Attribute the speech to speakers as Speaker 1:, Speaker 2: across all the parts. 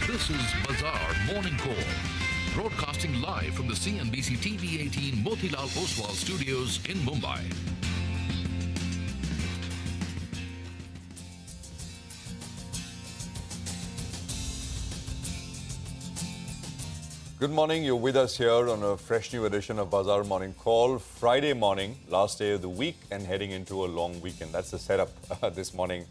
Speaker 1: This is Bazaar Morning Call, broadcasting live from the CNBC-TV18 Motilal Oswal studios in Mumbai.
Speaker 2: Good morning. You're with us here on a fresh new edition of Bazaar Morning Call. Friday morning, last day of the week, and heading into a long weekend. That's the setup this morning.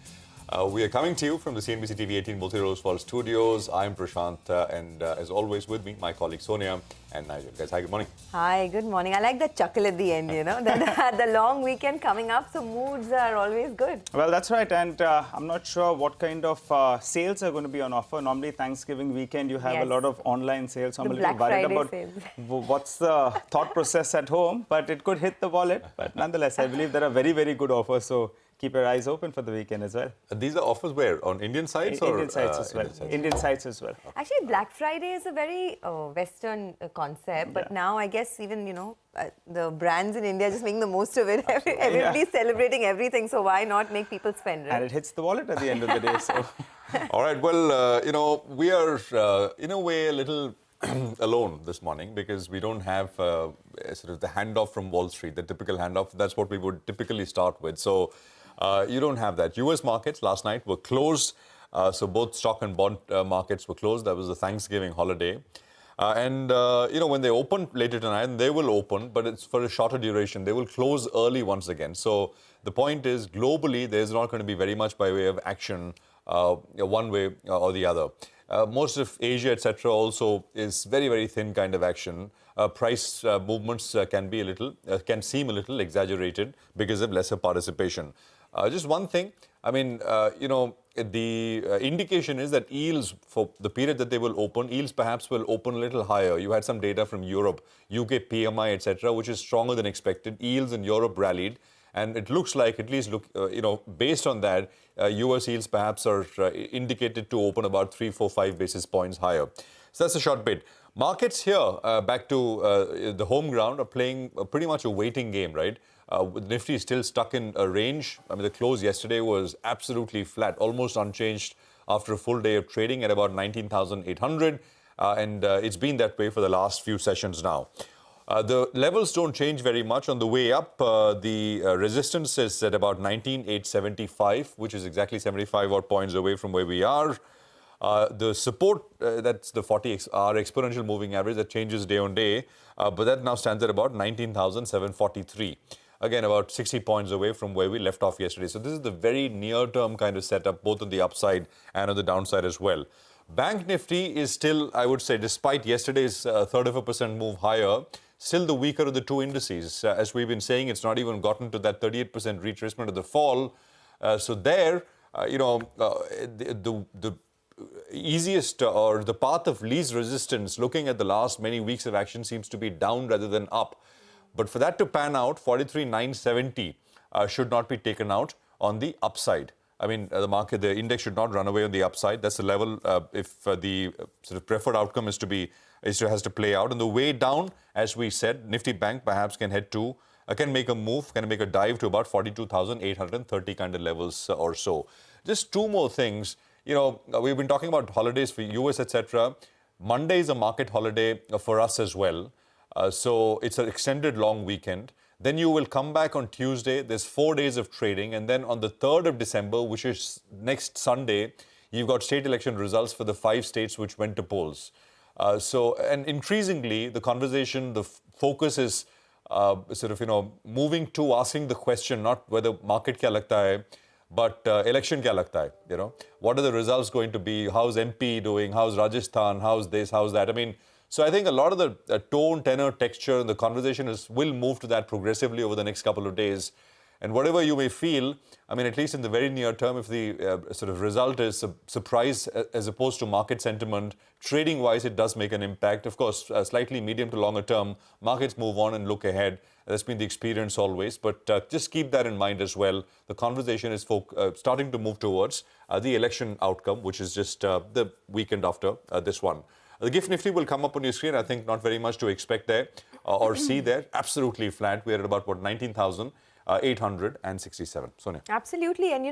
Speaker 2: We are coming to you from the CNBC-TV18 Motilal Oswal studios. I'm Prashant, and as always with me, my colleague Sonia and Nigel. Guys, hi, good morning.
Speaker 3: Hi, good morning. I like that chuckle at the end, you know, the long weekend coming up, so moods are always good.
Speaker 4: Well, that's right, and I'm not sure what kind of sales are going to be on offer. Normally, Thanksgiving weekend, you have a lot of online sales. So I'm a little worried about what's the thought process at home, but it could hit the wallet. But nonetheless, I believe there are very, very good offers, so keep your eyes open for the weekend as well.
Speaker 2: These are offers where? On Indian sites?
Speaker 4: Indian sites as well. Indian sites as well.
Speaker 3: Actually, Black Friday is a very Western concept, but now I guess even, you know, the brands in India are just making the most of it. Everybody's celebrating everything, so why not make people spend, right?
Speaker 4: And it hits the wallet at the end of the day. So.
Speaker 2: All right, well, you know, we are in a way a little alone this morning because we don't have sort of the handoff from Wall Street, the typical handoff. That's what we would typically start with. So you don't have that. US markets last night were closed. So both stock and bond markets were closed. That was the Thanksgiving holiday. And, you know, when they open later tonight, they will open, but it's for a shorter duration. They will close early once again. So the point is, globally, there's not going to be very much by way of action one way or the other. Most of Asia, etc., also is very, very thin kind of action. Price movements can seem a little exaggerated because of lesser participation. Just one thing, I mean, you know, the indication is that yields for the period that they will open, yields perhaps will open a little higher. You had some data from Europe, UK PMI, etc., which is stronger than expected. Yields in Europe rallied. And it looks like, at least you know, based on that, US yields perhaps are indicated to open about 3, 4, 5 basis points higher. So that's a short bit. Markets here, back to the home ground, are playing pretty much a waiting game, right? Nifty is still stuck in a range. I mean, the close yesterday was absolutely flat, almost unchanged after a full day of trading at about 19,800. And it's been that way for the last few sessions now. The levels don't change very much. On the way up, the resistance is at about 19,875, which is exactly 75 odd points away from where we are. The support, that's the 40-hour exponential moving average that changes day on day, but that now stands at about 19,743. Again, about 60 points away from where we left off yesterday. So this is the very near-term kind of setup, both on the upside and on the downside as well. Bank Nifty is still, I would say, despite yesterday's third of a percent move higher, still the weaker of the two indices. As we've been saying, it's not even gotten to that 38% retracement of the fall. So there, you know, the easiest or the path of least resistance, looking at the last many weeks of action, seems to be down rather than up. But for that to pan out, 43,970 should not be taken out on the upside. I mean, the index should not run away on the upside. That's the level if the sort of preferred outcome has to play out. On the way down, as we said, Nifty Bank perhaps can head to, can make a move, can make a dive to about 42,830 kind of levels or so. Just two more things. You know, we've been talking about holidays for US, etc. Monday is a market holiday for us as well. So it's an extended long weekend. Then you will come back on Tuesday. There's 4 days of trading. And then on the 3rd of December, which is next Sunday, you've got state election results for the 5 states which went to polls. And increasingly, the conversation, the focus is sort of, you know, moving to asking the question, not whether market kya lagta hai, but election kya lagta hai, you know. What are the results going to be? How's MP doing? How's Rajasthan? How's this? How's that? I mean, so I think a lot of the tone, tenor, texture, and the conversation will move to that progressively over the next couple of days. And whatever you may feel, I mean, at least in the very near term, if the sort of result is a surprise as opposed to market sentiment, trading-wise, it does make an impact. Of course, slightly medium to longer term, markets move on and look ahead. That's been the experience always. But just keep that in mind as well. The conversation is starting to move towards the election outcome, which is just the weekend after this one. The GIFT Nifty will come up on your screen. I think not very much to expect there or see there. Absolutely flat. We're at about, 19,000. 867. Sonia.
Speaker 3: Absolutely, and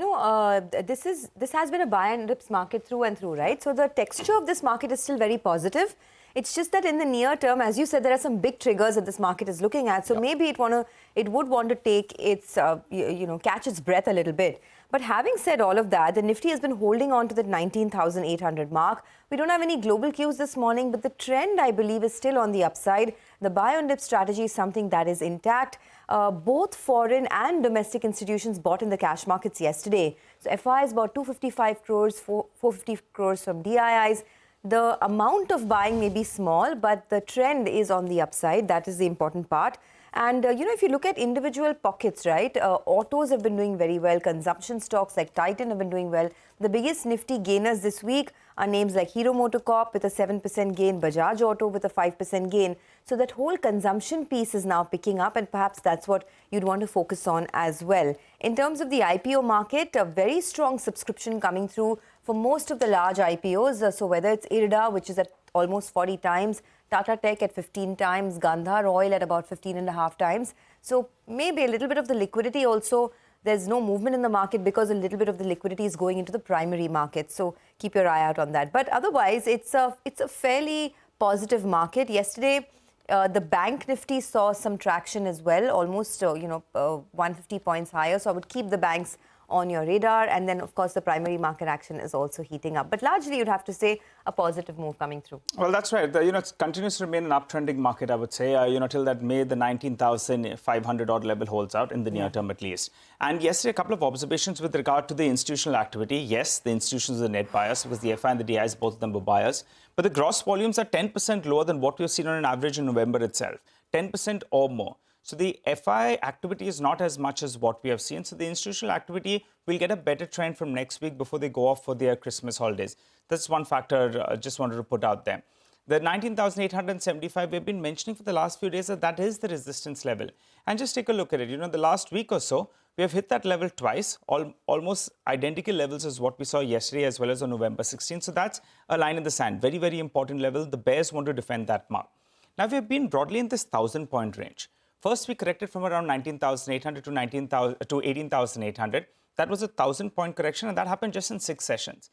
Speaker 3: this has been a buy and dips market through and through, right? So the texture of this market is still very positive. It's just that in the near term, as you said, there are some big triggers that this market is looking at. So maybe it would want to take its catch its breath a little bit. But having said all of that, the Nifty has been holding on to the 19,800 mark. We don't have any global cues this morning, but the trend, I believe, is still on the upside. The buy and dip strategy is something that is intact. Both foreign and domestic institutions bought in the cash markets yesterday. So FIs bought 255 crores, 450 crores from DIIs. The amount of buying may be small, but the trend is on the upside. That is the important part. And, if you look at individual pockets, right, autos have been doing very well. Consumption stocks like Titan have been doing well. The biggest Nifty gainers this week are names like Hero MotoCorp with a 7% gain, Bajaj Auto with a 5% gain. So that whole consumption piece is now picking up, and perhaps that's what you'd want to focus on as well. In terms of the IPO market, a very strong subscription coming through for most of the large IPOs. So whether it's IRDA, which is at almost 40 times, Tata Tech at 15 times, Gandhar Oil at about 15.5 times. So maybe a little bit of the liquidity also. There's no movement in the market because a little bit of the liquidity is going into the primary market. So keep your eye out on that. But otherwise, it's a fairly positive market. Yesterday, the bank Nifty saw some traction as well, almost 150 points higher. So I would keep the banks on your radar. And then, of course, the primary market action is also heating up. But largely, you'd have to say a positive move coming through.
Speaker 4: Well, that's right. It continues to remain an uptrending market, I would say. Till that May, the 19,500 odd level holds out in the near term at least. And yesterday, a couple of observations with regard to the institutional activity. Yes, the institutions are net buyers because the FI and the DIs, both of them were buyers. But the gross volumes are 10% lower than what we've seen on an average in November itself. 10% or more. So the FI activity is not as much as what we have seen. So the institutional activity will get a better trend from next week before they go off for their Christmas holidays. That's one factor I just wanted to put out there. The 19,875 we've been mentioning for the last few days that is the resistance level. And just take a look at it. The last week or so, we have hit that level twice, almost identical levels as what we saw yesterday as well as on November 16th. So that's a line in the sand. Very, very important level. The bears want to defend that mark. Now, we have been broadly in this 1,000-point range. First, we corrected from around 19,800 to 18,800. That was a 1,000-point correction, and that happened just in 6 sessions.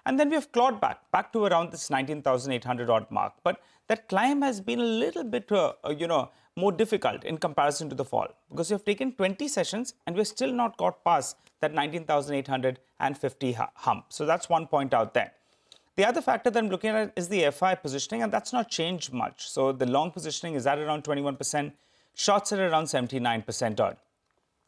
Speaker 4: And then we have clawed back to around this 19,800 odd mark. But that climb has been a little bit, more difficult in comparison to the fall because we have taken 20 sessions and we're still not got past that 19,850 hump. So that's one point out there. The other factor that I'm looking at is the FI positioning, and that's not changed much. So the long positioning is at around 21%. Shorts are around 79% odd.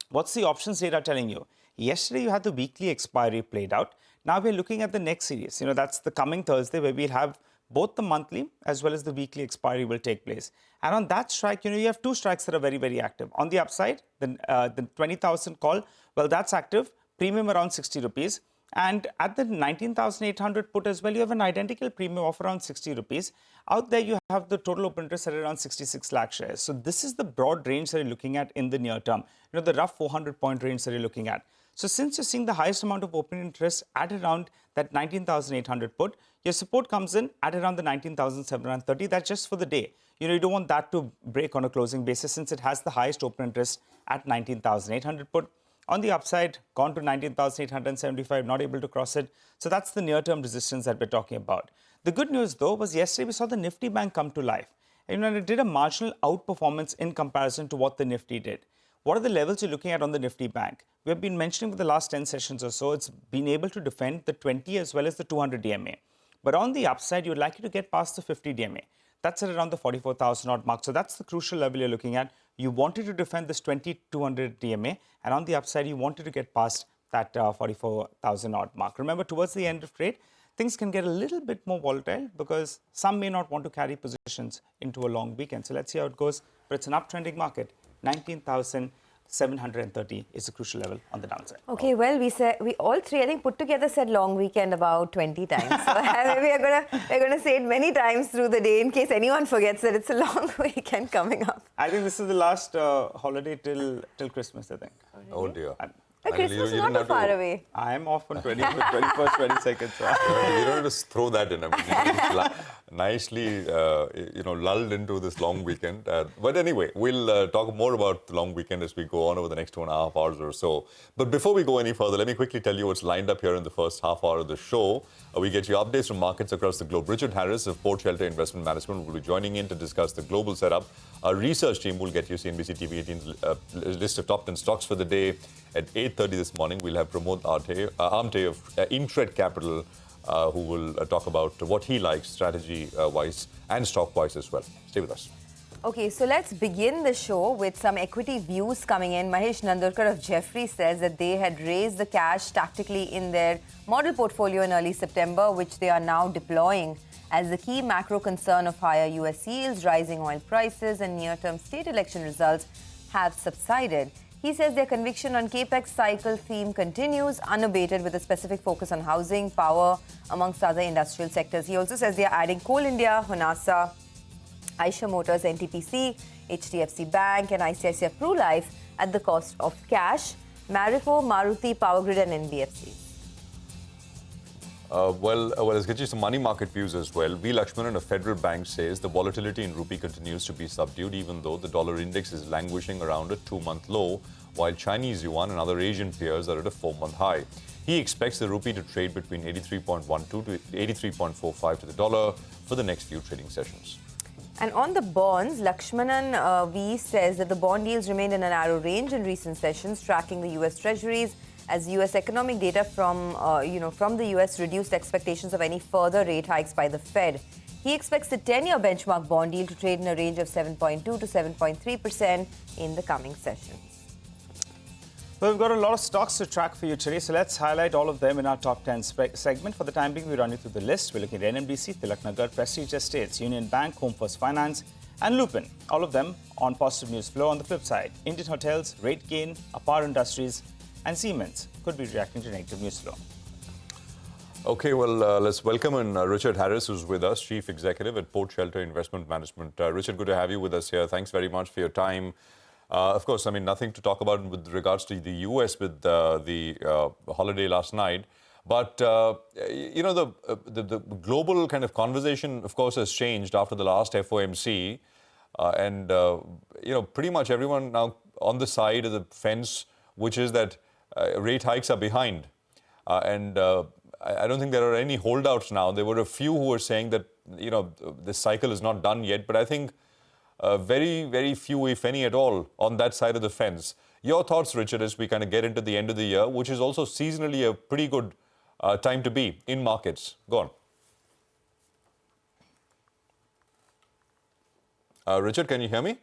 Speaker 4: What's the options data telling you? Yesterday, you had the weekly expiry played out. Now we're looking at the next series. That's the coming Thursday where we'll have both the monthly as well as the weekly expiry will take place. And on that strike, you have 2 strikes that are very, very active. On the upside, the 20,000 call, well, that's active, premium around 60 rupees. And at the 19,800 put as well, you have an identical premium of around 60 rupees. Out there, you have the total open interest at around 66 lakh shares. So this is the broad range that you're looking at in the near term. The rough 400-point range that you're looking at. So since you're seeing the highest amount of open interest at around that 19,800 put, your support comes in at around the 19,730. That's just for the day. You don't want that to break on a closing basis since it has the highest open interest at 19,800 put. On the upside, gone to 19,875, not able to cross it. So that's the near-term resistance that we're talking about. The good news, though, was yesterday we saw the Nifty Bank come to life. And it did a marginal outperformance in comparison to what the Nifty did. What are the levels you're looking at on the Nifty Bank? We have been mentioning for the last 10 sessions or so, it's been able to defend the 20 as well as the 200 DMA. But on the upside, you'd like it to get past the 50 DMA. That's at around the 44,000 odd mark. So that's the crucial level you're looking at. You wanted to defend this 200 DMA, and on the upside, you wanted to get past that 44,000 odd mark. Remember, towards the end of trade, things can get a little bit more volatile because some may not want to carry positions into a long weekend. So let's see how it goes. But it's an uptrending market. 19,730 is the crucial level on the downside.
Speaker 3: Okay, well, we all three, I think, put together said long weekend about 20 times. So we're gonna say it many times through the day in case anyone forgets that it's a long weekend coming up.
Speaker 4: I think this is the last holiday till Christmas, I think.
Speaker 2: Oh dear.
Speaker 3: But Christmas is not far away.
Speaker 4: I am off on 21st, 22nd. So.
Speaker 2: You don't have to throw that in. I mean, nicely, lulled into this long weekend. But anyway, we'll talk more about the long weekend as we go on over the next 2.5 hours or so. But before we go any further, let me quickly tell you what's lined up here in the first half hour of the show. We get you updates from markets across the globe. Richard Harris of Port Shelter Investment Management will be joining in to discuss the global setup. Our research team will get you CNBC-TV18's list of top 10 stocks for the day. At 8:30 this morning, we'll have Pramod Amte of Intred Capital, who will talk about what he likes strategy-wise and stock-wise as well. Stay with us.
Speaker 3: Okay, so let's begin the show with some equity views coming in. Mahesh Nandurkar of Jefferies says that they had raised the cash tactically in their model portfolio in early September, which they are now deploying as the key macro concern of higher US yields, rising oil prices and near-term state election results have subsided. He says their conviction on capex cycle theme continues unabated with a specific focus on housing, power, amongst other industrial sectors. He also says they are adding Coal India, Honasa, Eicher Motors, NTPC, HDFC Bank and ICICI Pru Life at the cost of cash, Marico, Maruti, Power Grid and NBFCs.
Speaker 2: Let's get you some money market views as well. V. Lakshmanan of Federal Bank says the volatility in rupee continues to be subdued, even though the dollar index is languishing around a 2-month low, while Chinese yuan and other Asian peers are at a 4-month high. He expects the rupee to trade between 83.12 to 83.45 to the dollar for the next few trading sessions.
Speaker 3: And on the bonds, Lakshmanan V says that the bond yields remained in a narrow range in recent sessions, tracking the US Treasuries as US economic data from the US reduced expectations of any further rate hikes by the Fed. He expects the 10-year benchmark bond yield to trade in a range of 7.2 to 7.3% in the coming sessions.
Speaker 4: Well, we've got a lot of stocks to track for you today, so let's highlight all of them in our top 10 segment. For the time being, we run you through the list. We're looking at NMDC, Tilak Nagar, Prestige Estates, Union Bank, Home First Finance, and Lupin. All of them on positive news flow. On the flip side, Indian Hotels, Rate Gain, Apar Industries, and Siemens could be reacting to negative news flow.
Speaker 2: Okay, let's welcome in Richard Harris, who's with us, Chief Executive at Port Shelter Investment Management. Richard, good to have you with us here. Thanks very much for your time. Of course, I mean, nothing to talk about with regards to the US with the holiday last night. But, the global kind of conversation, of course, has changed after the last FOMC. Pretty much everyone now on the side of the fence, which is that rate hikes are behind. I don't think there are any holdouts now. There were a few who were saying that, this cycle is not done yet. But I think very, very few, if any at all, on that side of the fence. Your thoughts, Richard, as we kind of get into the end of the year, which is also seasonally a pretty good time to be in markets. Go on. Richard, can you hear me?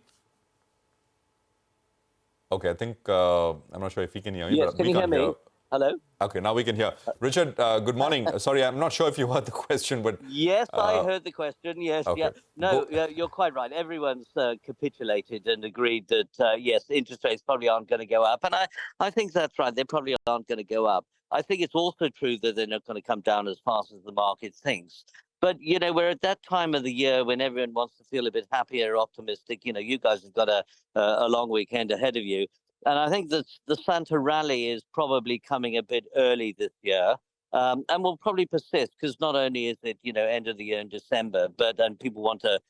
Speaker 2: Okay, I think, I'm not sure if he can hear me.
Speaker 5: Yes,
Speaker 2: but
Speaker 5: can you hear me? Hello?
Speaker 2: Okay, now we can hear. Richard, good morning. Sorry, I'm not sure if you heard the question, but...
Speaker 5: Yes, I heard the question. Yes,
Speaker 2: okay.
Speaker 5: yeah. No, you're quite right. Everyone's capitulated and agreed that, yes, interest rates probably aren't going to go up. And I think that's right. They probably aren't going to go up. I think it's also true that they're not going to come down as fast as the market thinks. But, we're at that time of the year when everyone wants to feel a bit happier, optimistic. You guys have got a long weekend ahead of you. And I think that the Santa rally is probably coming a bit early this year and will probably persist because not only is it, end of the year in December, and people want to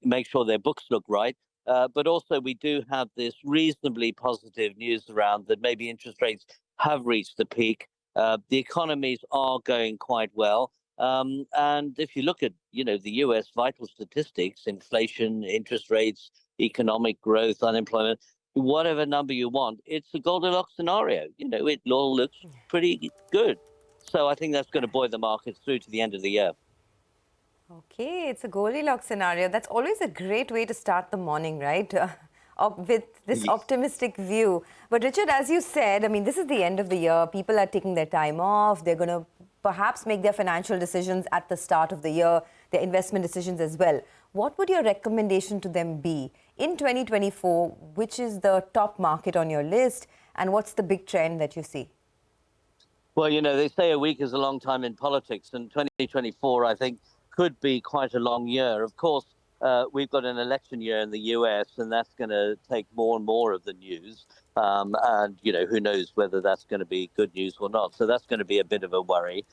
Speaker 5: make sure their books look right, but also we do have this reasonably positive news around that maybe interest rates have reached the peak. The economies are going quite well. And if you look at, the US vital statistics, inflation, interest rates, economic growth, unemployment, whatever number you want, it's a Goldilocks scenario. It all looks pretty good. So I think that's going to buoy the markets through to the end of the year.
Speaker 3: Okay, it's a Goldilocks scenario. That's always a great way to start the morning, right? With this optimistic view. But Richard, as you said, I mean, this is the end of the year. People are taking their time off. They're going to perhaps make their financial decisions at the start of the year, their investment decisions as well. What would your recommendation to them be? In 2024, which is the top market on your list and what's the big trend that you see?
Speaker 5: Well, they say a week is a long time in politics, and 2024, I think, could be quite a long year. Of course, we've got an election year in the US, and that's going to take more and more of the news. And, who knows whether that's going to be good news or not. So that's going to be a bit of a worry.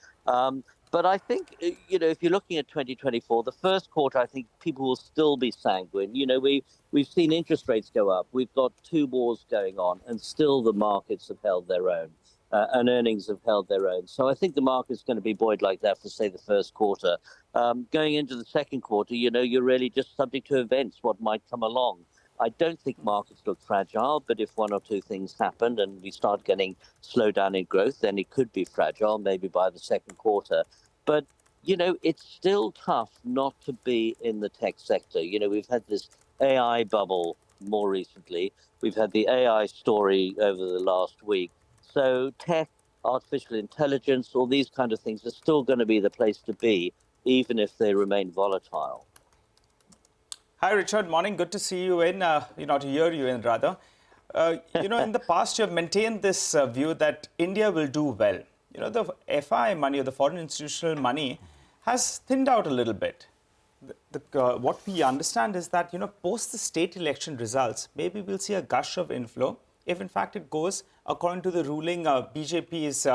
Speaker 5: But I think, if you're looking at 2024, the first quarter, I think people will still be sanguine. We've seen interest rates go up. We've got two wars going on, and still the markets have held their own, and earnings have held their own. So I think the market's going to be buoyed like that for, say, the first quarter. Going into the second quarter, you're really just subject to events, what might come along. I don't think markets look fragile, but if one or two things happen and we start getting slowdown in growth, then it could be fragile, maybe by the second quarter. But, it's still tough not to be in the tech sector. We've had this AI bubble more recently. We've had the AI story over the last week. So tech, artificial intelligence, all these kind of things are still going to be the place to be, even if they remain volatile.
Speaker 4: Hi, Richard. Morning. Good to see you in, to hear you in, rather. In the past, you have maintained this view that India will do well. The FI money, or the foreign institutional money, has thinned out a little bit. What we understand is that, post the state election results, maybe we'll see a gush of inflow if, in fact, it goes according to the ruling BJP is,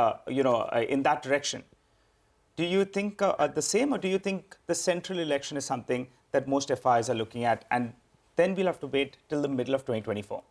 Speaker 4: in that direction. Do you think the same, or do you think the central election is something that most FIs are looking at, and then we'll have to wait till the middle of 2024?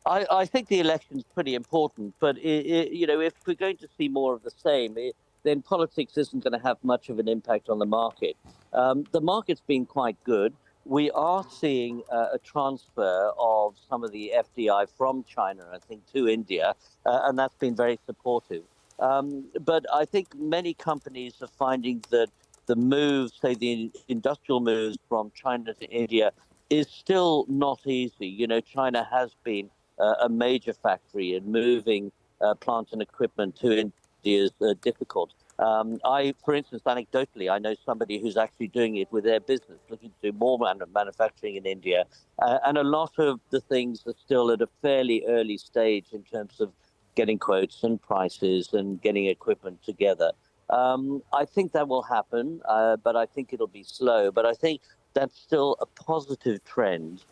Speaker 5: I think the election's pretty important, but if we're going to see more of the same, then politics isn't going to have much of an impact on the market. The market's been quite good. We are seeing a transfer of some of the FDI from China, I think, to India, and that's been very supportive. But I think many companies are finding that the moves, say the industrial moves from China to India, is still not easy. China has been a major factory, and moving plant and equipment to India is difficult. For instance, anecdotally, I know somebody who's actually doing it with their business, looking to do more manufacturing in India. And a lot of the things are still at a fairly early stage in terms of getting quotes and prices and getting equipment together. I think that will happen, but I think it'll be slow. But I think that's still a positive trend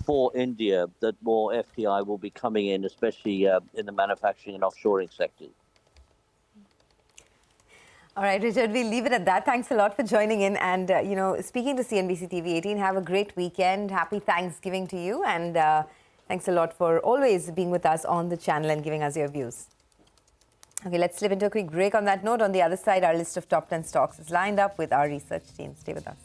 Speaker 5: for India, that more FDI will be coming in, especially in the manufacturing and offshoring sectors.
Speaker 3: All right, Richard, we'll leave it at that. Thanks a lot for joining in. And, speaking to CNBC TV18, have a great weekend. Happy Thanksgiving to you. And thanks a lot for always being with us on the channel and giving us your views. Okay, let's slip into a quick break on that note. On the other side, our list of top 10 stocks is lined up with our research team. Stay with us.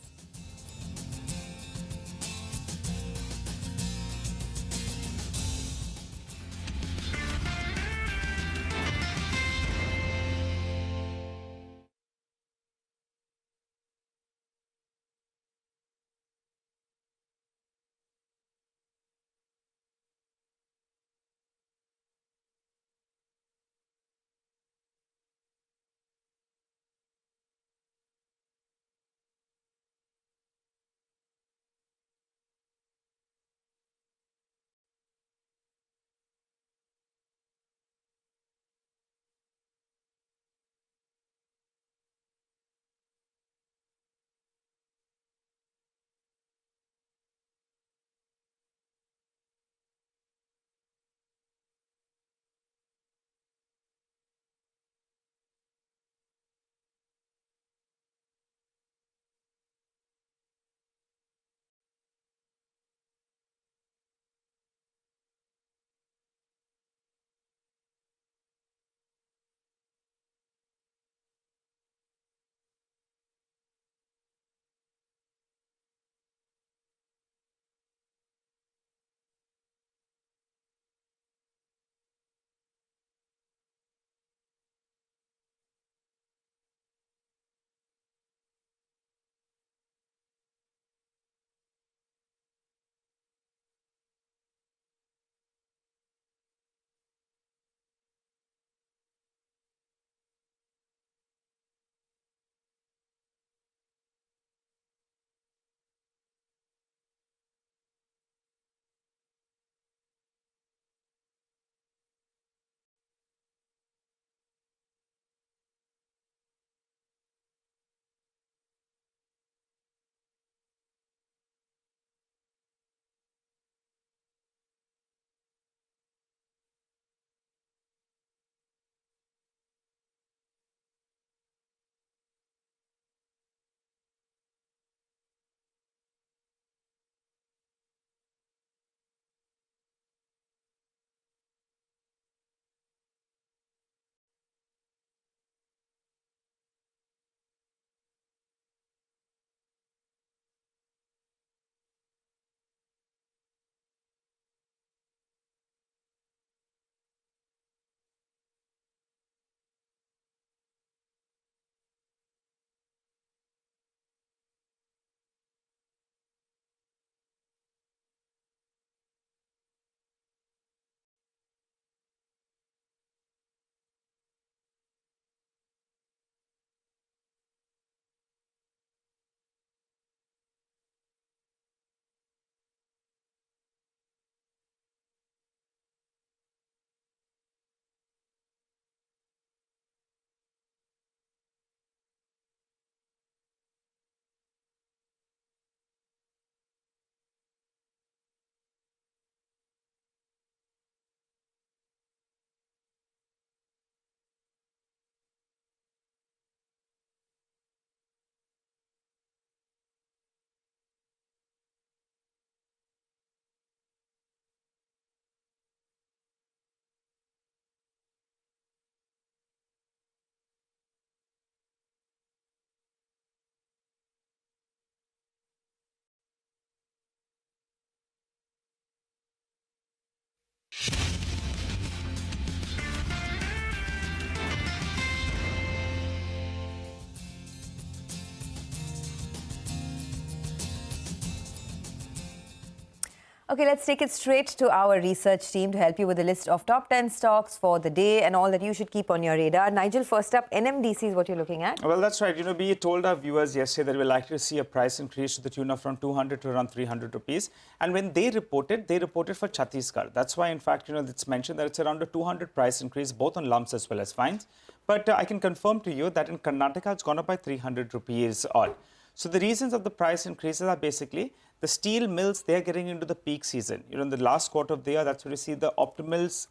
Speaker 3: Okay, let's take it straight to our research team to help you with a list of top 10 stocks for the day and all that you should keep on your radar. Nigel, first up, NMDC is what you're looking at.
Speaker 4: Well, that's right. We told our viewers yesterday that we're likely to see a price increase to the tune of around 200 to around 300 rupees. And when they reported for Chhattisgarh. That's why, in fact, it's mentioned that it's around a 200 price increase, both on lumps as well as fines. But I can confirm to you that in Karnataka, it's gone up by 300 rupees odd. So the reasons of the price increases are basically the steel mills, they're getting into the peak season. In the last quarter of the year, that's where you see the optimal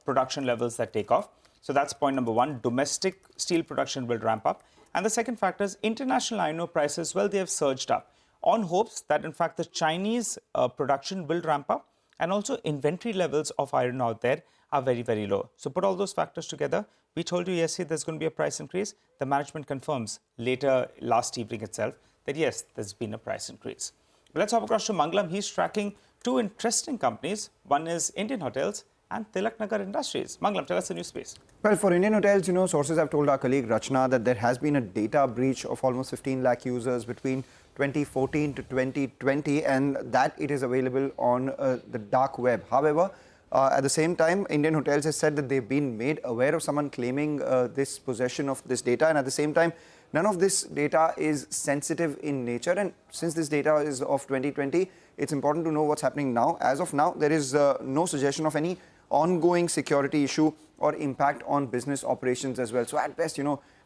Speaker 4: production levels that take off. So that's point number one. Domestic steel production will ramp up. And the second factor is international iron ore prices, well, they have surged up on hopes that, in fact, the Chinese production will ramp up. And also inventory levels of iron out there are very, very low. So put all those factors together. We told you yesterday there's going to be a price increase. The management confirms later last evening itself that, yes, there's been a price increase. Let's hop across to Mangalam. He's tracking two interesting companies. One is Indian Hotels and Tilak Nagar Industries. Mangalam, tell us the news space.
Speaker 6: Well, for Indian Hotels, sources have told our colleague Rachna that there has been a data breach of almost 15 lakh users between 2014 to 2020 and that it is available on the dark web. However, at the same time, Indian Hotels has said that they've been made aware of someone claiming this possession of this data, and at the same time, none of this data is sensitive in nature, and since this data is of 2020, it's important to know what's happening now. As of now, there is no suggestion of any ongoing security issue or impact on business operations as well. So at best,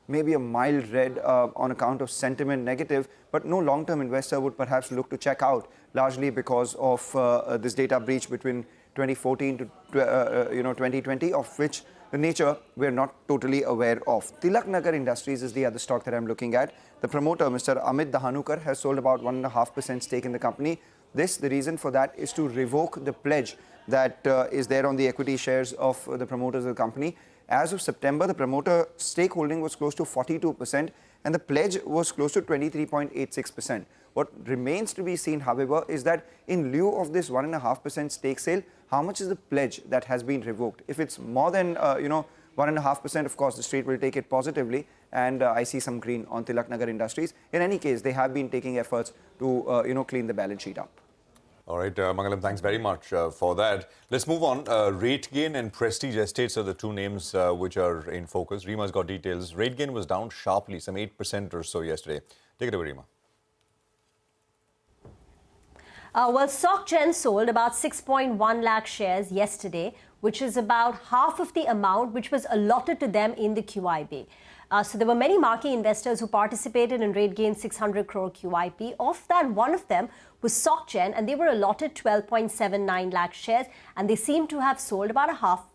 Speaker 6: maybe a mild red on account of sentiment negative, but no long-term investor would perhaps look to check out, largely because of this data breach between 2014 to 2020, of which the nature we're not totally aware of. Tilak Nagar Industries is the other stock that I'm looking at. The promoter, Mr. Amit Dahanukar, has sold about 1.5% stake in the company. The reason for that is to revoke the pledge that is there on the equity shares of the promoters of the company. As of September, the promoter stakeholding was close to 42% and the pledge was close to 23.86%. What remains to be seen, however, is that in lieu of this 1.5% stake sale, how much is the pledge that has been revoked? If it's more than 1.5%, of course, the street will take it positively, and I see some green on Tilak Nagar Industries. In any case, they have been taking efforts to clean the balance sheet up.
Speaker 2: All right, Mangalam, thanks very much for that. Let's move on. RateGain and Prestige Estates are the two names which are in focus. Reema's got details. RateGain was down sharply, some 8% or so yesterday. Take it away, Reema.
Speaker 7: Well, SocGen sold about 6.1 lakh shares yesterday, which is about half of the amount which was allotted to them in the QIB. So there were many marquee investors who participated in RateGain's 600 crore QIP. Of that, one of them was SocGen, and they were allotted 12.79 lakh shares, and they seem to have sold about half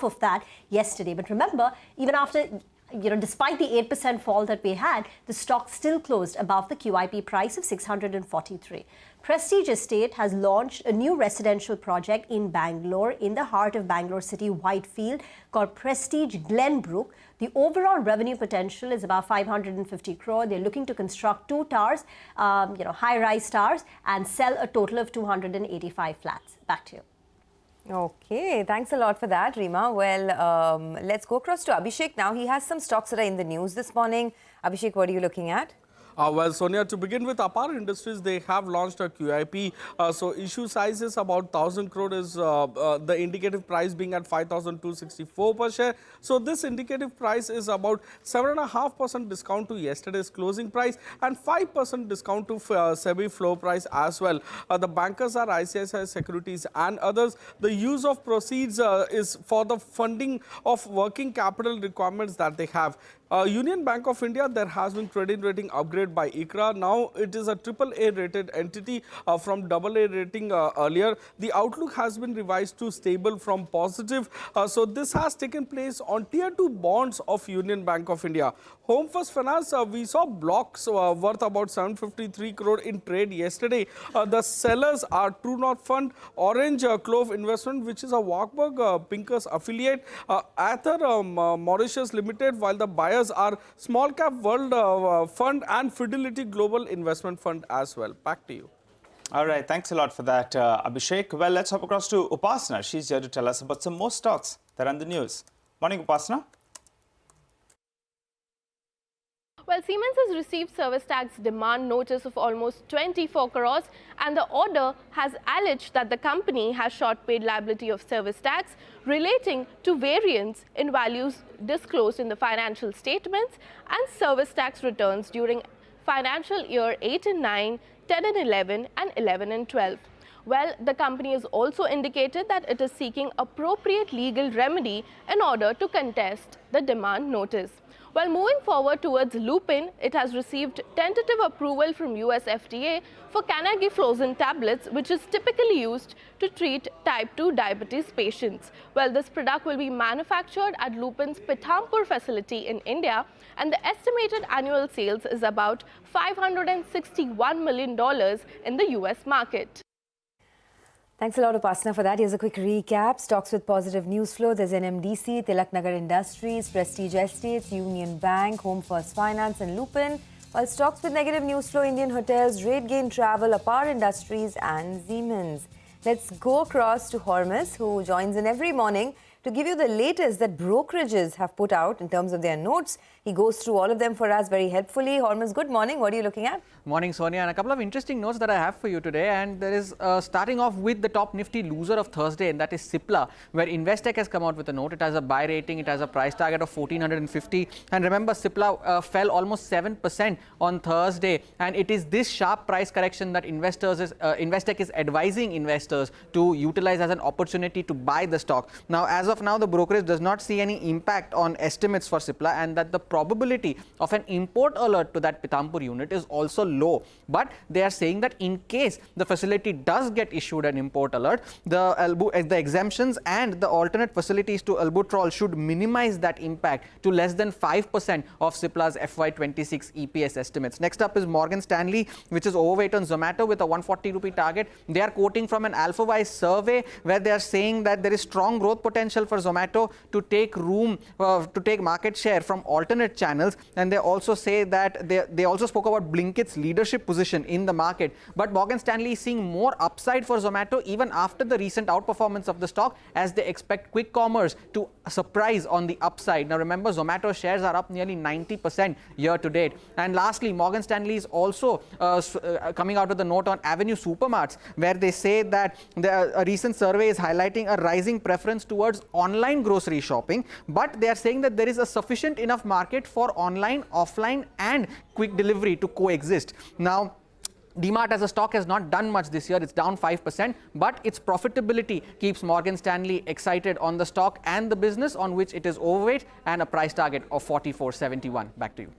Speaker 7: of that yesterday. But remember, even after despite the 8% fall that we had, the stock still closed above the QIP price of 643. Prestige Estate has launched a new residential project in Bangalore, in the heart of Bangalore City, Whitefield, called Prestige Glenbrook. The overall revenue potential is about 550 crore. They're looking to construct 2 towers, high-rise towers, and sell a total of 285 flats. Back to you.
Speaker 3: Okay, thanks a lot for that, Reema. Well, let's go across to Abhishek now. He has some stocks that are in the news this morning. Abhishek, what are you looking at?
Speaker 8: Well, Sonia, to begin with, Apar Industries, they have launched a QIP. So issue size is about 1,000 crore is the indicative price being at 5,264 per share. So this indicative price is about 7.5% discount to yesterday's closing price and 5% discount to SEBI floor price as well. The bankers are ICICI Securities and others. The use of proceeds is for the funding of working capital requirements that they have. Union Bank of India, there has been credit rating upgrade by ICRA. Now it is a AAA rated entity from AA rating earlier. The outlook has been revised to stable from positive. So this has taken place on Tier 2 bonds of Union Bank of India. Home First Finance, we saw blocks worth about 753 crore in trade yesterday. The sellers are True North Fund, Orange Clove Investment, which is a Warburg Pincus affiliate, Ather Mauritius Limited, while the buyers are Small Cap World Fund and Fidelity Global Investment Fund as well. Back to you.
Speaker 4: All right, thanks a lot for that, Abhishek. Well, let's hop across to Upasana. She's here to tell us about some more stocks that are in the news. Morning, Upasana.
Speaker 9: Well, Siemens has received service tax demand notice of almost 24 crores, and the order has alleged that the company has short paid liability of service tax relating to variance in values disclosed in the financial statements and service tax returns during financial year 8 and 9, 10 and 11, and 11 and 12. Well, the company has also indicated that it is seeking appropriate legal remedy in order to contest the demand notice. Well, moving forward towards Lupin, it has received tentative approval from US FDA for Canagiflosin tablets, which is typically used to treat type 2 diabetes patients. Well, this product will be manufactured at Lupin's Pithampur facility in India, and the estimated annual sales is about $561 million in the US market.
Speaker 3: Thanks a lot, Upasana, for that. Here's a quick recap. Stocks with positive news flow. There's NMDC, Tilak Nagar Industries, Prestige Estates, Union Bank, Home First Finance and Lupin. While stocks with negative news flow, Indian Hotels, RateGain Travel, Apar Industries and Siemens. Let's go across to Hormus, who joins in every morning to give you the latest that brokerages have put out in terms of their notes. He goes through all of them for us very helpfully. Hormus, good morning. What are you looking at?
Speaker 10: Morning, Sonia. And a couple of interesting notes that I have for you today. And there is starting off with the top nifty loser of Thursday, and that is Cipla, where Investec has come out with a note. It has a buy rating. It has a price target of 1450. And remember, Cipla fell almost 7% on Thursday. And it is this sharp price correction that Investec is advising investors to utilize as an opportunity to buy the stock. Now, as of now, the brokerage does not see any impact on estimates for Cipla, and that the probability of an import alert to that Pithampur unit is also low. But they are saying that in case the facility does get issued an import alert, the exemptions and the alternate facilities to albuterol should minimize that impact to less than 5% of Cipla's FY26 EPS estimates. Next up is Morgan Stanley, which is overweight on Zomato with a 140 rupee target. They are quoting from an AlphaWise survey where they are saying that there is strong growth potential for Zomato to take market share from alternate channels, and they also say that they also spoke about Blinkit's leadership position in the market. But Morgan Stanley is seeing more upside for Zomato even after the recent outperformance of the stock, as they expect quick commerce to surprise on the upside. Now remember, Zomato shares are up nearly 90% year to date. And lastly, Morgan Stanley is also coming out with a note on Avenue Supermarts, where they say that a recent survey is highlighting a rising preference towards online grocery shopping, but they are saying that there is a sufficient enough market for online, offline and quick delivery to coexist. Now, DMart as a stock has not done much this year. It's down 5%, but its profitability keeps Morgan Stanley excited on the stock and the business, on which it is overweight, and a price target of 44.71. Back to you.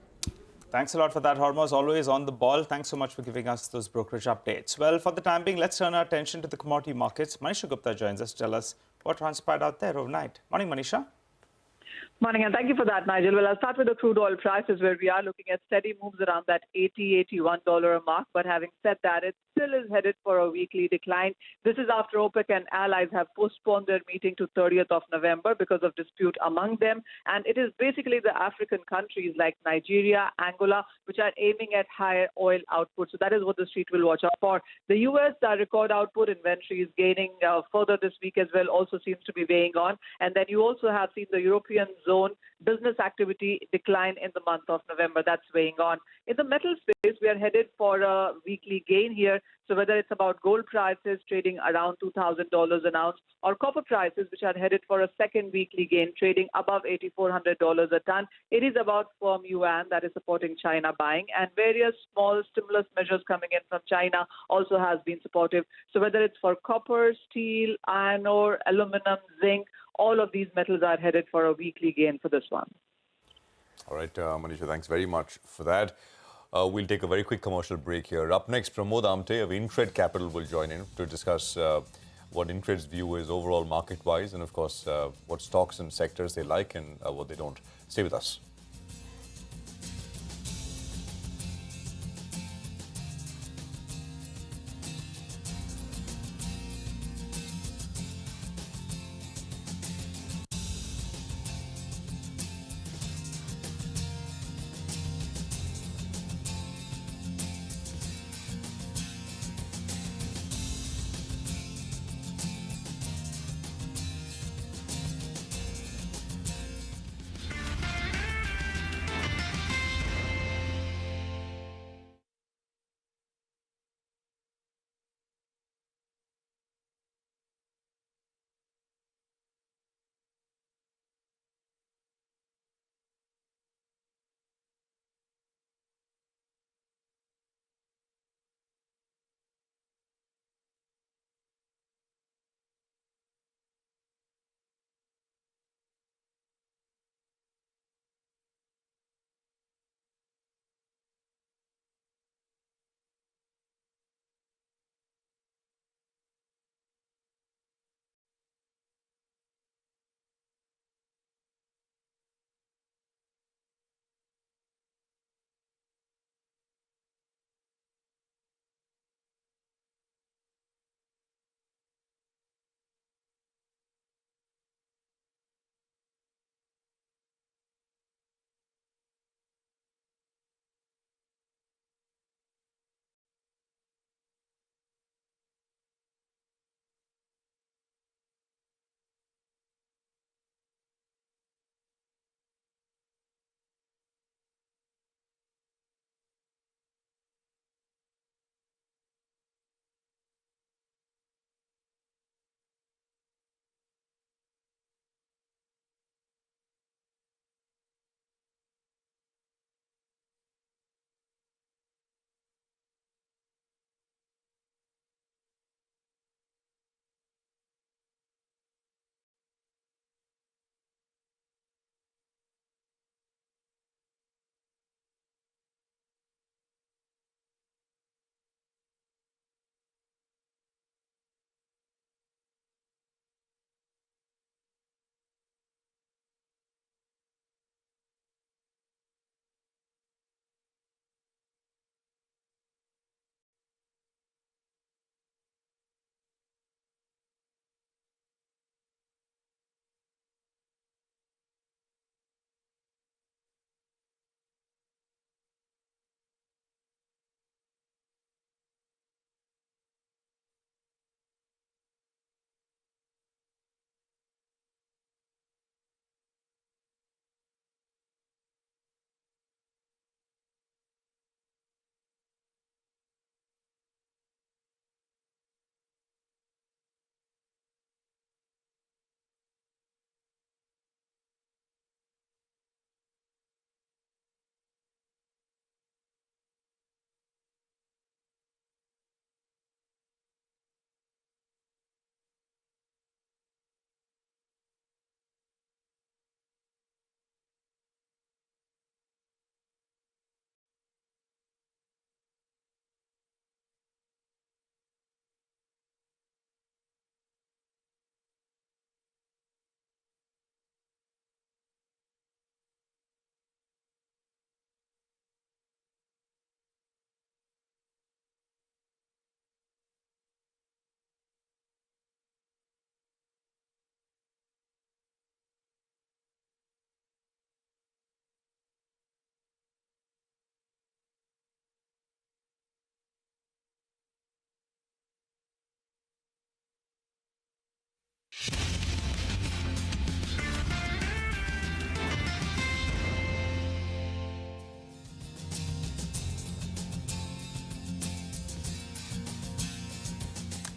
Speaker 4: Thanks a lot for that, Hormus. Always on the ball. Thanks so much for giving us those brokerage updates. Well, for the time being, let's turn our attention to the commodity markets. Manisha Gupta joins us to tell us what transpired out there overnight. Morning, Manisha.
Speaker 11: Morning, and thank you for that, Nigel. Well, I'll start with the crude oil prices, where we are looking at steady moves around that $80-81 mark. But having said that, it still is headed for a weekly decline. This is after OPEC and allies have postponed their meeting to 30th of November because of dispute among them. And it is basically the African countries like Nigeria, Angola, which are aiming at higher oil output. So that is what the street will watch out for. The U.S. record output inventory is gaining further this week as well, also seems to be weighing on. And then you also have seen the European zone business activity decline in the month of November. That's weighing on. In the metal space, we are headed for a weekly gain here. So whether it's about gold prices trading around $2,000 an ounce, or copper prices, which are headed for a second weekly gain, trading above $8,400 a ton, it is about firm yuan that is supporting China buying, and various small stimulus measures coming in from China also has been supportive. So whether it's for copper, steel, iron ore, aluminum, zinc, all of these metals are headed for a weekly gain for this one.
Speaker 2: All right, Manisha, thanks very much for that. We'll take a very quick commercial break here. Up next, Pramod Amte of InCred Capital will join in to discuss what InCred's view is overall market-wise, and of course, what stocks and sectors they like and what they don't. Stay with us.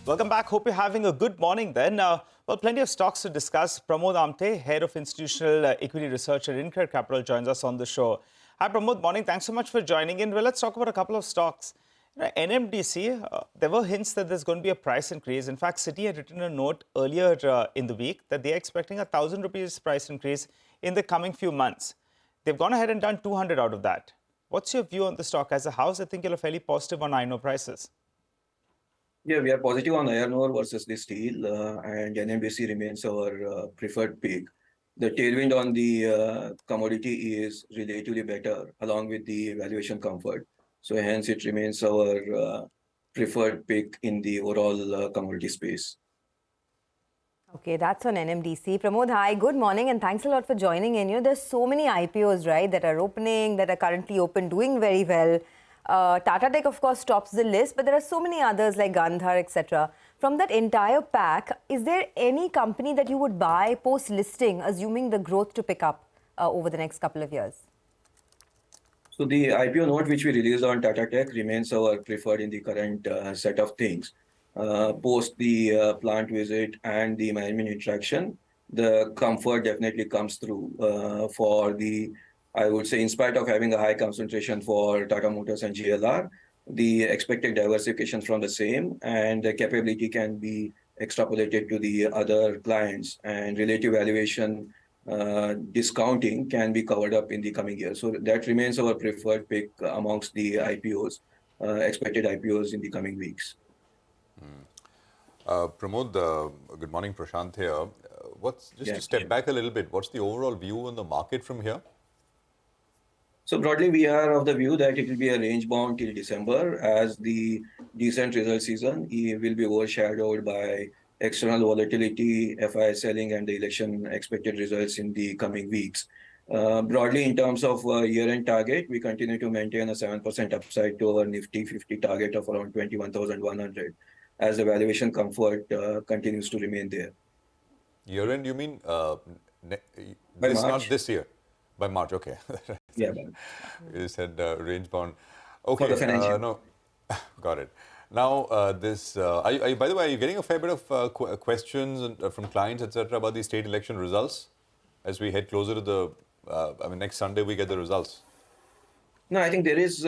Speaker 4: Welcome back. Hope you're having a good morning then. Well, plenty of stocks to discuss. Pramod Amte, Head of Institutional Equity Research at InCred Capital, joins us on the show. Hi, Pramod. Morning. Thanks so much for joining in. Well, let's talk about a couple of stocks. NMDC, there were hints that there's going to be a price increase. In fact, Citi had written a note earlier in the week that they're expecting a 1,000 rupees price increase in the coming few months. They've gone ahead and done 200 out of that. What's your view on the stock? As a house, I think you're fairly positive on iron ore prices.
Speaker 12: Yeah, we are positive on iron ore versus the steel, and NMDC remains our preferred pick. The tailwind on the commodity is relatively better, along with the valuation comfort. So hence, it remains our preferred pick in the overall commodity space.
Speaker 3: Okay, that's on NMDC. Pramod, hi, good morning, and thanks a lot for joining in. You know, there's so many IPOs, right, that are opening, that are currently open, doing very well. Tata Tech, of course, tops the list, but there are so many others like Gandhar, etc. From that entire pack, is there any company that you would buy post-listing, assuming the growth to pick up over the next couple of years?
Speaker 12: So the IPO note which we released on Tata Tech remains our preferred in the current set of things. Post the plant visit and the management interaction, the comfort definitely comes through for the, I would say, in spite of having a high concentration for Tata Motors and GLR, the expected diversification from the same and the capability can be extrapolated to the other clients, and relative valuation discounting can be covered up in the coming year. So that remains our preferred pick amongst the IPOs, expected IPOs in the coming weeks.
Speaker 2: Pramod, good morning, Prashant here. To step back a little bit, what's the overall view on the market from here?
Speaker 12: So broadly, we are of the view that it will be a range bound till December, as the decent result season will be overshadowed by external volatility, FI selling, and the election expected results in the coming weeks. Broadly, in terms of year-end target, we continue to maintain a 7% upside to our Nifty 50 target of around 21,100, as the valuation comfort continues to remain there.
Speaker 2: Year-end, you mean
Speaker 12: March.
Speaker 2: not this year? By March, okay.
Speaker 12: Yeah.
Speaker 2: You said range bound. Okay.
Speaker 12: For the financial.
Speaker 2: No, got it. Now, by the way, are you getting a fair bit of questions from clients, etc., about the state election results as we head closer to the, next Sunday we get the results?
Speaker 12: No, I think there is,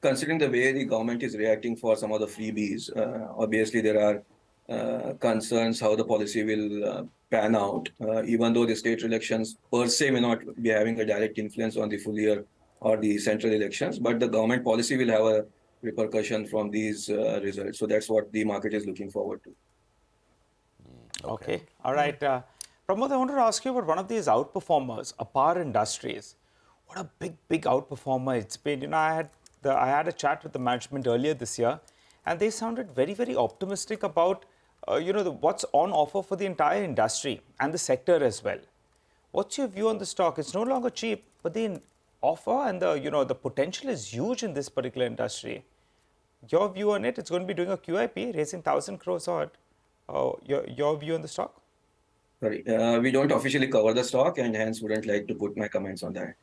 Speaker 12: considering the way the government is reacting for some of the freebies, obviously there are concerns how the policy will pan out, even though the state elections per se may not be having a direct influence on the full year or the central elections, but the government policy will have a repercussion from these results. So that's what the market is looking forward to.
Speaker 4: Okay. All right. Pramod, I wanted to ask you about one of these outperformers, APAR Industries. What a big outperformer it's been. You know, I had a chat with the management earlier this year, and they sounded very optimistic about what's on offer for the entire industry and the sector as well. What's your view on the stock? It's no longer cheap, but the offer and the potential is huge in this particular industry. Your view on it? It's going to be doing a QIP, raising 1,000 crores odd. Your view on the stock?
Speaker 12: Sorry, we don't officially cover the stock, and hence wouldn't like to put my comments on that.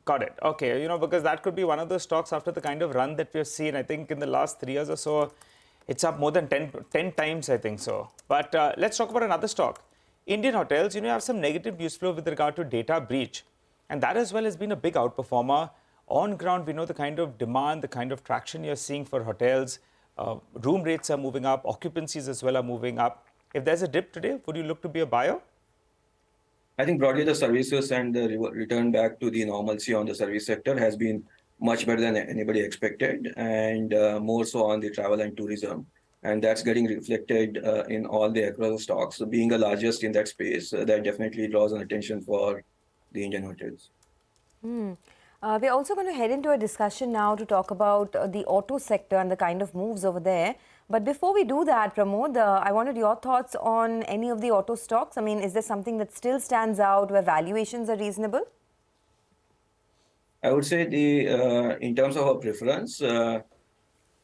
Speaker 4: Got it. Okay, because that could be one of those stocks after the kind of run that we've seen. I think in the last 3 years or so, it's up more than 10 times, I think so. But let's talk about another stock. Indian Hotels, you have some negative news flow with regard to data breach. And that as well has been a big outperformer. On ground, we know the kind of demand, the kind of traction you're seeing for hotels. Room rates are moving up, occupancies as well are moving up. If there's a dip today, would you look to be a buyer?
Speaker 12: I think broadly the services and the return back to the normalcy on the service sector has been much better than anybody expected, and more so on the travel and tourism. And that's getting reflected in all the across stocks. So being the largest in that space, that definitely draws an attention for the Indian hotels.
Speaker 3: We're also going to head into a discussion now to talk about the auto sector and the kind of moves over there. But before we do that, Pramod, I wanted your thoughts on any of the auto stocks. I mean, is there something that still stands out where valuations are reasonable?
Speaker 12: I would say in terms of our preference,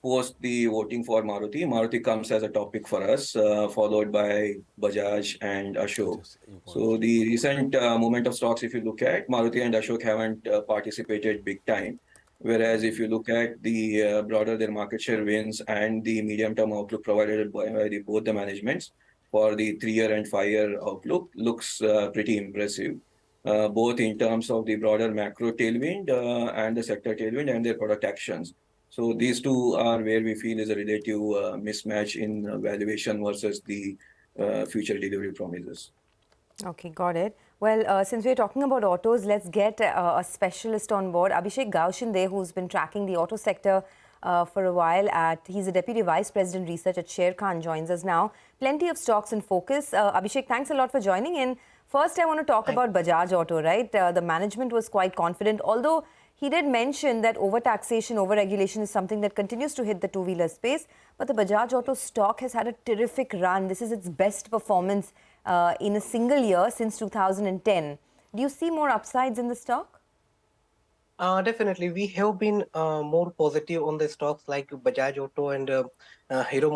Speaker 12: post the voting for Maruti comes as a topic for us, followed by Bajaj and Ashok. So the recent movement of stocks, if you look at, Maruti and Ashok haven't participated big time. Whereas if you look at the broader their market share wins and the medium-term outlook provided by both the managements for the 3-year and 5-year outlook looks pretty impressive, both in terms of the broader macro tailwind and the sector tailwind and their product actions. So these two are where we feel is a relative mismatch in valuation versus the future delivery promises.
Speaker 3: Okay, got it. Well, since we're talking about autos, let's get a specialist on board. Abhishek Gaushinde, who's been tracking the auto sector for a while. He's a Deputy Vice President Research at Sharekhan, joins us now. Plenty of stocks in focus. Abhishek, thanks a lot for joining in. First, I want to talk about Bajaj Auto, right? The management was quite confident, although he did mention that overtaxation, overregulation is something that continues to hit the two-wheeler space. But the Bajaj Auto stock has had a terrific run. This is its best performance in a single year since 2010. Do you see more upsides in the stock?
Speaker 13: Definitely. We have been more positive on the stocks like Bajaj Auto and Hero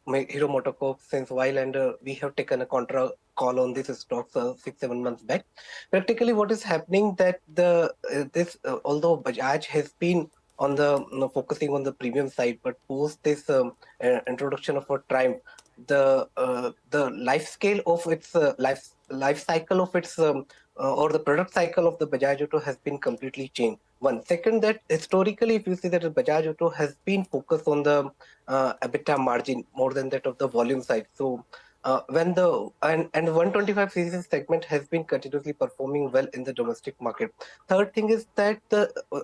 Speaker 13: Motocorp since a while, and we have taken a contra call on these stocks 6-7 months back. Practically, what is happening that although Bajaj has been on the focusing on the premium side, but post this introduction of a Triumph, the life scale of its life cycle of its or the product cycle of the Bajaj Auto has been completely changed. One second, that historically, if you see that the Bajaj Auto has been focused on the EBITDA margin more than that of the volume side. So when the and 125cc segment has been continuously performing well in the domestic market. Third thing is that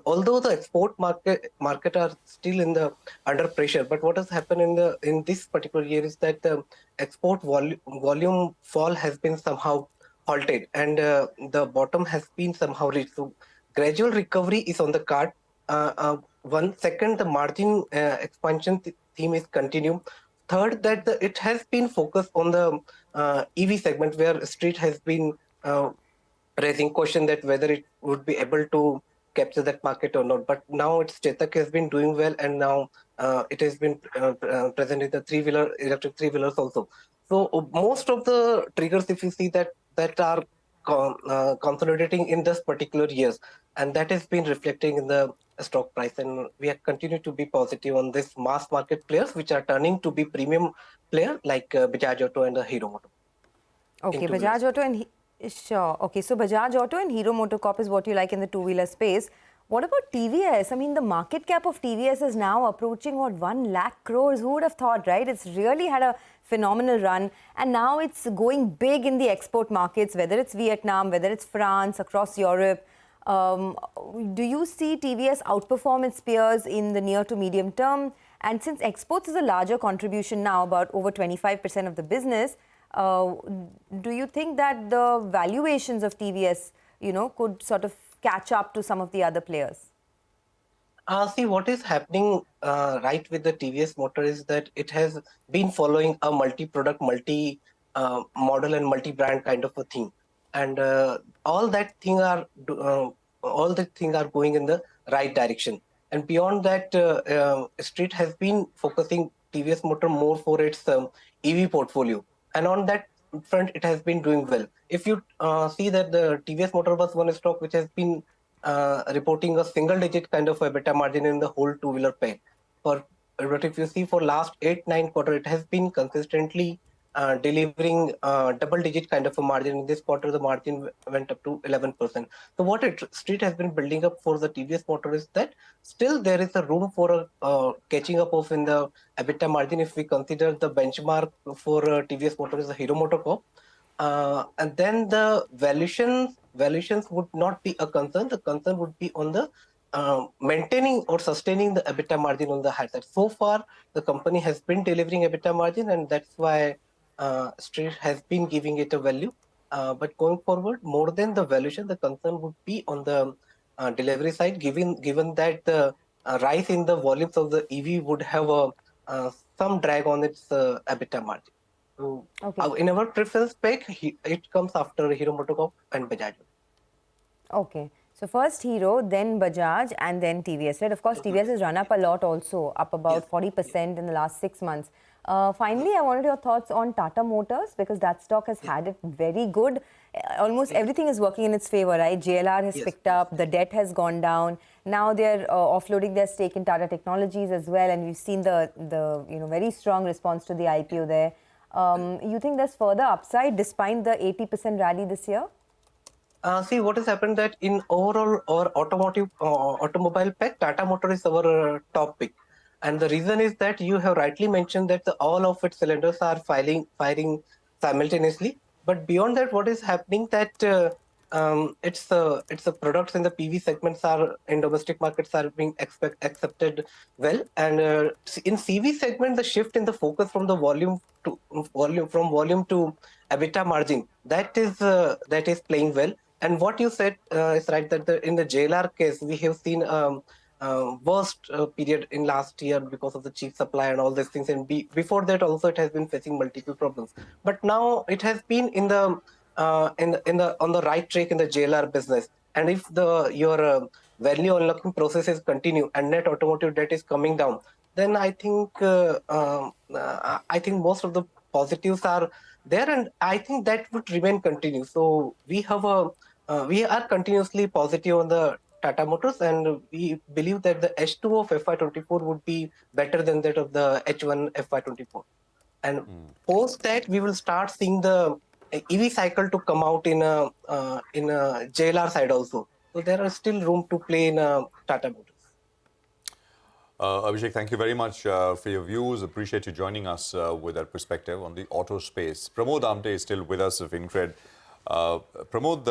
Speaker 13: although the export market are still in the under pressure, but what has happened in this particular year is that the export volume fall has been somehow halted, and the bottom has been somehow reached. So gradual recovery is on the card. One second, the margin expansion theme is continued. Third, that it has been focused on the EV segment, where Street has been raising question that whether it would be able to capture that market or not. But now its Chetak has been doing well, and now it has been present in the electric three-wheelers also. So most of the triggers, if you see that are consolidating in this particular years, and that has been reflecting in the stock price, and we have continued to be positive on this mass market players which are turning to be premium player like Bajaj Auto and Hero Moto.
Speaker 3: Okay, Bajaj Auto and sure. Okay, so Bajaj Auto and Hero Motocorp is what you like in the two-wheeler space. What about TVS? I mean, the market cap of TVS is now approaching, what, 1 lakh crores? Who would have thought, right? It's really had a phenomenal run. And now it's going big in the export markets, whether it's Vietnam, whether it's France, across Europe. Do you see TVS outperform its peers in the near to medium term? And since exports is a larger contribution now, about over 25% of the business, do you think that the valuations of TVS, could sort of catch up to some of the other players?
Speaker 13: See, what is happening right with the TVS Motor is that it has been following a multi-product, multi-model and multi-brand kind of a thing. And all that thing are going in the right direction. And beyond that, Street has been focusing TVS Motor more for its EV portfolio. And on that front, it has been doing well. If you see that the TVS Motor was one stock which has been reporting a single-digit kind of EBITDA margin in the whole two-wheeler pair. But if you see for last 8-9 quarters, it has been consistently delivering double-digit kind of a margin. In this quarter, the margin went up to 11%. So what Street has been building up for the TVS Motor is that still there is a room for catching up of in the EBITDA margin if we consider the benchmark for TVS Motor is the Hero Motocorp. And then the valuations would not be a concern. The concern would be on the maintaining or sustaining the EBITDA margin on the high side. So far, the company has been delivering EBITDA margin, and that's why Street has been giving it a value. But going forward, more than the valuation, the concern would be on the delivery side, given that the rise in the volumes of the EV would have some drag on its EBITDA margin. So in our preference spec, it comes after Hero Motocorp and Bajaj.
Speaker 3: Okay. So first Hero, then Bajaj, and then TVS, right? Of course, TVS has run up a lot also, up about 40% in the last 6 months. Finally, I wanted your thoughts on Tata Motors because that stock has had it very good. Almost everything is working in its favor, right? JLR has picked up, the debt has gone down. Now they're offloading their stake in Tata Technologies as well, and we've seen the very strong response to the IPO there. You think there's further upside despite the 80% rally this year?
Speaker 13: See, what has happened that in overall or automobile pack, Tata Motor is our top pick. And the reason is that you have rightly mentioned that all of its cylinders are firing simultaneously. But beyond that, what is happening that it's the products in the PV segments are in domestic markets are being accepted well. And in CV segment, the shift in the focus from the volume to EBITDA margin that is playing well. And what you said is right that in the JLR case, we have seen worst period in last year because of the cheap supply and all these things. And before that also it has been facing multiple problems. But now it has been on the right track in the JLR business. And if your value unlocking processes continue and net automotive debt is coming down, then I think most of the positives are there, and I think that would remain continuous. So we are continuously positive on the Tata Motors, and we believe that the H2 of FY24 would be better than that of the H1 FY24. And post that, we will start seeing the EV cycle to come out in a JLR side also. So there are still room to play in Tata Motors.
Speaker 2: Abhishek, thank you very much for your views. Appreciate you joining us with that perspective on the auto space. Pramod Amte is still with us of InCred. Pramod,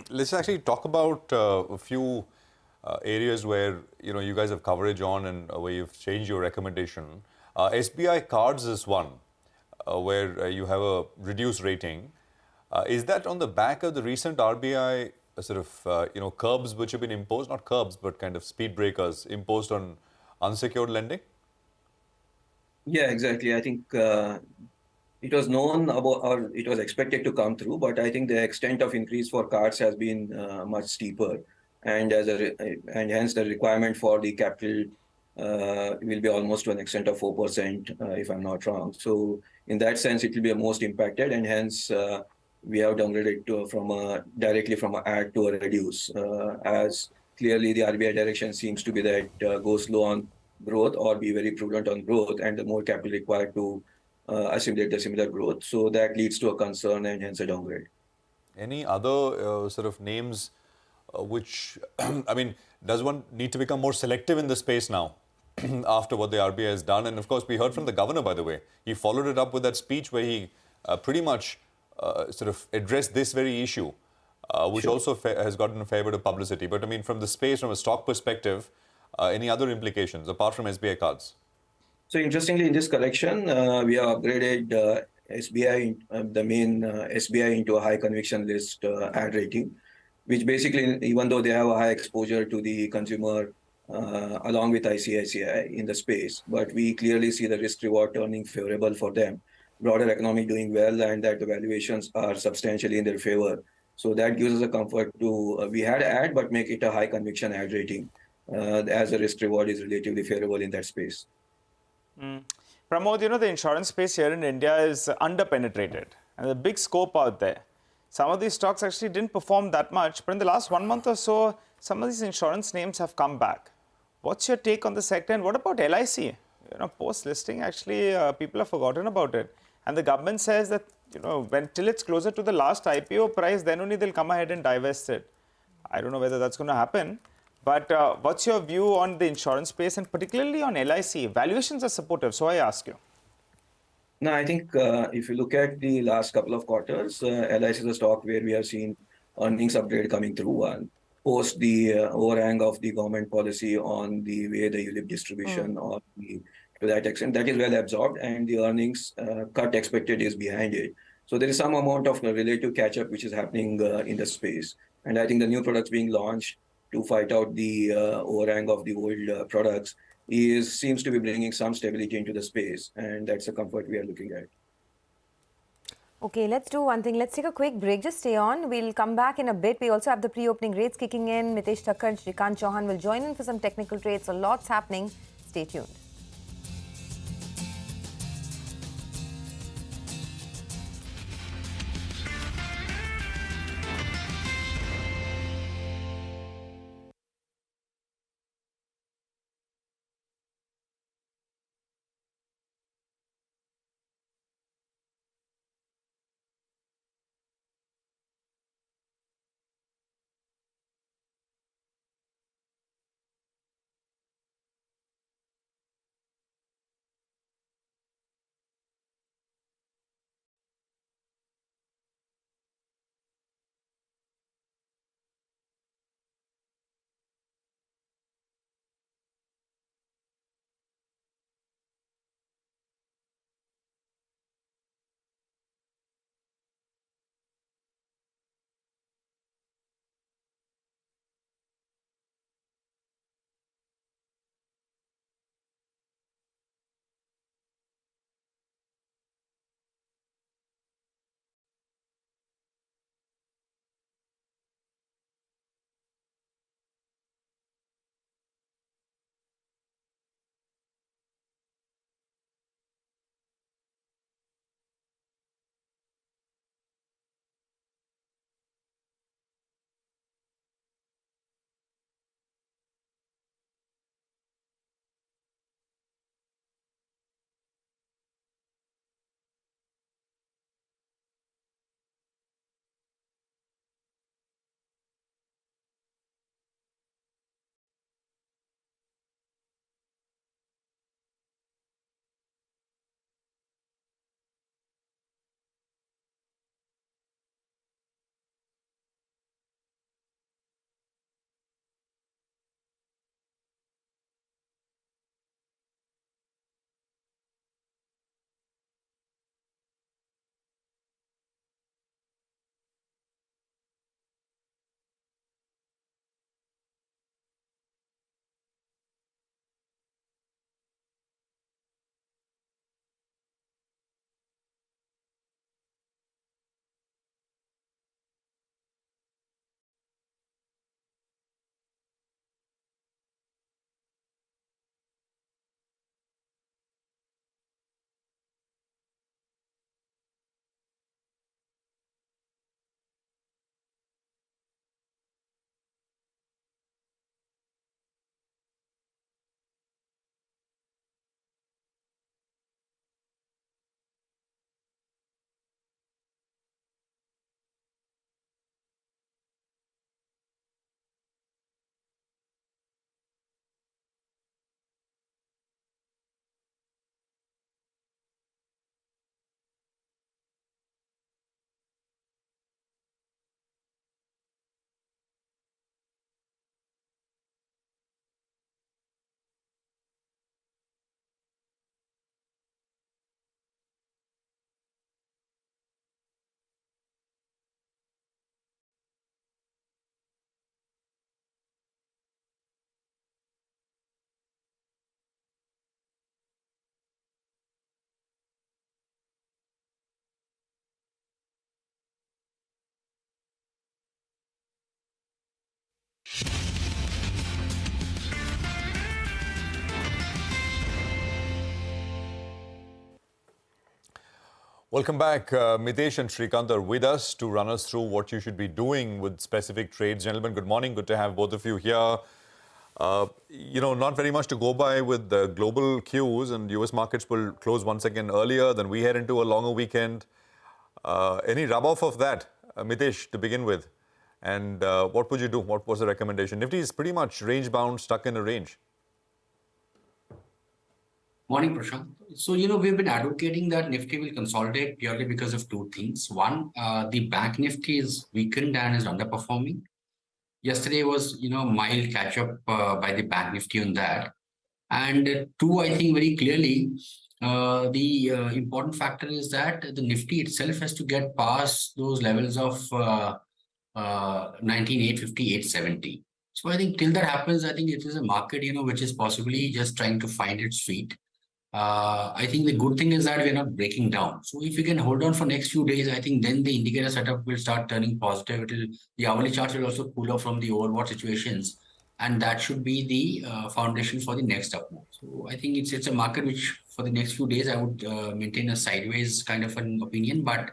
Speaker 2: let's actually talk about a few areas where you guys have coverage on and where you've changed your recommendation. SBI Cards is one where you have a reduced rating. Is that on the back of the recent RBI sort of curbs which have been imposed, not curbs but kind of speed breakers imposed on unsecured lending?
Speaker 12: Yeah, exactly. I think it was known about, or it was expected to come through, but I think the extent of increase for cards has been much steeper, and hence the requirement for the capital will be almost to an extent of 4%, if I'm not wrong. So in that sense, it will be the most impacted, and hence we have downgraded directly from an add to a reduce, as clearly the RBI direction seems to be that go slow on growth or be very prudent on growth, and the more capital required to assimilate the similar growth. So that leads to a concern and hence a downgrade.
Speaker 2: Any other sort of names which, I mean, does one need to become more selective in the space now after what the RBI has done? And of course, we heard from the governor, by the way. He followed it up with that speech where he pretty much sort of addressed this very issue, which also has gotten a fair bit of publicity. But I mean, from the space, from a stock perspective, any other implications apart from SBI Cards?
Speaker 12: So interestingly, in this correction, we have upgraded SBI, the main SBI, into a high conviction list ad rating, which basically, even though they have a high exposure to the consumer along with ICICI in the space, but we clearly see the risk reward turning favorable for them. Broader economy doing well, and that the valuations are substantially in their favor. So that gives us a comfort to, we had ad, but make it a high conviction ad rating, as the risk reward is relatively favorable in that space.
Speaker 4: Pramod, the insurance space here in India is under-penetrated, and there's a big scope out there. Some of these stocks actually didn't perform that much, but in the last 1 month or so, some of these insurance names have come back. What's your take on the sector, and what about LIC? Post-listing, actually, people have forgotten about it. And the government says that, till it's closer to the last IPO price, then only they'll come ahead and divest it. I don't know whether that's going to happen. But what's your view on the insurance space, and particularly on LIC? Valuations are supportive, so I ask you.
Speaker 12: No, I think if you look at the last couple of quarters, LIC is a stock where we have seen earnings upgrade coming through, and post the overhang of the government policy on the way the ULIP distribution or to that extent, that is well absorbed, and the earnings cut expected is behind it. So there is some amount of relative catch-up which is happening in the space. And I think the new products being launched to fight out the overhang of the old products seems to be bringing some stability into the space, and that's a comfort we are looking at.
Speaker 3: Okay, let's do one thing. Let's take a quick break. Just stay on. We'll come back in a bit. We also have the pre-opening rates kicking in. Mitesh Thakkar and Shrikant Chauhan will join in for some technical trades. So lots happening. Stay tuned.
Speaker 2: Welcome back. Mitesh and Srikanth are with us to run us through what you should be doing with specific trades. Gentlemen, good morning. Good to have both of you here. Not very much to go by with the global cues, and US markets will close once again earlier. Then we head into a longer weekend. Any rub-off of that, Mitesh, to begin with? And what would you do? What was the recommendation? Nifty is pretty much range-bound, stuck in a range.
Speaker 14: Morning, Prashant. So, we've been advocating that Nifty will consolidate purely because of two things. One, the bank Nifty is weakened and is underperforming. Yesterday was, mild catch-up by the bank Nifty on that. And two, I think very clearly, the important factor is that the Nifty itself has to get past those levels of 19,850, 870. So I think till that happens, I think it is a market, which is possibly just trying to find its feet. I think the good thing is that we're not breaking down. So if we can hold on for next few days, I think then the indicator setup will start turning positive. The hourly charts will also cool off from the overbought situations, and that should be the foundation for the next up move. So I think it's a market which for the next few days I would maintain a sideways kind of an opinion, but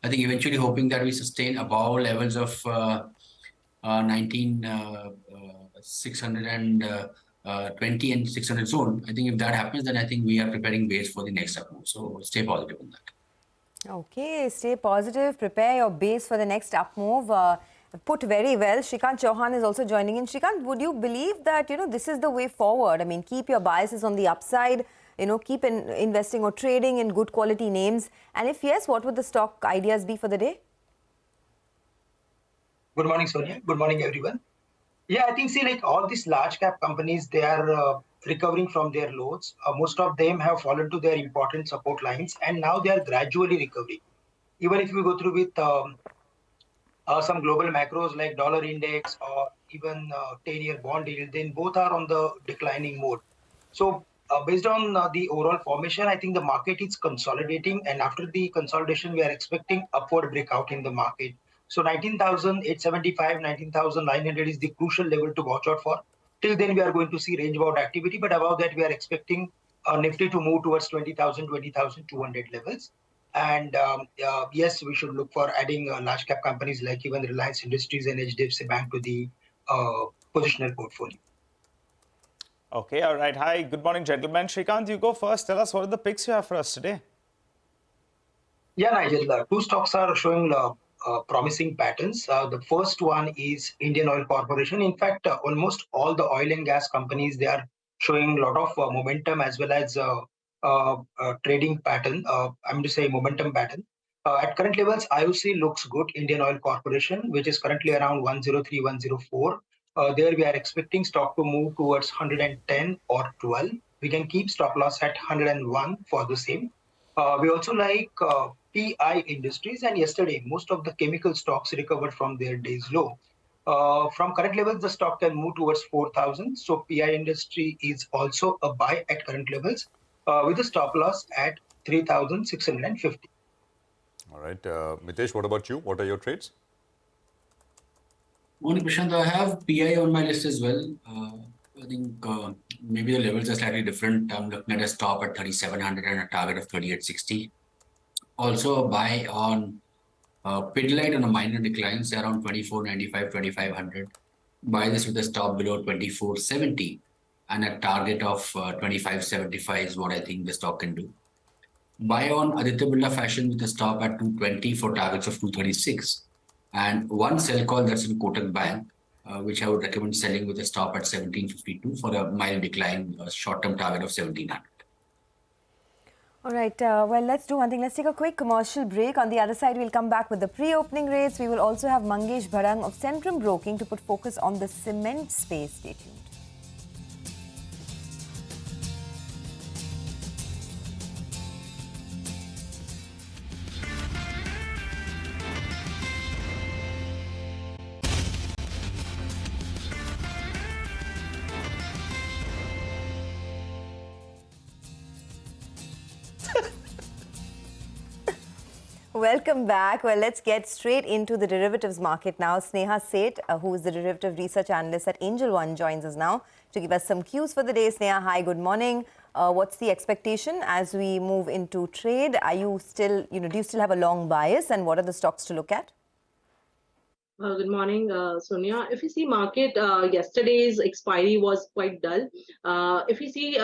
Speaker 14: I think eventually hoping that we sustain above levels of 19,600 and 20 and 600 zone. I think if that happens, then I think we are preparing base for the next up move. So stay positive on that.
Speaker 3: Okay, stay positive. Prepare your base for the next up move. Put very well. Srikanth Chauhan is also joining in. Srikanth, would you believe that, this is the way forward? I mean, keep your biases on the upside, keep investing or trading in good quality names. And if yes, what would the stock ideas be for the day?
Speaker 15: Good morning, Sonia. Good morning, everyone. Yeah, I think, all these large cap companies, they are recovering from their lows. Most of them have fallen to their important support lines, and now they are gradually recovering. Even if we go through with some global macros like dollar index or even 10-year bond yield, then both are on the declining mode. So based on the overall formation, I think the market is consolidating, and after the consolidation, we are expecting upward breakout in the market. So 19,875, 19,900 is the crucial level to watch out for. Till then, we are going to see range-bound activity, but above that, we are expecting Nifty to move towards 20,000, 20,200 levels. And yes, we should look for adding large cap companies like even Reliance Industries and HDFC Bank to the positional portfolio.
Speaker 4: Okay, all right. Hi, good morning, gentlemen. Srikanth, you go first. Tell us what are the picks you have for us today?
Speaker 15: Yeah, Nigel, two stocks are showing promising patterns. The first one is Indian Oil Corporation. In fact, almost all the oil and gas companies, they are showing a lot of momentum as well as trading pattern. I'm to say momentum pattern. At current levels, IOC looks good. Indian Oil Corporation, which is currently around 103, 104. There we are expecting stock to move towards 110 or 12. We can keep stop loss at 101 for the same. We also like PI Industries, and yesterday most of the chemical stocks recovered from their day's low. From current levels, the stock can move towards 4,000. So PI Industry is also a buy at current levels with a stop loss at 3,650.
Speaker 2: All right. Mitesh, what about you? What are your trades?
Speaker 14: Morning, Prashant. I have PI on my list as well. I think maybe the levels are slightly different. I'm looking at a stop at 3,700 and a target of 3,860. Also a buy on Pidilite on a minor decline, say around 2,495, 2,500. Buy this with a stop below 2,470 and a target of 2,575 is what I think the stock can do. Buy on Aditya Birla Fashion with a stop at 220 for targets of 236. And one sell call that's in Kotak Bank, which I would recommend selling with a stop at 1752 for a mild decline, short-term target of 1,700.
Speaker 3: All right, well, let's do one thing. Let's take a quick commercial break. On the other side, we'll come back with the pre-opening rates. We will also have Mangesh Bharang of Centrum Broking to put focus on the cement space. Stay tuned. Welcome back. Well, let's get straight into the derivatives market now. Sneha Seth, who is the derivative research analyst at Angel One, joins us now to give us some cues for the day. Sneha, hi, good morning. What's the expectation as we move into trade? Are you still, do you still have a long bias, and what are the stocks to look at?
Speaker 16: Good morning, Sonia. If you see market, yesterday's expiry was quite dull. If you see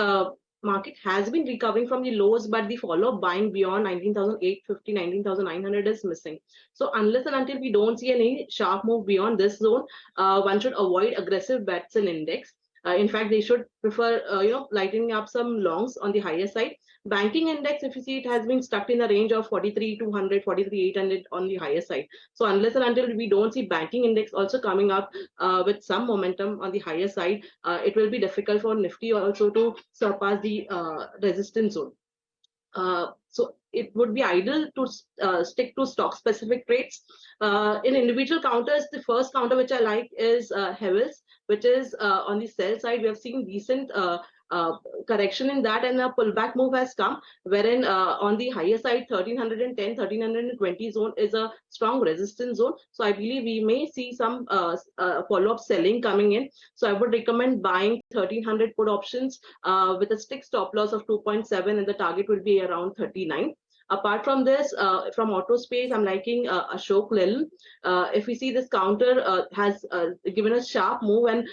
Speaker 16: market has been recovering from the lows, but the follow-up buying beyond 19,850, 19,900 is missing. So unless and until we don't see any sharp move beyond this zone, one should avoid aggressive bets in index. In fact, they should prefer, lightening up some longs on the higher side. Banking index, if you see, it has been stuck in the range of 43,200, 43,800 on the higher side. So unless and until we don't see banking index also coming up with some momentum on the higher side, it will be difficult for Nifty also to surpass the resistance zone. So it would be ideal to stick to stock specific trades. In individual counters, the first counter which I like is Heavels, which is on the sell side. We have seen decent correction in that, and a pullback move has come, wherein on the higher side 1310, 1320 zone is a strong resistance zone. So I believe we may see some follow-up selling coming in. So I would recommend buying 1300 put options with a strict stop loss of 2.7, and the target will be around 39. Apart from this, from auto space, I'm liking Ashok Leyland. If we see this counter has given a sharp move, and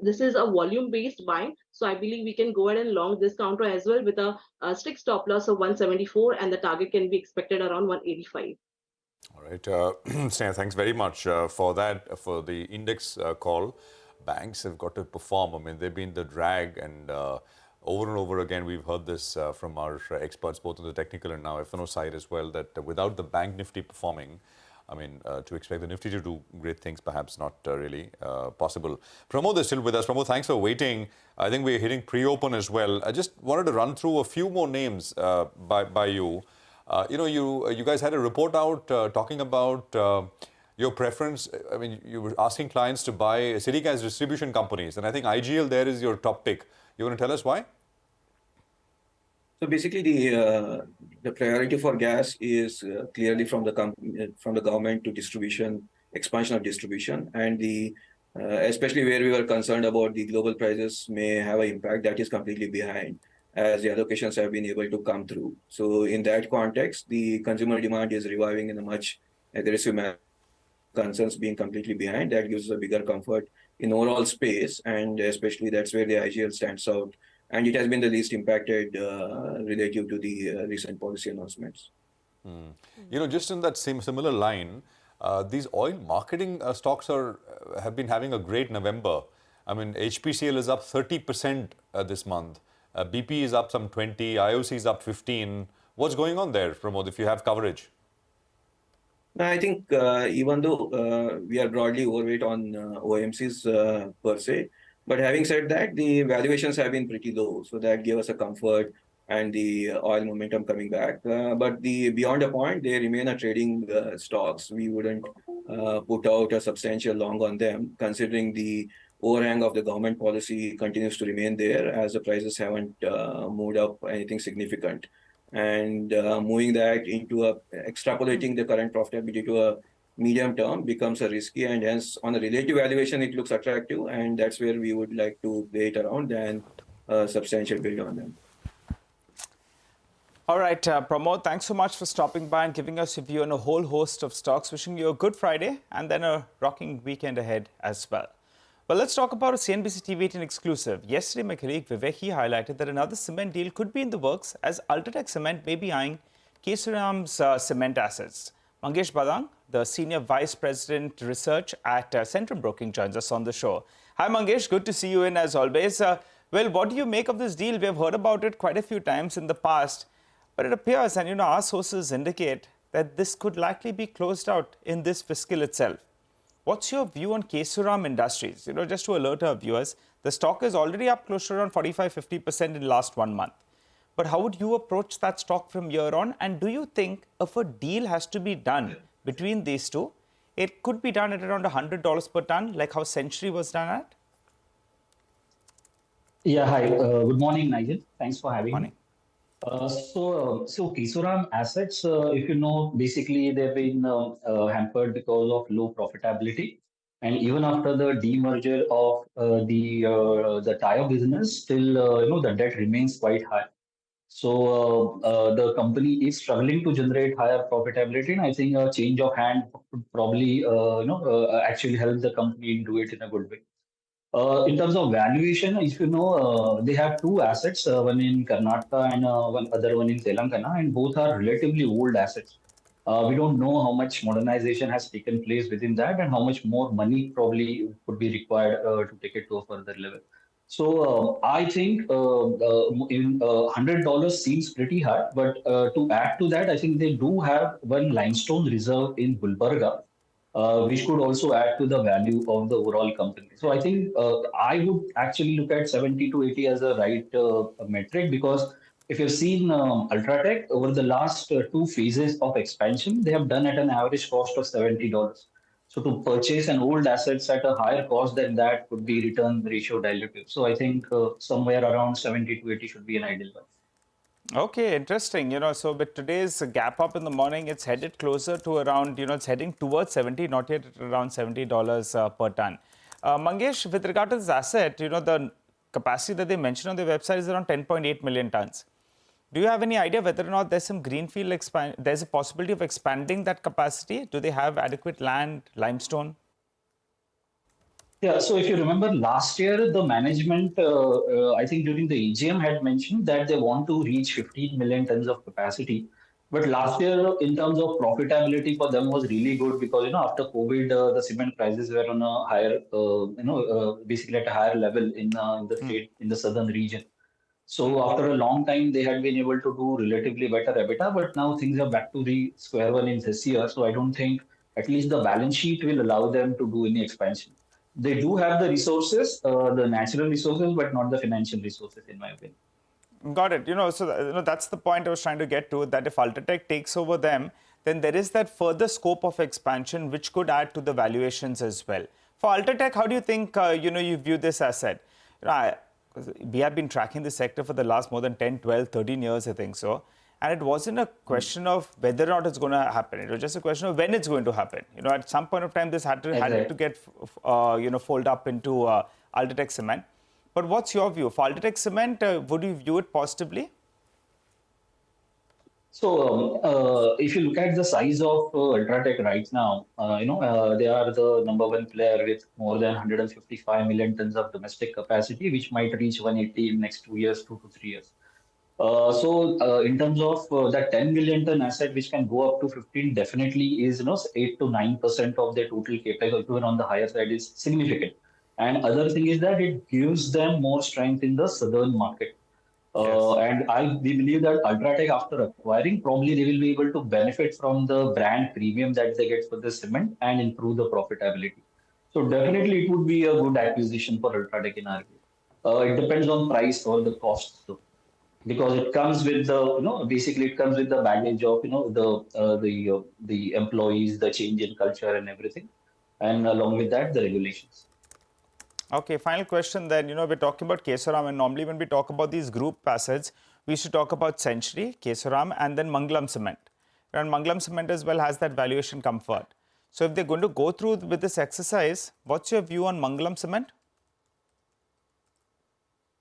Speaker 16: this is a volume-based buying, so I believe we can go ahead and long this counter as well with a strict stop loss of 174, and the target can be expected around 185.
Speaker 2: All right, Sneha, thanks very much for that, for the index call. Banks have got to perform. I mean, they've been the drag, and over and over again, we've heard this from our experts, both on the technical and now F&O side as well, that without the bank Nifty performing, I mean, to expect the Nifty to do great things, perhaps not really possible. Pramod is still with us. Pramod, thanks for waiting. I think we're hitting pre-open as well. I just wanted to run through a few more names by you. You guys had a report out talking about your preference. I mean, you were asking clients to buy city gas distribution companies, and I think IGL there is your top pick. You want to tell us why?
Speaker 12: So basically, the priority for gas is clearly from the government to distribution, expansion of distribution, and especially where we were concerned about the global prices may have an impact, that is completely behind, as the allocations have been able to come through. So in that context, the consumer demand is reviving in a much aggressive manner. Concerns being completely behind, that gives a bigger comfort in overall space, and especially that's where the IGL stands out, and it has been the least impacted relative to the recent policy announcements.
Speaker 2: Just in that similar line, these oil marketing stocks have been having a great November. I mean, HPCL is up 30% this month. BP is up some 20, IOC is up 15. What's going on there, Pramod, if you have coverage?
Speaker 12: I think even though we are broadly overweight on OMCs per se, but having said that, the valuations have been pretty low. So that gave us a comfort and the oil momentum coming back. But beyond a point, they remain a trading stocks. We wouldn't put out a substantial long on them, considering the overhang of the government policy continues to remain there as the prices haven't moved up anything significant. And moving that into extrapolating the current profitability to a medium term becomes a risky, and hence on a relative valuation it looks attractive, and that's where we would like to play it around and substantial build on them.
Speaker 4: All right, Pramod, thanks so much for stopping by and giving us a view on a whole host of stocks. Wishing you a good Friday and then a rocking weekend ahead as well. Well, let's talk about a CNBC-TV18 exclusive. Yesterday, my colleague Vivek highlighted that another cement deal could be in the works, as Ultratech Cement may be eyeing Kesoram's cement assets. Mangesh Badang, the Senior Vice President Research at Centrum Broking, joins us on the show. Hi, Mangesh. Good to see you in as always. Well, what do you make of this deal? We have heard about it quite a few times in the past, but it appears, and our sources indicate that this could likely be closed out in this fiscal itself. What's your view on Kesoram Industries? Just to alert our viewers, the stock is already up close to around 45-50% in the last 1 month. But how would you approach that stock from here on? And do you think if a deal has to be done between these two, it could be done at around $100 per ton, like how Century was done at?
Speaker 17: Yeah, hi. Good morning, Nigel. Thanks for having me. So Kesoram assets, if you know, basically they've been hampered because of low profitability. And even after the demerger of the tire business, still the debt remains quite high. So the company is struggling to generate higher profitability, and I think a change of hand would probably actually help the company do it in a good way. In terms of valuation, if you know, they have two assets, one in Karnataka and one other one in Telangana, and both are relatively old assets. We don't know how much modernization has taken place within that and how much more money probably could be required to take it to a further level. So I think in $100 seems pretty high, but to add to that, I think they do have one limestone reserve in Gulbarga, which could also add to the value of the overall company. So I think I would actually look at 70 to 80 as a right metric, because if you've seen Ultratech over the last two phases of expansion, they have done at an average cost of $70. So to purchase an old assets at a higher cost than that could be return ratio dilutive. So I think somewhere around 70 to 80 should be an ideal one.
Speaker 4: Okay, interesting. So with today's gap up in the morning, it's headed closer to around, it's heading towards 70, not yet at around $70 per ton. Mangesh, with regard to this asset, the capacity that they mentioned on their website is around 10.8 million tons. Do you have any idea whether or not there's some greenfield there's a possibility of expanding that capacity? Do they have adequate land, limestone?
Speaker 17: Yeah, so if you remember last year, the management, I think during the AGM had mentioned that they want to reach 15 million tons of capacity. But last year, in terms of profitability for them was really good because, after COVID, the cement prices were on a higher, basically at a higher level in the state, in the southern region. So after a long time, they had been able to do relatively better EBITDA, but now things are back to the square one in this year. So I don't think at least the balance sheet will allow them to do any expansion. They do have the resources, the natural resources, but not the financial resources, in my opinion.
Speaker 4: Got it. So that's the point I was trying to get to, that if Ultratech takes over them, then there is that further scope of expansion which could add to the valuations as well. For Ultratech, how do you think you view this asset? We have been tracking this sector for the last more than 10, 12, 13 years, I think so. And it wasn't a question of whether or not it's going to happen. It was just a question of when it's going to happen. At some point of time, this had to get, fold up into Ultratech Cement. But what's your view? For Ultratech Cement, would you view it positively?
Speaker 17: So if you look at the size of Ultratech right now, they are the number one player with more than 155 million tons of domestic capacity, which might reach 180 in next 2 years, 2 to 3 years. So in terms of that 10 million ton asset, which can go up to 15, definitely is 8 to 9% of their total capex, even on the higher side, is significant. And other thing is that it gives them more strength in the southern market. And we believe that Ultratech, after acquiring, probably they will be able to benefit from the brand premium that they get for the cement and improve the profitability. So definitely it would be a good acquisition for Ultratech in our view. It depends on price or the cost, though, because it comes with the, basically it comes with the baggage of, the employees, the change in culture and everything. And along with that, the regulations.
Speaker 4: Okay, final question then. We're talking about Kesoram, and normally when we talk about these group assets, we should talk about Century, Kesoram, and then Mangalam Cement. And Mangalam Cement as well has that valuation comfort. So if they're going to go through with this exercise, what's your view on Mangalam Cement?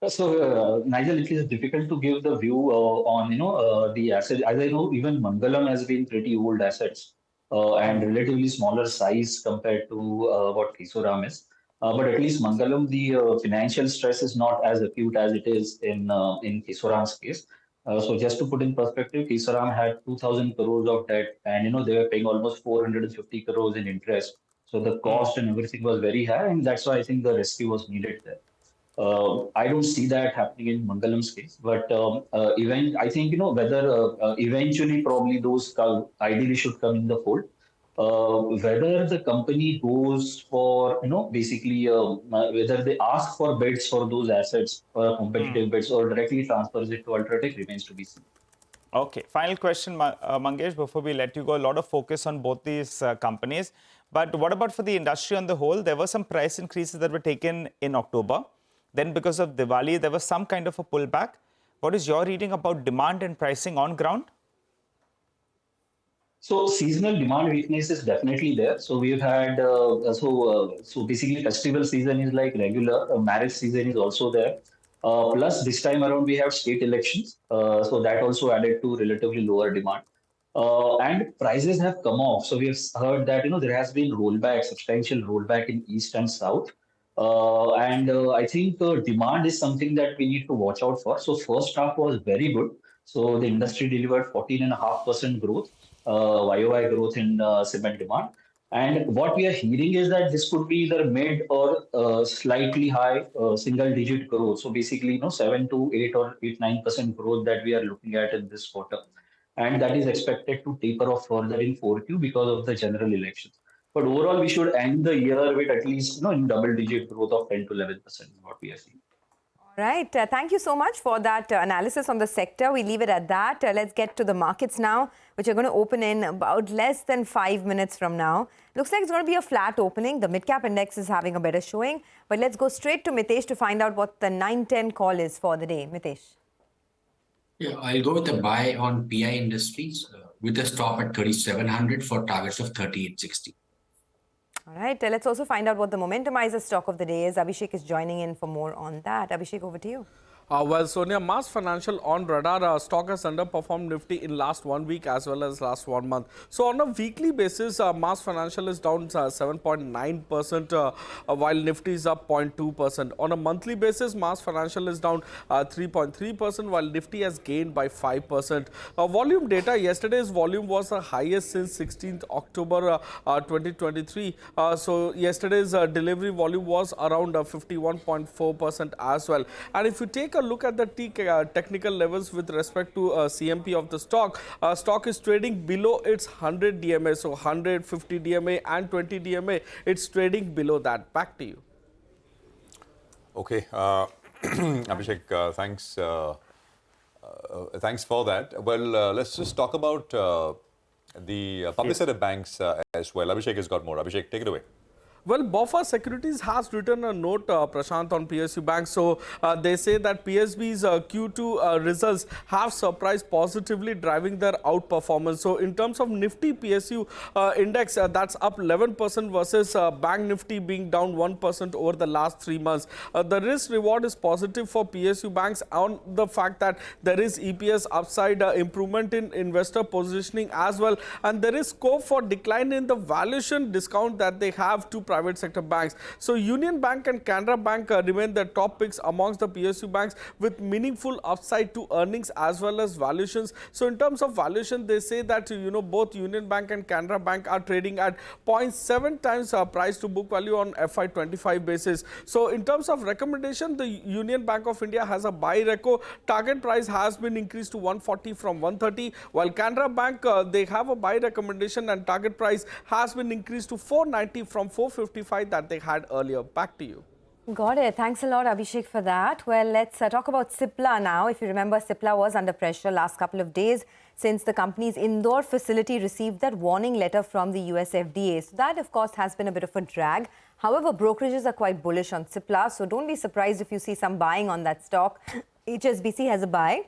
Speaker 17: So, Nigel, it is difficult to give the view on, the asset. As I know, even Mangalam has been pretty old assets and relatively smaller size compared to what Kesoram is. But at least Mangalam, the financial stress is not as acute as it is in Kesoram's case. So just to put in perspective, Kesoram had 2,000 crores of debt, and they were paying almost 450 crores in interest. So the cost and everything was very high, and that's why I think the rescue was needed there. I don't see that happening in Mangalam's case, but even I think whether eventually probably those ideally should come in the fold. Whether the company goes for basically whether they ask for bids for those assets or competitive bids or directly transfers it to Ultratech remains to be seen.
Speaker 4: Okay, final question, Mangesh, before we let you go. A lot of focus on both these companies, but what about for the industry on the whole? There were some price increases that were taken in October. Then because of Diwali, there was some kind of a pullback. What is your reading about demand and pricing on ground?
Speaker 17: So seasonal demand weakness is definitely there. So we've had so basically festival season is like regular. Marriage season is also there. Plus this time around we have state elections. So that also added to relatively lower demand. And prices have come off. So we have heard that there has been rollback, substantial rollback in east and south. And I think demand is something that we need to watch out for. So first half was very good. So the industry delivered 14.5% growth, YOY growth in cement demand. And what we are hearing is that this could be either mid or slightly high single digit growth. So basically, 7 to 8 or 9% growth that we are looking at in this quarter. And that is expected to taper off further in 4Q because of the general elections. But overall, we should end the year with at least in double digit growth of 10 to 11% is what we are seeing.
Speaker 3: All right. Thank you so much for that analysis on the sector. We leave it at that. Let's get to the markets now, which are going to open in about less than 5 minutes from now. Looks like it's going to be a flat opening. The mid-cap index is having a better showing. But let's go straight to Mitesh to find out what the 9-10 call is for the day. Mitesh.
Speaker 14: Yeah, I'll go with a buy on PI Industries with a stop at 3,700 for targets of 3,860.
Speaker 3: All right, let's also find out what the momentumizer stock of the day is. Abhishek is joining in for more on that. Abhishek, over to you.
Speaker 8: Well, Sonia, Mass Financial on radar, stock has underperformed Nifty in last 1 week as well as last 1 month. So on a weekly basis, Mass Financial is down 7.9%, while Nifty is up 0.2%. On a monthly basis, Mass Financial is down 3.3%, while Nifty has gained by 5%. Volume data, yesterday's volume was the highest since 16th October 2023. So yesterday's delivery volume was around 51.4% as well. And if you take a look at the technical levels with respect to CMP of the stock, stock is trading below its 100 DMA, so 150 DMA and 20 DMA, it's trading below that. Back to you.
Speaker 2: Okay, Abhishek, thanks. Thanks for that. Well, let's just talk about the public sector banks as well. Abhishek has got more. Abhishek, take it away.
Speaker 8: Well, BofA Securities has written a note, Prashant, on PSU Bank. So they say that PSB's Q2 results have surprised positively, driving their outperformance. So in terms of Nifty PSU index, that's up 11% versus Bank Nifty being down 1% over the last 3 months. The risk reward is positive for PSU banks on the fact that there is EPS upside, improvement in investor positioning as well. And there is scope for decline in the valuation discount that they have to private sector banks. So Union Bank and Canara Bank remain the top picks amongst the PSU banks with meaningful upside to earnings as well as valuations. So in terms of valuation, they say that both Union Bank and Canara Bank are trading at 0.7 times price to book value on FY25 basis. So in terms of recommendation, the Union Bank of India has a buy reco. Target price has been increased to 140 from 130, while Canara Bank they have a buy recommendation and target price has been increased to 490 from 455 that they had earlier. Back to you.
Speaker 3: Got it. Thanks a lot, Abhishek, for that. Well, let's talk about Cipla now. If you remember, Cipla was under pressure last couple of days since the company's Indore facility received that warning letter from the US FDA. So that, of course, has been a bit of a drag. However, brokerages are quite bullish on Cipla, so don't be surprised if you see some buying on that stock. HSBC has a buy.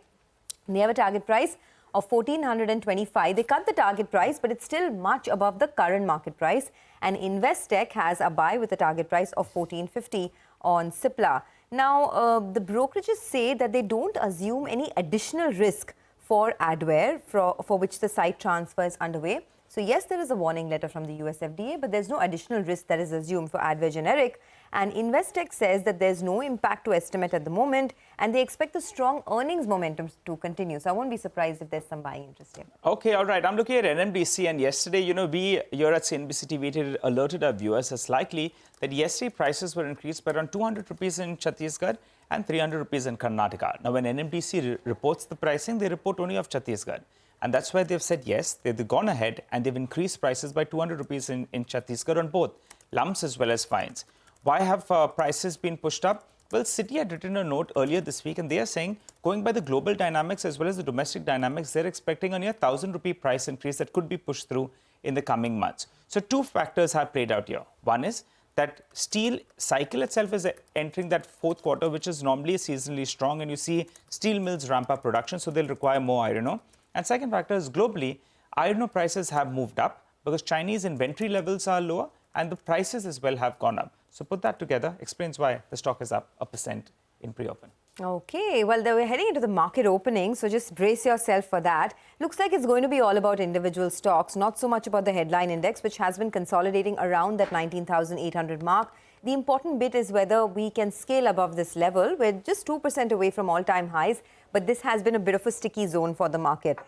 Speaker 3: They have a target price of 1,425. They cut the target price, but it's still much above the current market price. And Investec has a buy with a target price of 1,450 on Cipla. Now, the brokerages say that they don't assume any additional risk for Adware, for which the site transfer is underway. So yes, there is a warning letter from the US FDA, but there's no additional risk that is assumed for Adware generic. And Investec says that there's no impact to estimate at the moment, and they expect the strong earnings momentum to continue. So I won't be surprised if there's some buying interest here.
Speaker 4: Okay, all right. I'm looking at NMDC, and yesterday, we here at CNBC-TV18 alerted our viewers as likely that yesterday prices were increased by around 200 rupees in Chhattisgarh and 300 rupees in Karnataka. Now, when NMDC reports the pricing, they report only of Chhattisgarh. And that's why they've said yes, they've gone ahead and they've increased prices by 200 rupees in Chhattisgarh on both lumps as well as fines. Why have prices been pushed up? Well, Citi had written a note earlier this week, and they are saying, going by the global dynamics as well as the domestic dynamics, they're expecting a near 1,000 rupee price increase that could be pushed through in the coming months. So two factors have played out here. One is that steel cycle itself is entering that fourth quarter, which is normally seasonally strong, and you see steel mills ramp up production, so they'll require more iron ore. And second factor is globally, iron ore prices have moved up because Chinese inventory levels are lower and the prices as well have gone up. So put that together, explains why the stock is up 1% in pre-open.
Speaker 3: Okay, well, we're heading into the market opening, so just brace yourself for that. Looks like it's going to be all about individual stocks, not so much about the headline index, which has been consolidating around that 19,800 mark. The important bit is whether we can scale above this level. We're just 2% away from all-time highs, but this has been a bit of a sticky zone for the market.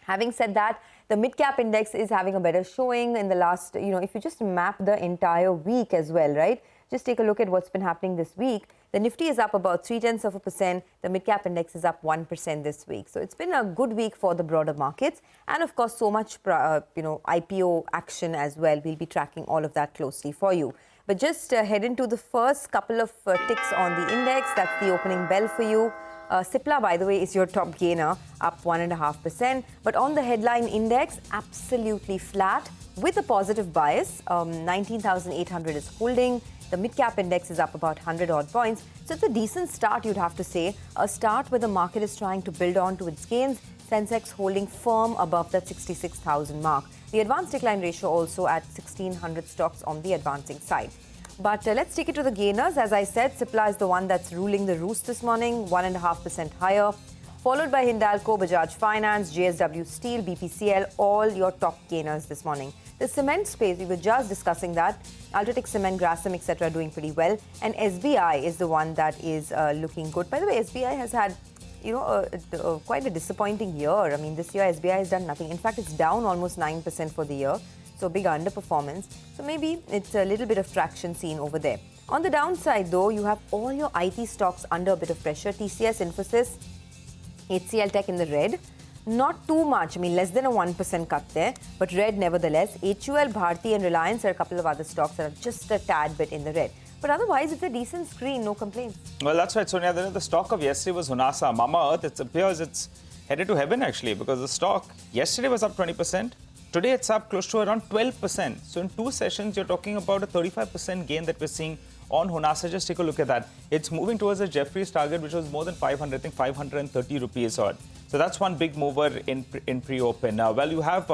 Speaker 3: Having said that, the mid-cap index is having a better showing in the last, if you just map the entire week as well, right? Just take a look at what's been happening this week. The Nifty is up about 0.3%. The mid-cap index is up 1% this week. So it's been a good week for the broader markets. And of course, so much, IPO action as well. We'll be tracking all of that closely for you. But just head into the first couple of ticks on the index. That's the opening bell for you. Cipla, by the way, is your top gainer, up 1.5%. But on the headline index, absolutely flat with a positive bias. 19,800 is holding. The mid-cap index is up about 100 odd points. So it's a decent start, you'd have to say. A start where the market is trying to build on to its gains. Sensex holding firm above that 66,000 mark. The advanced decline ratio also at 1,600 stocks on the advancing side. But let's take it to the gainers. As I said, Cipla is the one that's ruling the roost this morning, 1.5% higher. Followed by Hindalco, Bajaj Finance, JSW Steel, BPCL, all your top gainers this morning. The cement space, we were just discussing that. Ultratech Cement, Grasim, etc. doing pretty well. And SBI is the one that is looking good. By the way, SBI has had, quite a disappointing year. I mean, this year SBI has done nothing. In fact, it's down almost 9% for the year. So big underperformance. So maybe it's a little bit of traction seen over there. On the downside, though, you have all your IT stocks under a bit of pressure. TCS, Infosys, HCL Tech in the red. Not too much, I mean less than a 1% cut there, but red nevertheless. HUL, Bharti and Reliance are a couple of other stocks that are just a tad bit in the red. But otherwise, it's a decent screen, no complaints.
Speaker 4: Well, that's right, Sonia. The stock of yesterday was Honasa. Mama Earth, it appears it's headed to heaven actually, because the stock yesterday was up 20%. Today it's up close to around 12%. So in 2 sessions, you're talking about a 35% gain that we're seeing on Honasa. Just take a look at that. It's moving towards a Jefferies target, which was more than 500, I think 530 rupees odd. So that's one big mover in pre-open. Well, you have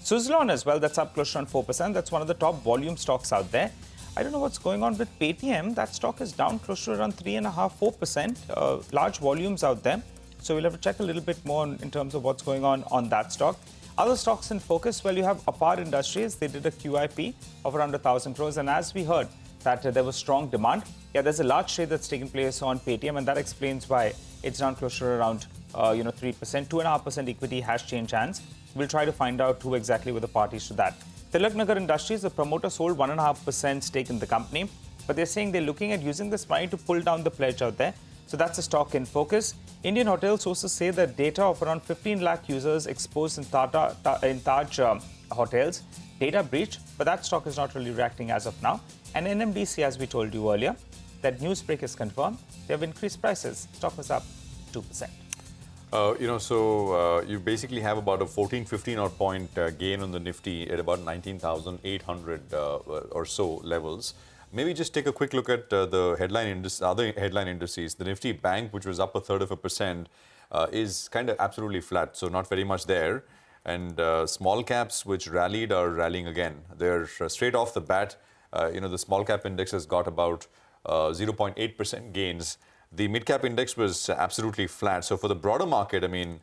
Speaker 4: Suzlon as well. That's up close to around 4%. That's one of the top volume stocks out there. I don't know what's going on with Paytm. That stock is down close to around 3.5–4%. Large volumes out there. So we'll have to check a little bit more in terms of what's going on that stock. Other stocks in focus, well, you have Apar Industries. They did a QIP of around 1,000 crores. And as we heard, that there was strong demand. Yeah, there's a large trade that's taken place on Paytm, and that explains why it's down close to around 3%. 2.5% equity has changed hands. We'll try to find out who exactly were the parties to that. Tilak Nagar Industries, the promoter sold 1.5% stake in the company, but they're saying they're looking at using this money to pull down the pledge out there. So that's a stock in focus. Indian hotel sources say that data of around 15 lakh users exposed in Taj hotels, data breach, but that stock is not really reacting as of now. And NMDC, as we told you earlier, that Newsbreak is confirmed. They have increased prices. Stock was up 2%.
Speaker 2: You basically have about a 14-15 odd point gain on the Nifty at about 19,800 or so levels. Maybe just take a quick look at the other headline indices. The Nifty Bank, which was up 1/3%, is kind of absolutely flat, so not very much there. And small caps, which rallied, are rallying again. They're straight off the bat. The small cap index has got about 0.8% gains. The mid-cap index was absolutely flat. So for the broader market, I mean,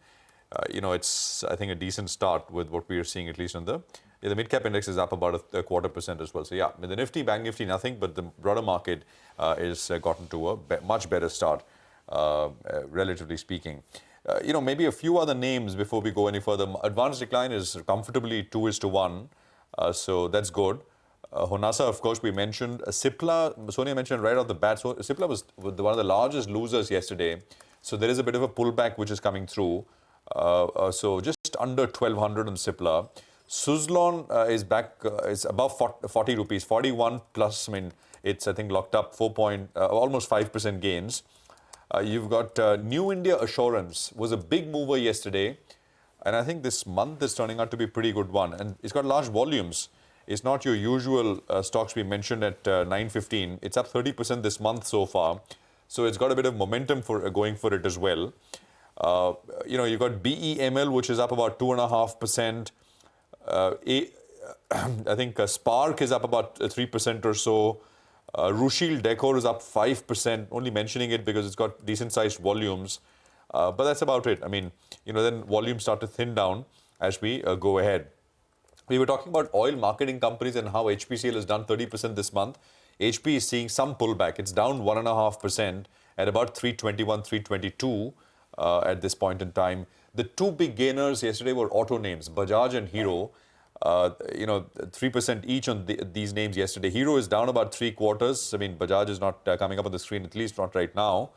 Speaker 2: it's, I think, a decent start with what we are seeing, at least on the mid-cap index is up about a 1/4% as well. So yeah, the Nifty, Bank Nifty, nothing, but the broader market is gotten to a much better start, relatively speaking. Maybe a few other names before we go any further. Advanced decline is comfortably 2:1, so that's good. Honasa, of course, we mentioned. Cipla, Sonia mentioned right off the bat. So Cipla was one of the largest losers yesterday. So there is a bit of a pullback which is coming through. So just under 1,200 on Cipla. Suzlon is back, is above 40 rupees, 41 plus. I mean, it's, I think, locked up almost 5% gains. You've got New India Assurance, was a big mover yesterday. And I think this month is turning out to be a pretty good one. And it's got large volumes. It's not your usual stocks we mentioned at 9:15. It's up 30% this month so far. So it's got a bit of momentum for going for it as well. You've got BEML, which is up about 2.5%. I think Spark is up about 3% or so. Rushil Decor is up 5%, only mentioning it because it's got decent-sized volumes. But that's about it. I mean, then volumes start to thin down as we go ahead. We were talking about oil marketing companies and how HPCL has done 30% this month. HP is seeing some pullback. It's down 1.5% at about 321, 322 at this point in time. The two big gainers yesterday were auto names, Bajaj and Hero. 3% each on these names yesterday. Hero is down about 3/4. I mean, Bajaj is not coming up on the screen, at least not right now.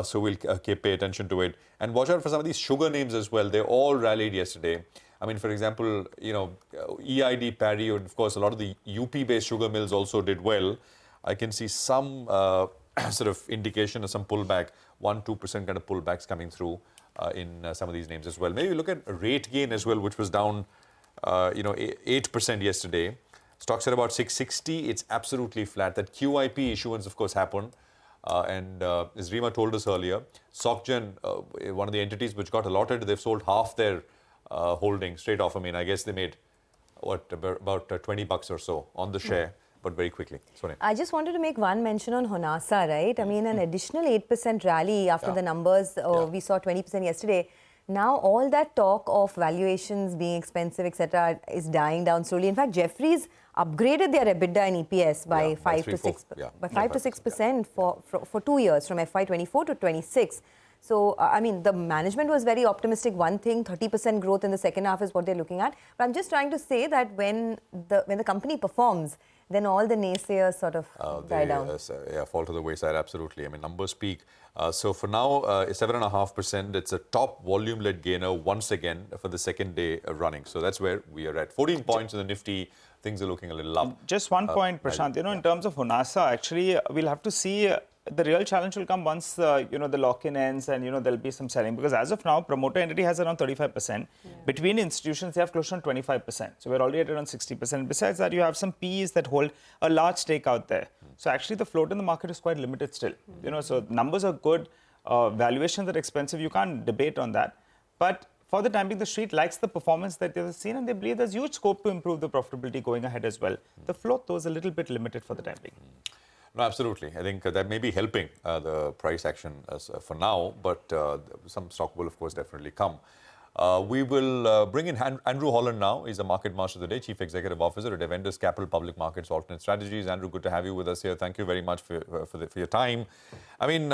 Speaker 2: So we'll pay attention to it. And watch out for some of these sugar names as well. They all rallied yesterday. I mean, for example, EID, Parry, and of course, a lot of the UP-based sugar mills also did well. I can see some sort of indication of some pullback, 1-2% kind of pullbacks coming through in some of these names as well. Maybe look at rate gain as well, which was down 8% yesterday. Stocks at about 660. It's absolutely flat. That QIP issuance, of course, happened. And as Rima told us earlier, SocGen, one of the entities which got allotted, they've sold half their holding straight off. I mean, I guess they made, about $20 or so on the share, but very quickly. Sonia.
Speaker 3: I just wanted to make one mention on Honasa, right? I mean, an additional 8% rally after the numbers. We saw 20% yesterday. Now, all that talk of valuations being expensive, etc., is dying down slowly. In fact, Jefferies upgraded their EBITDA and EPS by 5 to 6% for 2 years, from FY24 to 26. So, I mean, the management was very optimistic. One thing, 30% growth in the second half is what they're looking at. But I'm just trying to say that when the company performs, then all the naysayers sort of die down.
Speaker 2: Fall to the wayside, absolutely. I mean, numbers speak. So for now, 7.5%. It's a top volume-led gainer once again for the second day running. So that's where we are at. 14 points in the Nifty. Things are looking a little up.
Speaker 4: Just one point, Prashant. In terms of Honasa, actually, we'll have to see. The real challenge will come once the lock-in ends and there'll be some selling, because as of now, promoter entity has around 35%. Between institutions, they have close to 25%. So we're already at around 60%. Besides that, you have some PEs that hold a large stake out there. So actually, the float in the market is quite limited still. So numbers are good, valuations are expensive. You can't debate on that. But for the time being, the street likes the performance that they've seen, and they believe there's huge scope to improve the profitability going ahead as well. The float, though, is a little bit limited for the time being.
Speaker 2: No, absolutely. I think that may be helping the price action for now, but some stock will, of course, definitely come. We will bring in Andrew Holland now. He's the Market Master of the Day, Chief Executive Officer at Avendus Capital Public Markets Alternate Strategies. Andrew, good to have you with us here. Thank you very much for your time. I mean,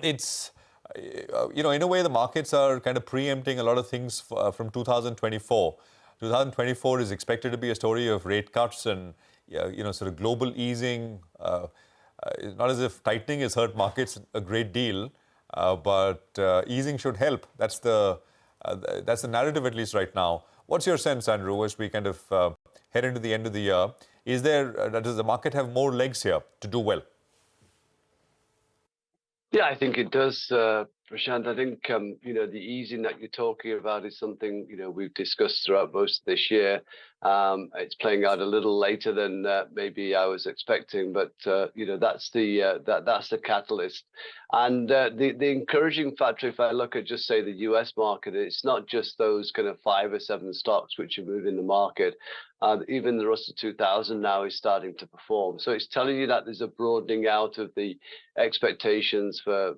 Speaker 2: it's, in a way, the markets are kind of preempting a lot of things from 2024. 2024 is expected to be a story of rate cuts and sort of global easing. Not as if tightening has hurt markets a great deal, but easing should help. That's the narrative, at least right now. What's your sense, Andrew, as we kind of head into the end of the year? Does the market have more legs here to do well?
Speaker 18: Yeah, I think it does, Prashant. I think, the easing that you're talking about is something, we've discussed throughout most of this year. It's playing out a little later than maybe I was expecting, but, that's the catalyst. And the encouraging factor, if I look at just, say, the US market, it's not just those kind of 5 or 7 stocks which are moving the market. Even the Russell 2000 now is starting to perform. So it's telling you that there's a broadening out of the expectations for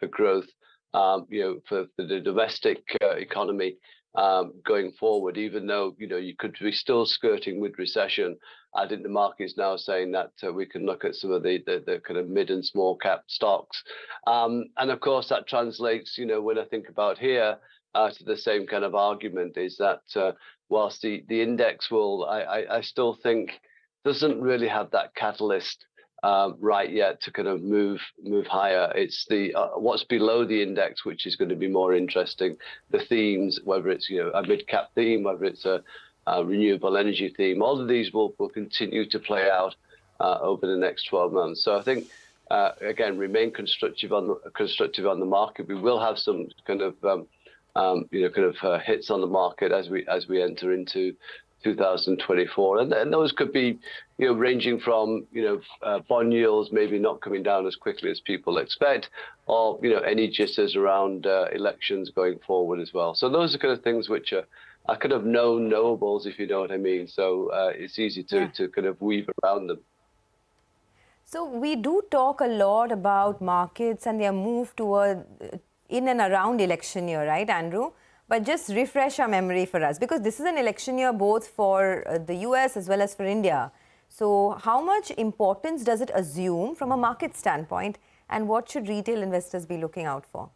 Speaker 18: growth, for the domestic economy going forward. Even though you could be still skirting with recession, I think the market is now saying that we can look at some of the kind of mid and small cap stocks, and of course that translates. When I think about here. To the same kind of argument is that whilst the index will, I still think doesn't really have that catalyst right yet to kind of move higher. It's the what's below the index which is going to be more interesting. The themes, whether it's a mid cap theme, whether it's a renewable energy theme, all of these will continue to play out over the next 12 months. So I think. Again, remain constructive on the market. We will have some kind of hits on the market as we enter into 2024, and those could be, ranging from, bond yields maybe not coming down as quickly as people expect, or, any jitters around elections going forward as well. So those are kind of things which are kind of known knowables, if you know what I mean. So it's easy to kind of weave around them.
Speaker 3: So we do talk a lot about markets and their move toward in and around election year, right, Andrew? But just refresh our memory for us, because this is an election year both for the US as well as for India. So how much importance does it assume from a market standpoint, and what should retail investors be looking out for?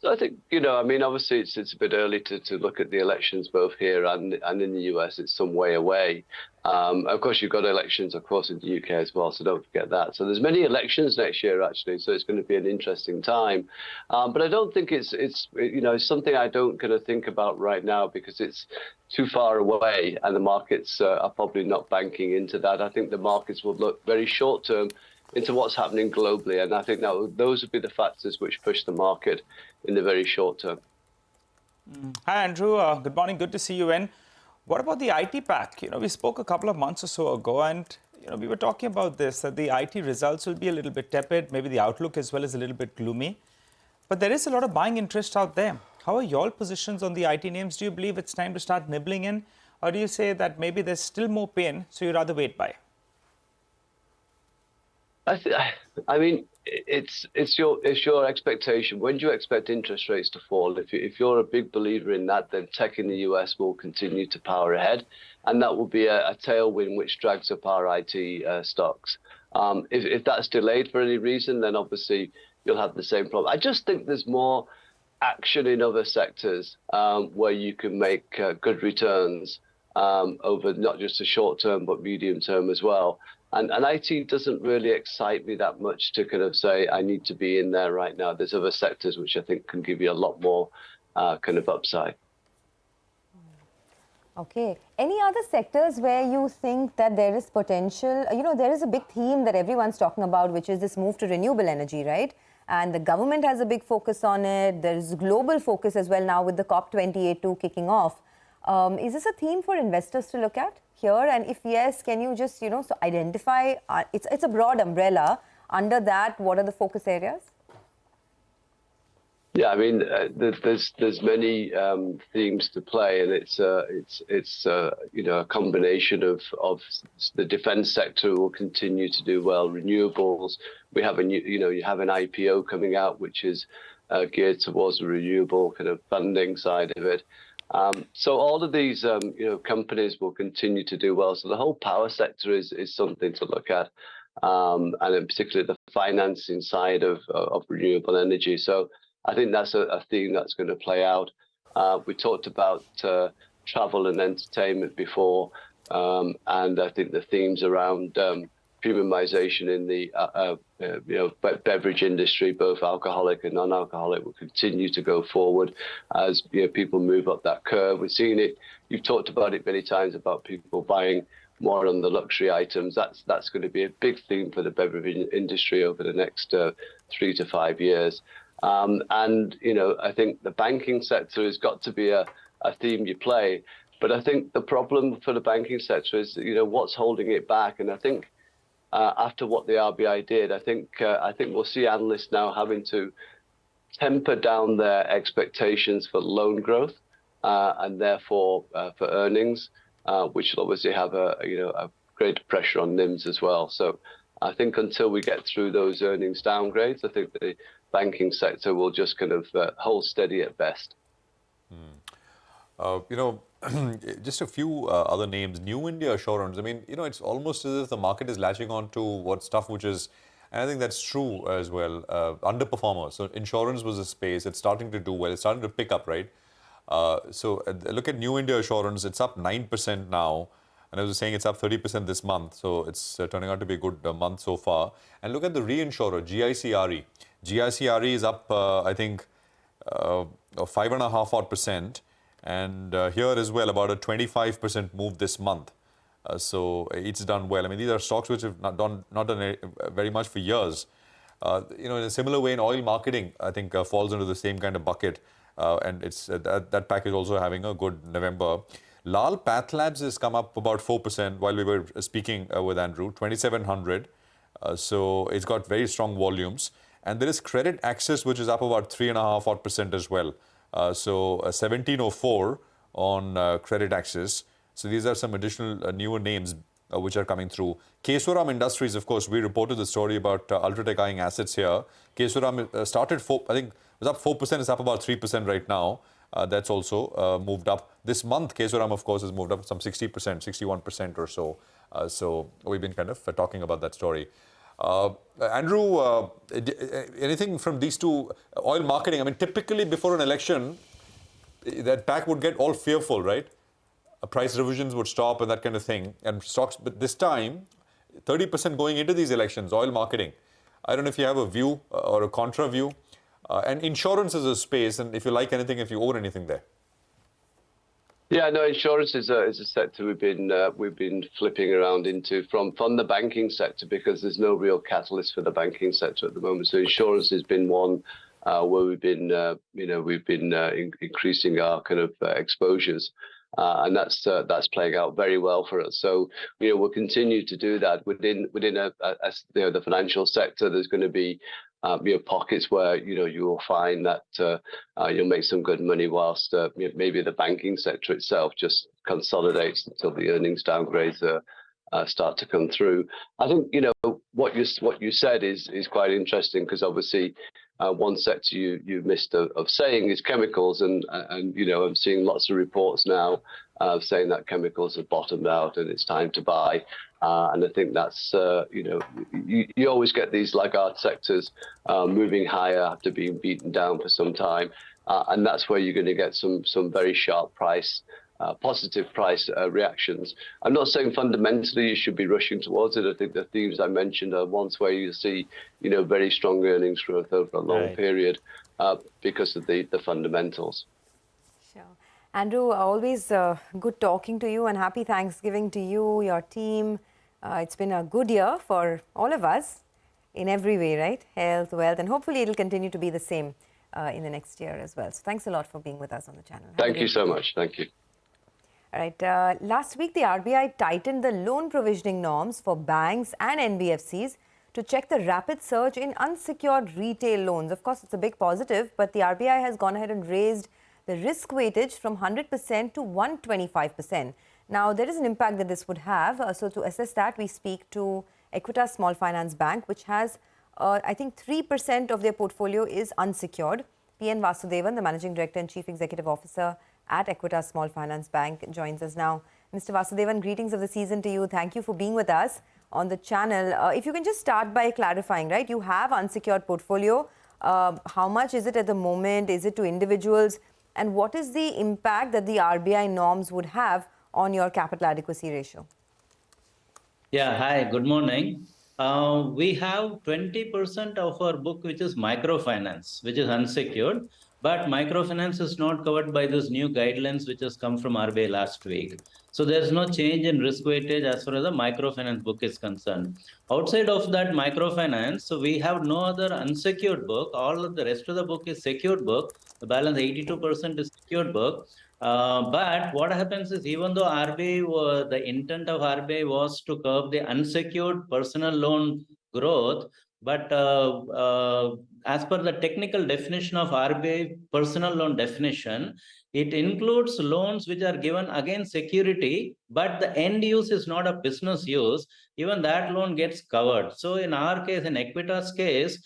Speaker 18: So I think, obviously it's a bit early to look at the elections both here and in the US. It's some way away. Of course, you've got elections, of course, in the UK as well, so don't forget that. So there's many elections next year, actually, so it's going to be an interesting time. But I don't think it's something I don't kind of think about right now, because it's too far away and the markets are probably not banking into that. I think the markets will look very short term into what's happening globally, and I think those would be the factors which push the market in the very short term.
Speaker 4: Hi, Andrew. Good morning. Good to see you in. What about the IT pack? We spoke a couple of months or so ago, and we were talking about this, that the IT results will be a little bit tepid, maybe the outlook as well is a little bit gloomy. But there is a lot of buying interest out there. How are your positions on the IT names? Do you believe it's time to start nibbling in, or do you say that maybe there's still more pain, so you'd rather wait by?
Speaker 18: I mean, it's your expectation. When do you expect interest rates to fall? If you're a big believer in that, then tech in the US will continue to power ahead, and that will be a tailwind which drags up our IT stocks. If that's delayed for any reason, then obviously you'll have the same problem. I just think there's more action in other sectors where you can make good returns over not just the short term but medium term as well. And IT doesn't really excite me that much to kind of say I need to be in there right now. There's other sectors which I think can give you a lot more kind of upside.
Speaker 3: Okay. Any other sectors where you think that there is potential? There is a big theme that everyone's talking about, which is this move to renewable energy, right? And the government has a big focus on it. There is global focus as well now with the COP28 kicking off. Is this a theme for investors to look at here? And if yes, can you just, so identify, it's a broad umbrella. Under that, what are the focus areas?
Speaker 18: Yeah, I mean, there's many themes to play, and it's a combination of the defense sector will continue to do well. Renewables, we have you have an IPO coming out which is geared towards the renewable kind of funding side of it. So all of these companies will continue to do well. So the whole power sector is something to look at, and in particular the financing side of renewable energy. So I think that's a theme that's going to play out. We talked about travel and entertainment before, and I think the themes around premiumization in the beverage industry, both alcoholic and non-alcoholic, will continue to go forward as people move up that curve. We've seen it. You've talked about it many times about people buying more on the luxury items. That's going to be a big theme for the beverage industry over the next 3 to 5 years. And I think the banking sector has got to be a theme you play. But I think the problem for the banking sector is what's holding it back. And I think after what the RBI did, I think we'll see analysts now having to temper down their expectations for loan growth and therefore for earnings, which will obviously have a greater pressure on NIMs as well. So I think until we get through those earnings downgrades, I think the banking sector will just kind of hold steady at best.
Speaker 2: Just a few other names. New India Assurance. I mean, it's almost as if the market is latching on to what stuff which is, and I think that's true as well, underperformers. So insurance was a space. It's starting to do well. It's starting to pick up, right? So look at New India Assurance. It's up 9% now. And I was saying it's up 30% this month. So it's turning out to be a good month so far. And look at the reinsurer, GICRE. GICRE is up, I think, 5.5%. And here as well, about a 25% move this month. So it's done well. I mean, these are stocks which have not done very much for years. In a similar way, in oil marketing, I think falls into the same kind of bucket. And it's that package also having a good November. Lal Path Labs has come up about 4% while we were speaking with Andrew, 2,700. So it's got very strong volumes. And there is Credit Access, which is up about 3.5% as well. So 1704 on Credit Access. So these are some additional newer names which are coming through. Kesoram Industries, of course, we reported the story about Ultratech eyeing assets here. Kesoram started, I think, was up 4%, it's up about 3% right now. That's also moved up. This month, Kesoram, of course, has moved up some 60%, 61% or so. So we've been kind of talking about that story. Andrew, anything from these two? Oil marketing, I mean, typically before an election, that pack would get all fearful, right? Price revisions would stop and that kind of thing. And stocks, but this time, 30% going into these elections, oil marketing. I don't know if you have a view or a contra view. And insurance is a space, and if you like anything, if you own anything there.
Speaker 18: Yeah, no, insurance is a sector we've been flipping around into from the banking sector because there's no real catalyst for the banking sector at the moment. So insurance has been one where we've been increasing our kind of exposures. And that's playing out very well for us. So we'll continue to do that within the financial sector. There's going to be pockets where you will find that you'll make some good money whilst maybe the banking sector itself just consolidates until the earnings downgrades start to come through. I think what you said is quite interesting because obviously one sector you missed of saying is chemicals, and I'm seeing lots of reports now saying that chemicals have bottomed out and it's time to buy. And I think that's you always get these laggard sectors moving higher after being beaten down for some time, and that's where you're going to get some very sharp positive price reactions. I'm not saying fundamentally you should be rushing towards it. I think the themes I mentioned are ones where you see very strong earnings growth over a long period because of the fundamentals.
Speaker 3: Sure. Andrew, always good talking to you, and happy Thanksgiving to you, your team. It's been a good year for all of us in every way, right? Health, wealth, and hopefully it'll continue to be the same in the next year as well. So thanks a lot for being with us on the channel.
Speaker 18: Thank you so much. Thank you.
Speaker 3: All right. Last week, the RBI tightened the loan provisioning norms for banks and NBFCs to check the rapid surge in unsecured retail loans. Of course, it's a big positive, but the RBI has gone ahead and raised the risk weightage from 100% to 125%. Now, there is an impact that this would have. So to assess that, we speak to Equitas Small Finance Bank, which has, I think, 3% of their portfolio is unsecured. P.N. Vasudevan, the Managing Director and Chief Executive Officer at Equitas Small Finance Bank, joins us now. Mr. Vasudevan, greetings of the season to you. Thank you for being with us on the channel. If you can just start by clarifying, right? You have unsecured portfolio. How much is it at the moment? Is it to individuals? And what is the impact that the RBI norms would have on your capital adequacy ratio?
Speaker 19: Yeah, hi, good morning. We have 20% of our book, which is microfinance, which is unsecured. But microfinance is not covered by those new guidelines, which has come from RBI last week. So there's no change in risk weightage as far as the microfinance book is concerned. Outside of that microfinance, so we have no other unsecured book. All of the rest of the book is secured book. The balance 82% is secured book. But what happens is, even though the intent of RBI was to curb the unsecured personal loan growth, but as per the technical definition of RBI personal loan definition, it includes loans which are given against security, but the end use is not a business use. Even that loan gets covered. So in our case, in Equitas case,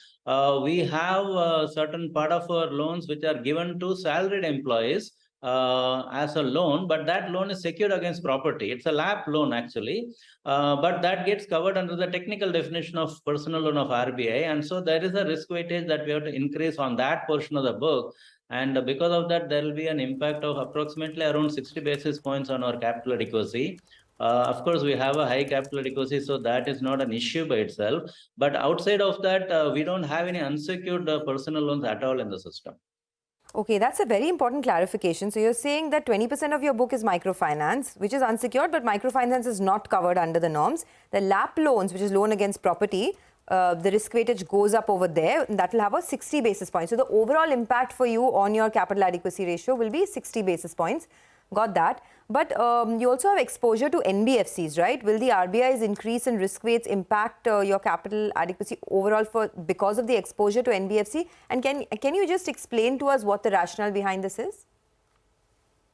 Speaker 19: we have a certain part of our loans which are given to salaried employees as a loan, but that loan is secured against property. It's a LAP loan actually, but that gets covered under the technical definition of personal loan of RBI. And so there is a risk weightage that we have to increase on that portion of the book. And because of that, there will be an impact of approximately around 60 basis points on our capital adequacy. Of course, we have a high capital adequacy, so that is not an issue by itself. But outside of that, we don't have any unsecured personal loans at all in the system.
Speaker 3: Okay, that's a very important clarification. So you're saying that 20% of your book is microfinance, which is unsecured, but microfinance is not covered under the norms. The LAP loans, which is loan against property, the risk weightage goes up over there, and that will have a 60 basis points. So the overall impact for you on your capital adequacy ratio will be 60 basis points. Got that. But you also have exposure to NBFCs, right? Will the RBI's increase in risk weights impact your capital adequacy overall because of the exposure to NBFC? And can you just explain to us what the rationale behind this is?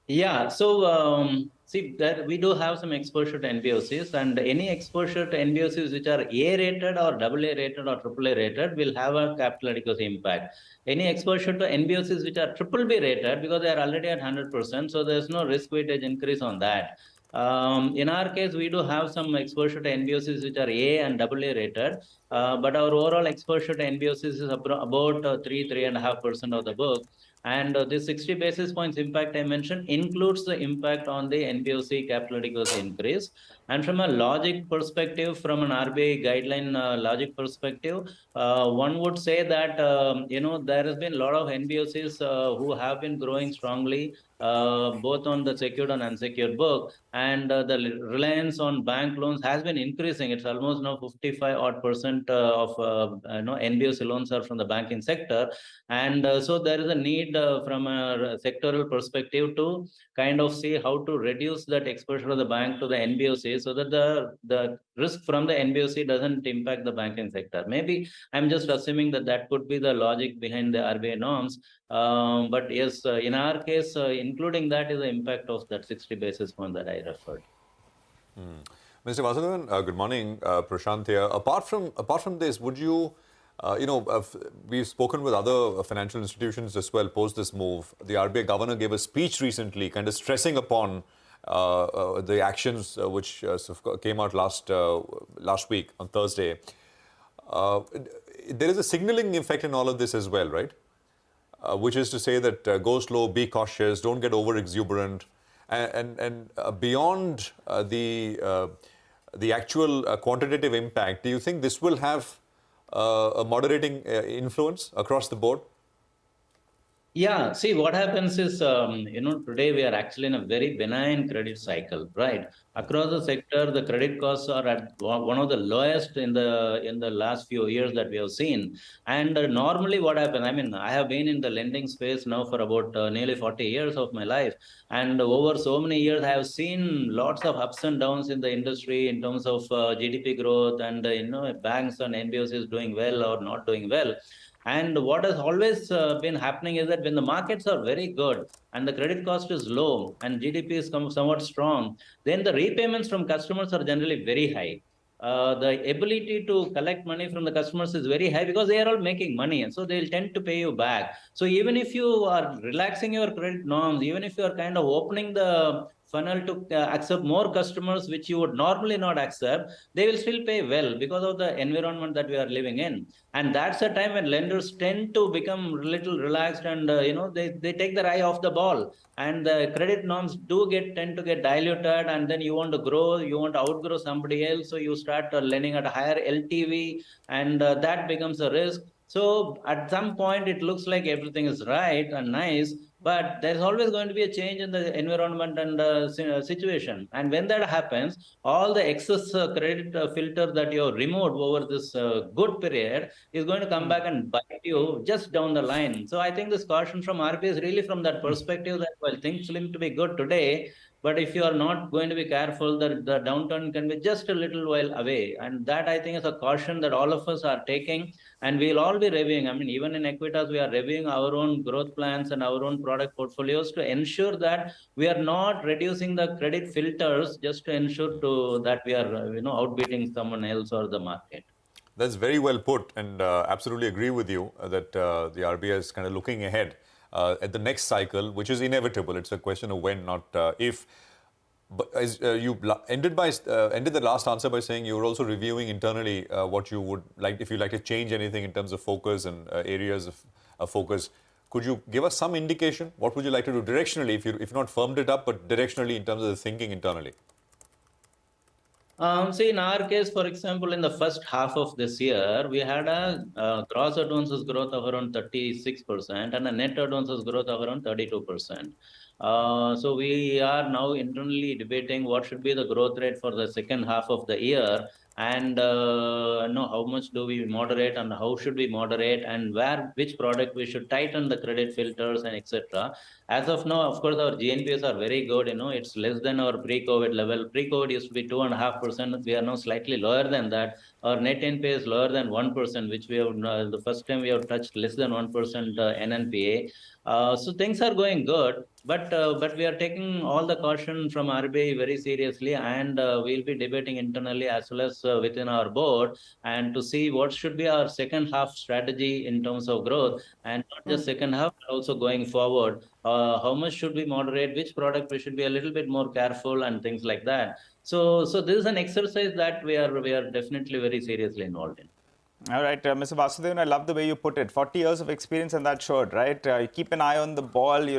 Speaker 19: Yeah, so see that we do have some exposure to NBFCs, and any exposure to NBFCs which are A rated or AA rated or AAA rated will have a capital adequacy impact. Any exposure to NBFCs which are BBB rated, because they are already at 100%, so there's no risk weightage increase on that. In our case, we do have some exposure to NBFCs which are A and AA rated, but our overall exposure to NBFCs is about 3.5% of the book. And this 60 basis points impact I mentioned includes the impact on the NBFC capital adequacy increase. And from a logic perspective, from an RBI guideline logic perspective, one would say that there has been a lot of NBFCs who have been growing strongly, both on the secured and unsecured book, and the reliance on bank loans has been increasing. It's almost now 55% of NBFC loans are from the banking sector, and so there is a need from a sectoral perspective to kind of see how to reduce that exposure of the bank to the NBFC so that the risk from the NBFC doesn't impact the banking sector. Maybe I'm just assuming that could be the logic behind the RBI norms. But yes, in our case, including that is the impact of that 60 basis point that I referred.
Speaker 2: Mr. Vasudevan, good morning. Prashant here. Apart from this, would you, we've spoken with other financial institutions as well post this move. The RBI governor gave a speech recently, kind of stressing upon the actions which came out last week on Thursday. There is a signaling effect in all of this as well, right? Which is to say that go slow, be cautious, don't get over exuberant, and beyond the actual quantitative impact, do you think this will have a moderating influence across the board?
Speaker 19: Yeah, see what happens is, today we are actually in a very benign credit cycle, right? Across the sector, the credit costs are at one of the lowest in the last few years that we have seen. And normally what happens, I have been in the lending space now for about nearly 40 years of my life. And over so many years, I have seen lots of ups and downs in the industry in terms of GDP growth and, banks and NBFCs doing well or not doing well. And what has always been happening is that when the markets are very good and the credit cost is low and GDP is somewhat strong, then the repayments from customers are generally very high. The ability to collect money from the customers is very high because they are all making money, and so they'll tend to pay you back. So even if you are relaxing your credit norms, even if you are kind of opening the funnel to accept more customers which you would normally not accept, they will still pay well because of the environment that we are living in. And that's a time when lenders tend to become a little relaxed and they take their eye off the ball, and the credit norms tend to get diluted, and then you want to grow, you want to outgrow somebody else, so you start lending at a higher LTV, and that becomes a risk. So at some point it looks like everything is right and nice, but there's always going to be a change in the environment and situation. And when that happens, all the excess credit filter that you removed over this good period is going to come back and bite you just down the line. So I think this caution from RBI is really from that perspective that while things seem to be good today, but if you are not going to be careful, the downturn can be just a little while away. And that I think is a caution that all of us are taking, and we'll all be reviewing. Even in Equitas, we are reviewing our own growth plans and our own product portfolios to ensure that we are not reducing the credit filters just to ensure that we are outbeating someone else or the market.
Speaker 2: That's very well put, and absolutely agree with you that the RBI is kind of looking ahead at the next cycle, which is inevitable. It's a question of when, not if. But as you ended the last answer by saying you were also reviewing internally what you would like, if you like to change anything in terms of focus and areas of focus. Could you give us some indication? What would you like to do directionally, if not firmed it up, but directionally in terms of the thinking internally?
Speaker 19: See, in our case, for example, in the first half of this year, we had a gross advances growth of around 36% and a net advances growth of around 32%. So we are now internally debating what should be the growth rate for the second half of the year. and know how much do we moderate and how should we moderate and which product we should tighten the credit filters and etc. As of now, of course, our GNPs are very good. It's less than our pre-COVID level. Pre-COVID used to be 2.5%. We are now slightly lower than that. Our net NPA is lower than 1%, which we have the first time we have touched less than 1% NNPA. So things are going good, but we are taking all the caution from RBI very seriously, and we'll be debating internally as well as within our board, and to see what should be our second half strategy in terms of growth, and not just second half, but also going forward. How much should we moderate? Which product we should be a little bit more careful, and things like that. So this is an exercise that we are definitely very seriously involved in.
Speaker 4: All right, Mr. Vasudevan, I love the way you put it. 40 years of experience, and that showed, right? You keep an eye on the ball, need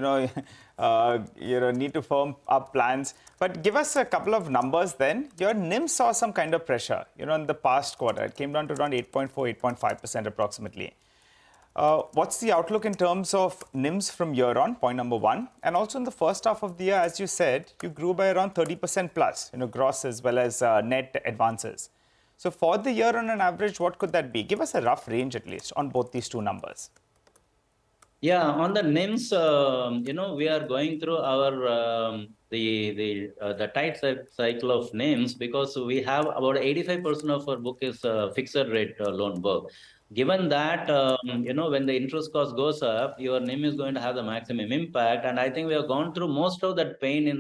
Speaker 4: to firm up plans. But give us a couple of numbers then. Your NIM saw some kind of pressure, in the past quarter. It came down to around 8.4, 8.5% approximately. What's the outlook in terms of NIMs from year on, point number one? And also in the first half of the year, as you said, you grew by around 30% plus, gross as well as net advances. So for the year on an average, what could that be? Give us a rough range at least on both these two numbers.
Speaker 19: Yeah, on the NIMs, we are going through our the tight cycle of NIMs, because we have about 85% of our book is fixed rate loan book. Given that, when the interest cost goes up, your NIM is going to have the maximum impact. And I think we have gone through most of that pain in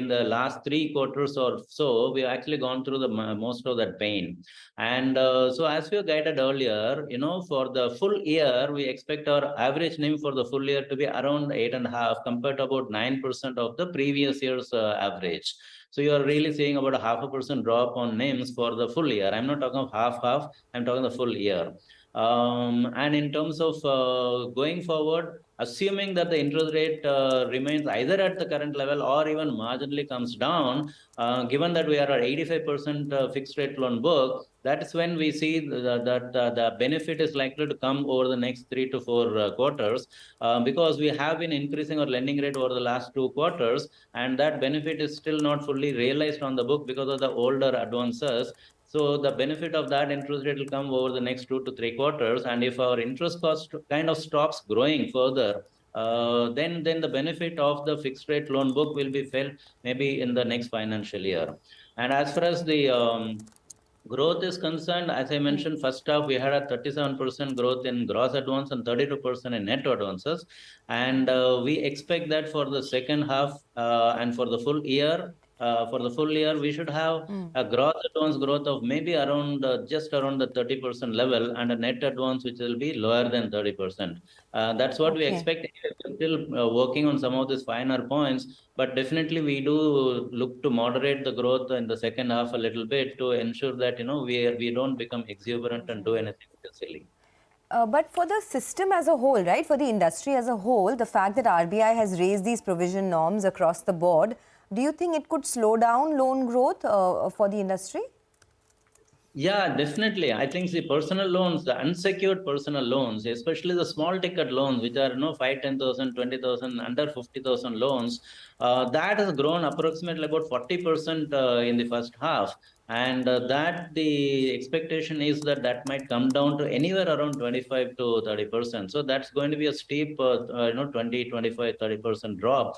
Speaker 19: the last 3 quarters or so. We have actually gone through the most of that pain. And so as we guided earlier, for the full year, we expect our average NIM for the full year to be around 8.5 compared to about 9% of the previous year's average. So you are really seeing about a 0.5% drop on NIMs for the full year. I'm not talking of half, I'm talking the full year. And in terms of going forward, assuming that the interest rate remains either at the current level or even marginally comes down, given that we are at 85% fixed rate loan book, that is when we see that the benefit is likely to come over the next 3 to 4 quarters, because we have been increasing our lending rate over the last 2 quarters, and that benefit is still not fully realized on the book because of the older advances. So the benefit of that interest rate will come over the next 2 to 3 quarters. And if our interest cost kind of stops growing further, then the benefit of the fixed rate loan book will be felt maybe in the next financial year. And as far as the growth is concerned, as I mentioned, first half we had a 37% growth in gross advance and 32% in net advances. And we expect that for the second half and for the full year, we should have a gross advance growth of maybe around just around the 30% level, and a net advance which will be lower than 30%. That's what we expect. We're still working on some of these finer points, but definitely we do look to moderate the growth in the second half a little bit to ensure that we don't become exuberant and do anything silly.
Speaker 3: But for the system as a whole, right, for the industry as a whole, the fact that RBI has raised these provision norms across the board, do you think it could slow down loan growth for the industry?
Speaker 19: Yeah, definitely. I think the personal loans, the unsecured personal loans, especially the small ticket loans, which are 5, 10,000, 20,000, under 50,000 loans, that has grown approximately about 40% in the first half. And that the expectation is that might come down to anywhere around 25 to 30%. So that's going to be a steep 20, 25, 30% drop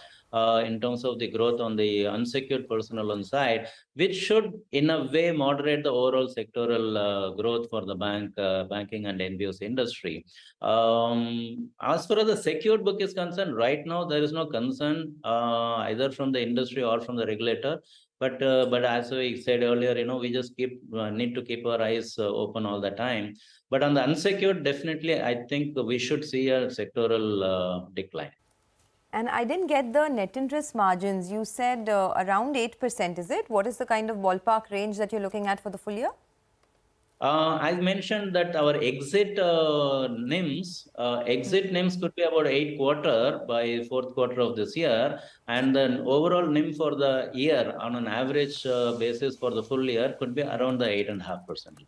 Speaker 19: in terms of the growth on the unsecured personal loan side, which should in a way moderate the overall sectoral growth for the banking and NBFC industry. As far as the secured book is concerned, right now there is no concern either from the industry or from the regulator. But as we said earlier, we just need to keep our eyes open all the time. But on the unsecured, definitely, I think we should see a sectoral decline.
Speaker 3: And I didn't get the net interest margins. You said around 8%, is it? What is the kind of ballpark range that you're looking at for the full year?
Speaker 19: I mentioned that our exit NIMs could be about 8% by 4th quarter of this year, and then overall NIM for the year on an average basis for the full year could be around the 8.5%.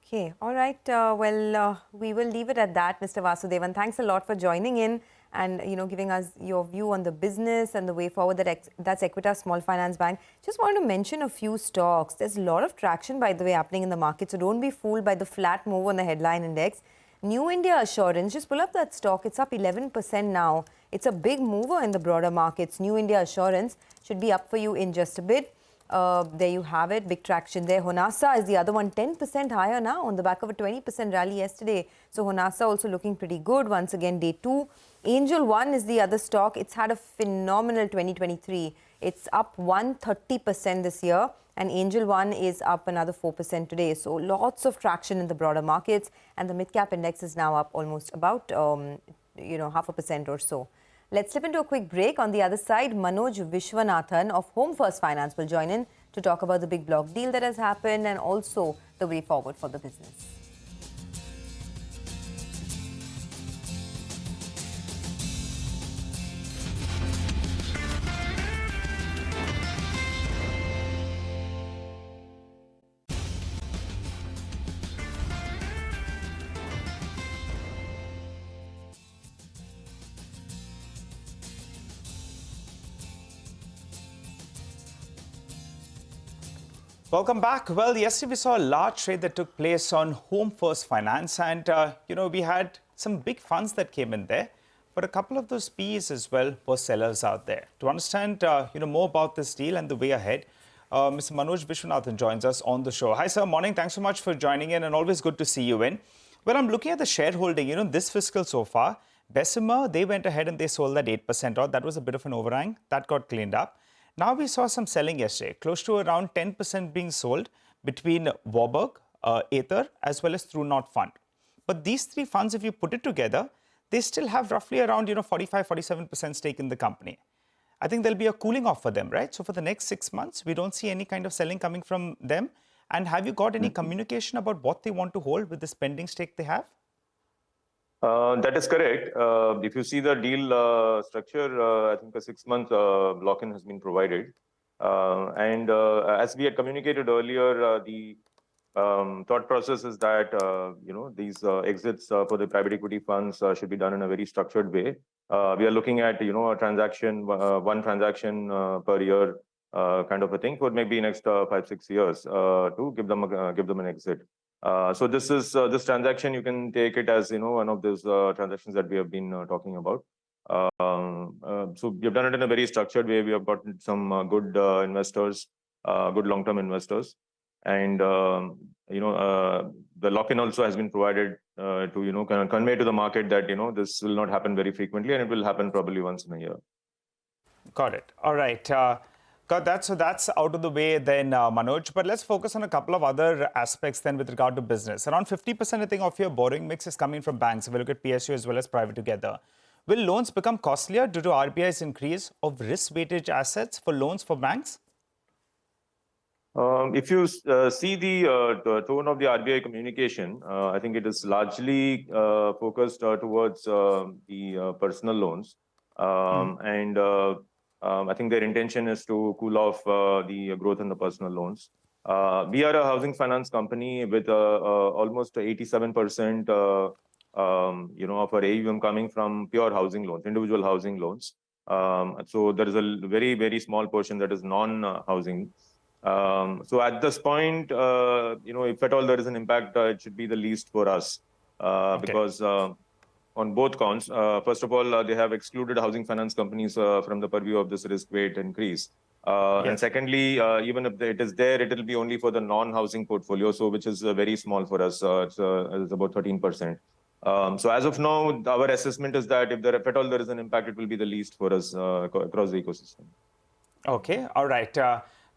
Speaker 3: Okay, all right. We will leave it at that, Mr. Vasudevan. Thanks a lot for joining in. and giving us your view on the business and the way forward. That's Equitas Small Finance Bank. Just want to mention a few stocks. There's a lot of traction, by the way, happening in the market, so don't be fooled by the flat move on the headline index. New India Assurance, just pull up that stock. It's up 11% now. It's a big mover in the broader markets. New India Assurance should be up for you in just a bit. There you have it, big traction there. Honasa is the other one, 10% higher now on the back of a 20% rally yesterday. So Honasa also looking pretty good once again, day 2. Angel One is the other stock. It's had a phenomenal 2023. It's up 130% this year, and Angel One is up another 4% today. So lots of traction in the broader markets, and the mid-cap index is now up almost about 0.5% or so. Let's slip into a quick break. On the other side, Manoj Vishwanathan of Home First Finance will join in to talk about the big block deal that has happened and also the way forward for the business.
Speaker 4: Welcome back. Well, yesterday we saw a large trade that took place on Home First Finance, and we had some big funds that came in there, but a couple of those PEs as well were sellers out there. To understand more about this deal and the way ahead, Mr. Manoj Vishwanathan joins us on the show. Hi, sir. Morning. Thanks so much for joining in, and always good to see you in. Well, I'm looking at the shareholding. This fiscal so far, Bessemer, they went ahead and they sold that 8% odd. That was a bit of an overhang. That got cleaned up. Now we saw some selling yesterday, close to around 10% being sold between Warburg, Aether, as well as Through Not Fund. But these three funds, if you put it together, they still have roughly around 45-47% stake in the company. I think there'll be a cooling off for them, right? So for the next 6 months, we don't see any kind of selling coming from them. And have you got any communication about what they want to hold with this pending stake they have?
Speaker 20: That is correct. If you see the deal structure, I think a 6-month lock-in has been provided. And as we had communicated earlier, the thought process is that these exits for the private equity funds should be done in a very structured way. We are looking at a transaction, one transaction per year, kind of a thing for maybe next 5-6 years to give them an exit. So this transaction, you can take it as one of those transactions that we have been talking about. So we have done it in a very structured way. We have gotten some good investors, good long-term investors, and the lock-in also has been provided to kind of convey to the market that this will not happen very frequently, and it will happen probably once in a year.
Speaker 4: Got it. All right. Got that. So that's out of the way then, Manoj. But let's focus on a couple of other aspects then with regard to business. Around 50%, I think, of your borrowing mix is coming from banks. If we look at PSU as well as private together. Will loans become costlier due to RBI's increase of risk-weighted assets for loans for banks?
Speaker 20: If you see the tone of the RBI communication, I think it is largely focused towards the personal loans. And I think their intention is to cool off the growth in the personal loans. We are a housing finance company with almost 87% of our AUM coming from pure housing loans, individual housing loans. So there is a very, very small portion that is non-housing. So at this point, if at all there is an impact, it should be the least for us because on both counts, first of all, they have excluded housing finance companies from the purview of this risk weight increase. And secondly, even if it is there, it will be only for the non-housing portfolio, so which is very small for us. It's about 13%. So as of now, our assessment is that if at all there is an impact, it will be the least for us across the ecosystem.
Speaker 4: Okay. All right.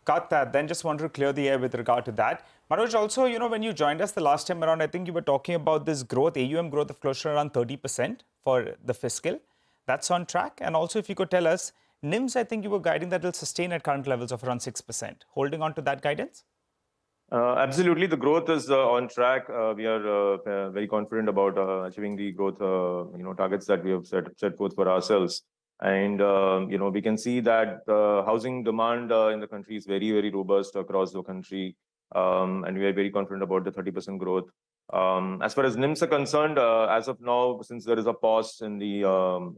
Speaker 4: Got that. Then just want to clear the air with regard to that. Manoj, also, when you joined us the last time around, I think you were talking about this growth, AUM growth of close to around 30% for the fiscal. That's on track. And also, if you could tell us, NIMs, I think you were guiding that will sustain at current levels of around 6%. Holding on to that guidance?
Speaker 20: Absolutely. The growth is on track. We are very confident about achieving the growth targets that we have set forth for ourselves. And, we can see that housing demand in the country is very, very robust across the country. And we are very confident about the 30% growth. As far as NIMs are concerned, as of now, since there is a pause in the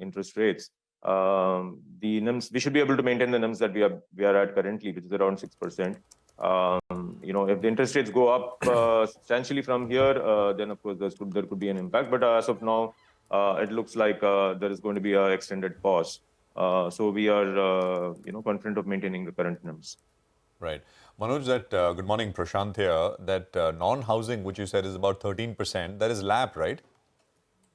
Speaker 20: interest rates, the NIMs, we should be able to maintain the NIMs that we are at currently, which is around 6%. If the interest rates go up substantially from here, then of course there could be an impact. But as of now, it looks like there is going to be an extended pause. So we are, confident of maintaining the current NIMs.
Speaker 2: Right. Manoj, good morning, Prashant here, that non-housing, which you said is about 13%, that is LAP, right?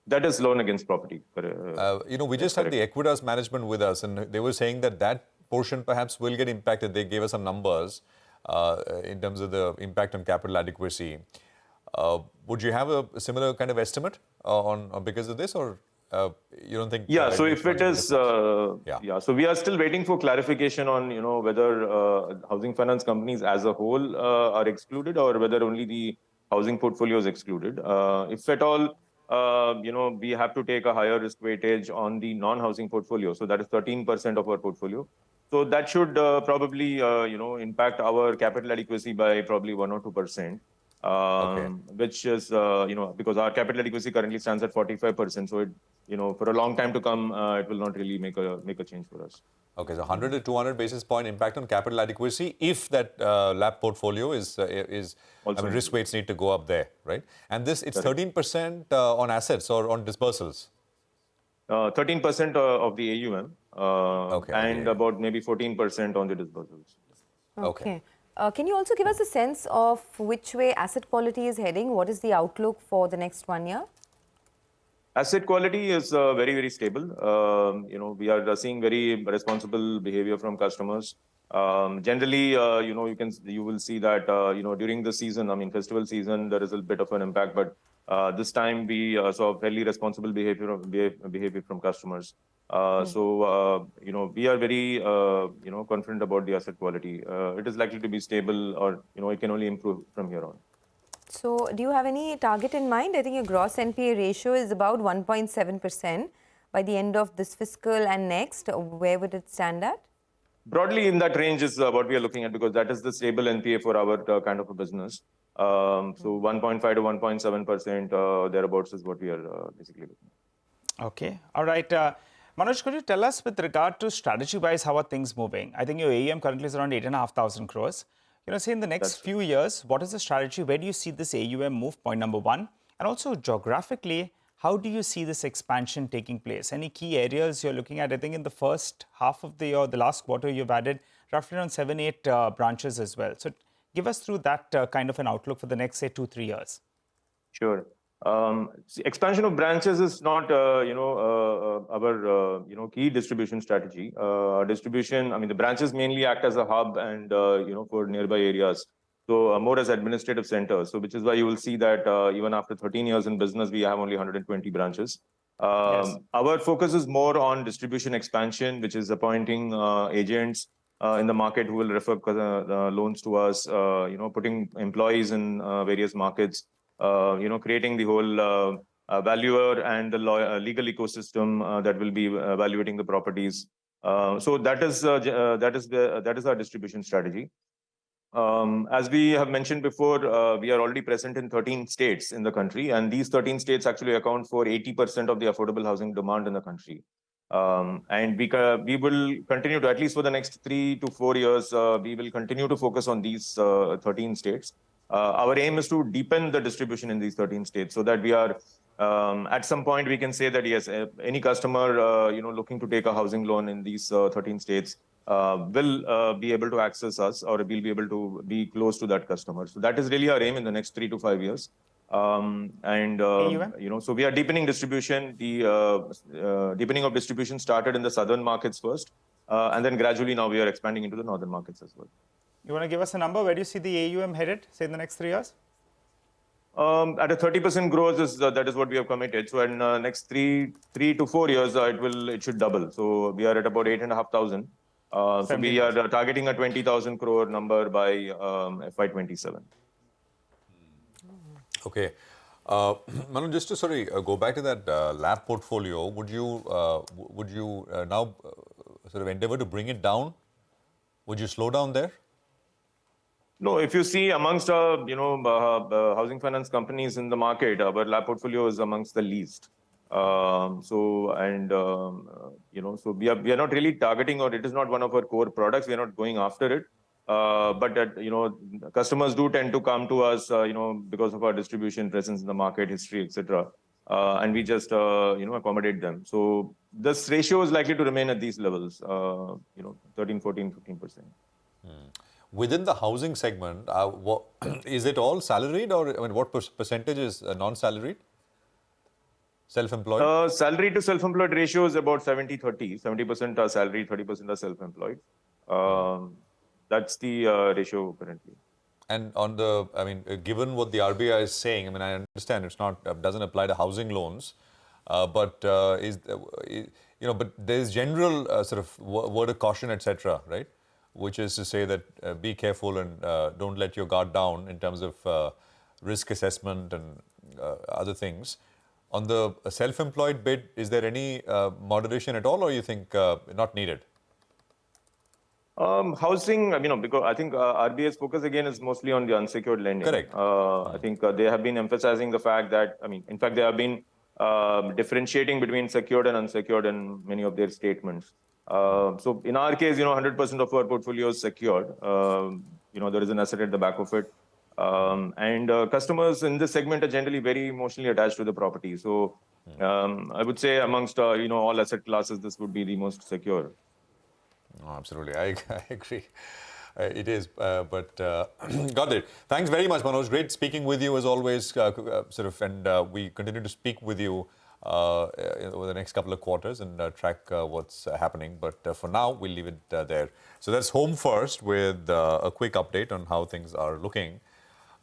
Speaker 20: That is loan against property.
Speaker 2: We just had the Equitas management with us, and they were saying that portion perhaps will get impacted. They gave us some numbers in terms of the impact on capital adequacy. Would you have a similar kind of estimate on because of this, or you don't think?
Speaker 20: Yeah. So if it is, So we are still waiting for clarification on whether housing finance companies as a whole are excluded, or whether only the housing portfolio is excluded. If at all, we have to take a higher risk weightage on the non-housing portfolio. So that is 13% of our portfolio. So that should probably, impact our capital adequacy by probably 1 or 2%, which is, because our capital adequacy currently stands at 45%. So it, for a long time to come, it will not really make a change for us.
Speaker 2: Okay, so 100 to 200 basis point impact on capital adequacy if that LAP portfolio is risk weights need to go up there, right? And it's 13% on assets or on disbursals?
Speaker 20: 13% of the AUM, and about maybe 14% on the disbursals.
Speaker 3: Okay. Can you also give us a sense of which way asset quality is heading? What is the outlook for the next 1 year?
Speaker 20: Asset quality is very, very stable. We are seeing very responsible behavior from customers. Generally, you will see that, during the season, festival season, there is a bit of an impact, but this time we saw fairly responsible behavior from customers. So, we are very, confident about the asset quality. It is likely to be stable, or, it can only improve from here on.
Speaker 3: So, do you have any target in mind? I think your gross NPA ratio is about 1.7% by the end of this fiscal and next. Where would it stand at?
Speaker 20: Broadly in that range is what we are looking at, because that is the stable NPA for our kind of a business. So 1.5 to 1.7% thereabouts is what we are basically looking at.
Speaker 4: Okay. All right. Manoj, could you tell us with regard to strategy-wise, how are things moving? I think your AUM currently is around 8,500 crores. Say in the next few years, what is the strategy? Where do you see this AUM move? Point number one. And also geographically, how do you see this expansion taking place? Any key areas you're looking at? I think in the first half of the year, the last quarter, you've added roughly around 7-8 branches as well. So give us through that kind of an outlook for the next, say, 2-3 years.
Speaker 20: Sure. Expansion of branches is not, our, key distribution strategy. Distribution, the branches mainly act as a hub and, for nearby areas. So more as administrative centers. So which is why you will see that even after 13 years in business, we have only 120 branches. Our focus is more on distribution expansion, which is appointing agents in the market who will refer loans to us, putting employees in various markets. Creating the whole valuer and the legal ecosystem that will be evaluating the properties. So that is our distribution strategy. As we have mentioned before, we are already present in 13 states in the country, and these 13 states actually account for 80% of the affordable housing demand in the country. And we will continue to, at least for the next 3 to 4 years, we will continue to focus on these 13 states. Our aim is to deepen the distribution in these 13 states so that we are, at some point, we can say that, yes, any customer, looking to take a housing loan in these 13 states will be able to access us, or we'll be able to be close to that customer. So that is really our aim in the next 3 to 5 years. So we are deepening distribution. The deepening of distribution started in the southern markets first, and then gradually now we are expanding into the northern markets as well.
Speaker 4: You want to give us a number? Where do you see the AUM headed, say, in the next 3 years?
Speaker 20: At a 30% growth, that is what we have committed. So in next 3 to 4 years, it should double. So we are at about 8,500. So we are targeting a 20,000 crore number by FY27.
Speaker 2: Okay. Manu, just to go back to that LAP portfolio, would you now sort of endeavor to bring it down? Would you slow down there?
Speaker 20: No, if you see amongst housing finance companies in the market, our LAP portfolio is amongst the least. So we are not really targeting, or it is not one of our core products. We are not going after it. But customers do tend to come to us, because of our distribution presence in the market, history, etc. And we just accommodate them. So this ratio is likely to remain at these levels, 13, 14, 15%.
Speaker 2: Within the housing segment, is it all salaried, or what percentage is non-salaried? Self-employed?
Speaker 20: Salary to self-employed ratio is about 70-30. 70% are salaried, 30% are self-employed. That's the ratio currently.
Speaker 2: And on the, given what the RBI is saying, I understand it's not doesn't apply to housing loans, but there's general sort of word of caution, etc., right? Which is to say that be careful and don't let your guard down in terms of risk assessment and other things. On the self-employed bit, is there any moderation at all, or you think not needed?
Speaker 20: Housing, because I think RBI's focus again is mostly on the unsecured lending.
Speaker 2: Correct.
Speaker 20: I think they have been emphasizing the fact that, in fact, they have been differentiating between secured and unsecured in many of their statements. So in our case, 100% of our portfolio is secured. There is an asset at the back of it. And customers in this segment are generally very emotionally attached to the property. So I would say amongst all asset classes, this would be the most secure.
Speaker 2: Oh, absolutely, I agree. It is, but got it. Thanks very much, Manoj. Great speaking with you as always. And we continue to speak with you over the next couple of quarters and track what's happening. But for now, we'll leave it there. So that's Home First with a quick update on how things are looking.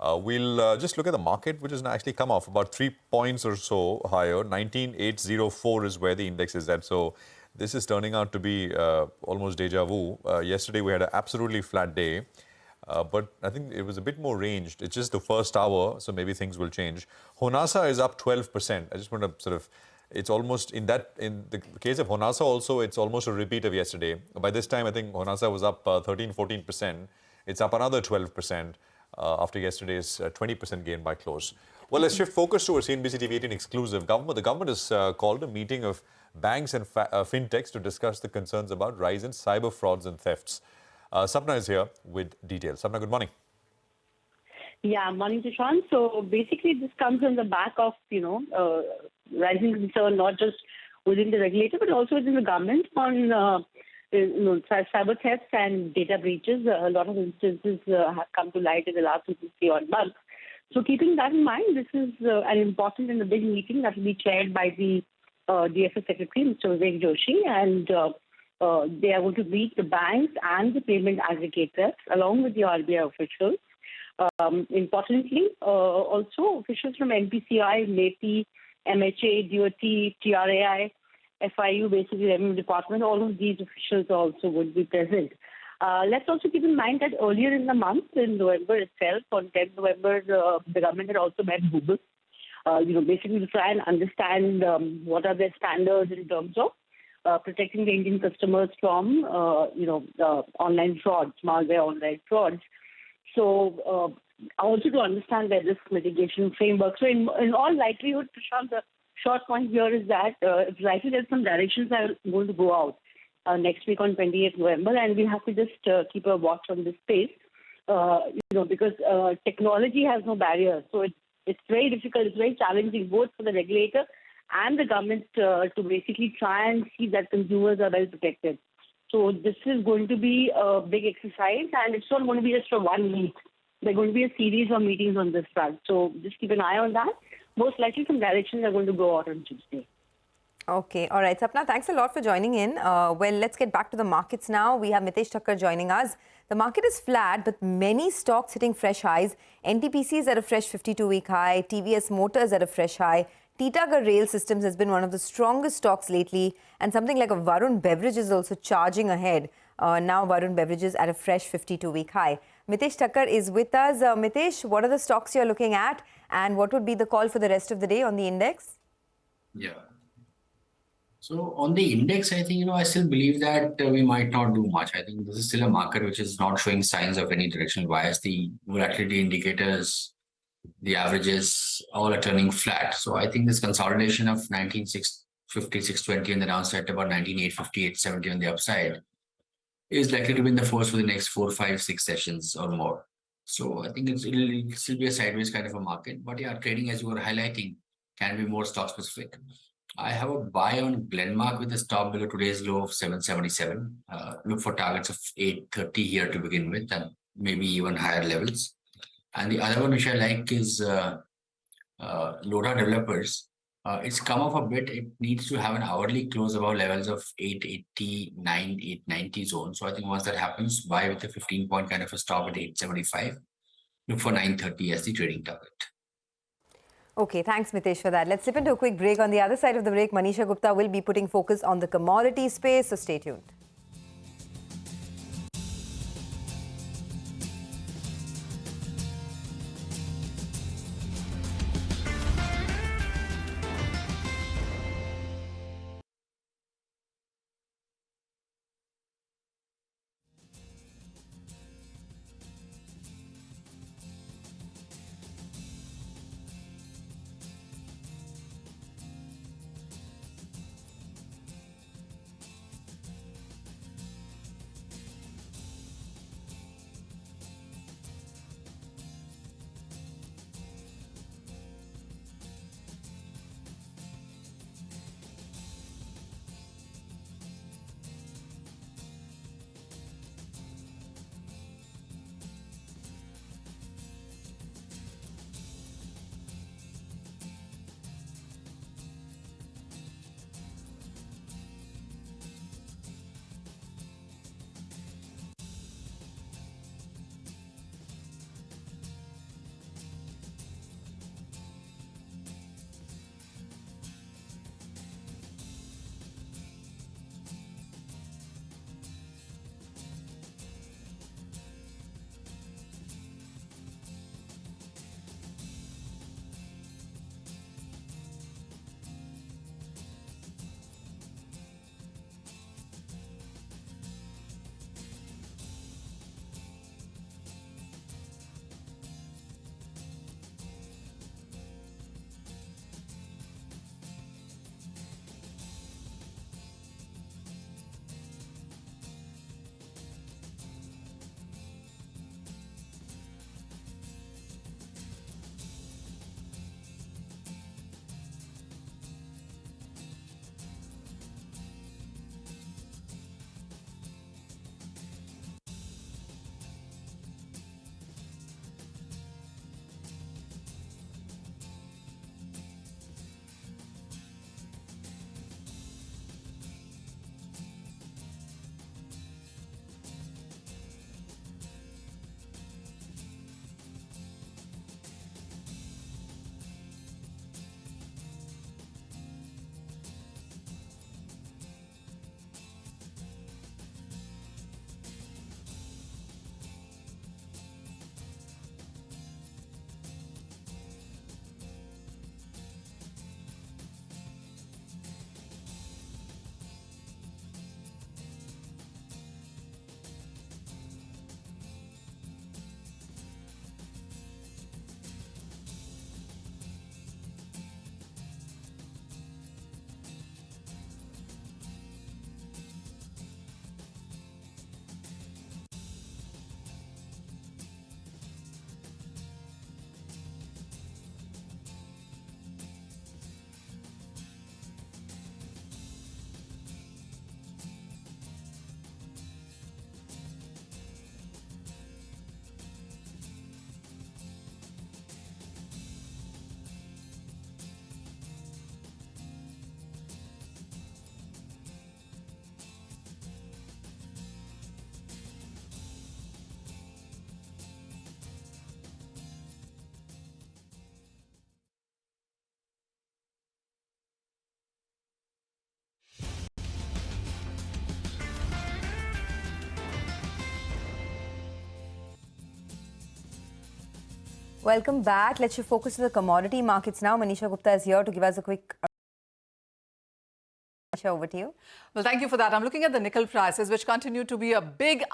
Speaker 2: We'll just look at the market, which has actually come off about 3 points or so higher. 19,804 is where the index is at. So this is turning out to be almost deja vu. Yesterday, we had an absolutely flat day. But I think it was a bit more ranged. It's just the first hour, so maybe things will change. Honasa is up 12%. I just want to it's almost in the case of Honasa also, it's almost a repeat of yesterday. By this time, I think Honasa was up 13, 14%. It's up another 12% after yesterday's 20% gain by close. Well, let's shift focus to our CNBC-TV18 exclusive. The government has called a meeting of banks and fintechs to discuss the concerns about rise in cyber frauds and thefts. Sapna is here with details. Sapna, good morning.
Speaker 21: Yeah, morning, Sushant. So basically, this comes on the back of, rising concern, not just within the regulator, but also within the government on, cyber thefts and data breaches. A lot of instances have come to light in the last 2 odd months. So keeping that in mind, this is an important and a big meeting that will be chaired by the DFS Secretary, Mr. Vivek Joshi, and they are going to meet the banks and the payment aggregators along with the RBI officials. Importantly, also officials from NPCI, NAPI, MHA, DOT, TRAI, FIU, basically Revenue Department, all of these officials also would be present. Let's also keep in mind that earlier in the month, in November itself, on 10th November, the government had also met Google, basically to try and understand what are their standards in terms of protecting the Indian customers from, online frauds, malware online frauds. So also to understand their risk mitigation framework. So in all likelihood, Prashant, the short point here is that it's likely that some directions are going to go out next week on 28th November, and we have to just keep a watch on this space, because technology has no barriers. So it's very difficult, it's very challenging both for the regulator and the government to basically try and see that consumers are well protected. So this is going to be a big exercise, and it's not going to be just for 1 week. There are going to be a series of meetings on this front. So just keep an eye on that. Most likely some directions are going to go out on Tuesday.
Speaker 3: Okay. All right. Sapna, thanks a lot for joining in. Well, let's get back to the markets now. We have Mitesh Thakkar joining us. The market is flat, but many stocks hitting fresh highs. NTPC is at a fresh 52-week high. TVS Motors at a fresh high. Titagarh Rail Systems has been one of the strongest stocks lately. And something like a Varun Beverage is also charging ahead. Now Varun Beverages at a fresh 52-week high. Mitesh Thakkar is with us. Mitesh, what are the stocks you're looking at? And what would be the call for the rest of the day on the index?
Speaker 14: Yeah. So on the index, I think, I still believe that we might not do much. I think this is still a market which is not showing signs of any directional bias. The volatility indicators, the averages, all are turning flat. So I think this consolidation of 19,650, 620 on the downside to about 19,850, 870 on the upside is likely to be in the force for the next 4, 5, 6 sessions or more. So I think it'll still be a sideways kind of a market. But yeah, trading, as you were highlighting, can be more stock specific. I have a buy on Glenmark with a stop below today's low of 777. Look for targets of 830 here to begin with, and maybe even higher levels. And the other one which I like is Lora Developers. It's come off a bit. It needs to have an hourly close above levels of 889, 890 zone. So I think once that happens, buy with a 15-point kind of a stop at 875. Look for 930 as the trading target.
Speaker 3: Okay, thanks Mitesh for that. Let's slip into a quick break. On the other side of the break, Manisha Gupta will be putting focus on the commodity space, so stay tuned. Welcome back. Let's shift focus to the commodity markets now. Manisha Gupta is here to give us a quick Manisha, over to you.
Speaker 1: Well, thank you for that. I'm looking at the nickel prices, which continue to be a big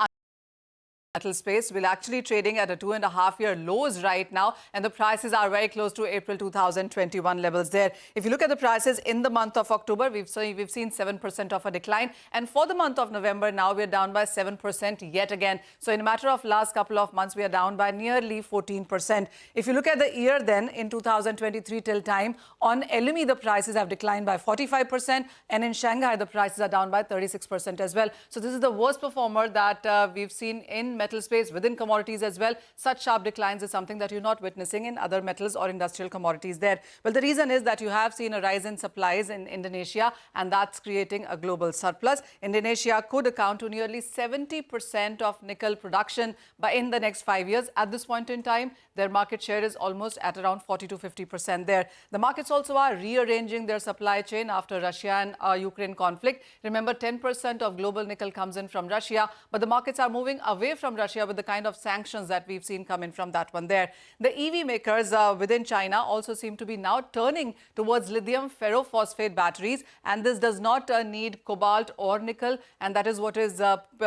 Speaker 1: metal space. We're actually trading at a 2.5-year lows right now, and the prices are very close to April 2021 levels there. If you look at the prices in the month of October, we've seen 7% of a decline, and for the month of November now we're down by 7% yet again. So in a matter of last couple of months, we are down by nearly 14%. If you look at the year then, in 2023 till time, on LME the prices have declined by 45%, and in Shanghai the prices are down by 36% as well. So this is the worst performer that we've seen in metal space, within commodities as well. Such sharp declines is something that you're not witnessing in other metals or industrial commodities there. Well, the reason is that you have seen a rise in supplies in Indonesia, and that's creating a global surplus. Indonesia could account to nearly 70% of nickel production in the next 5 years. At this point in time, their market share is almost at around 40 to 50% there. The markets also are rearranging their supply chain after Russia and Ukraine conflict. Remember, 10% of global nickel comes in from Russia, but the markets are moving away from Russia with the kind of sanctions that we've seen come in from that one there. The EV makers within China also seem to be now turning towards lithium ferrophosphate batteries, and this does not need cobalt or nickel, and that is what is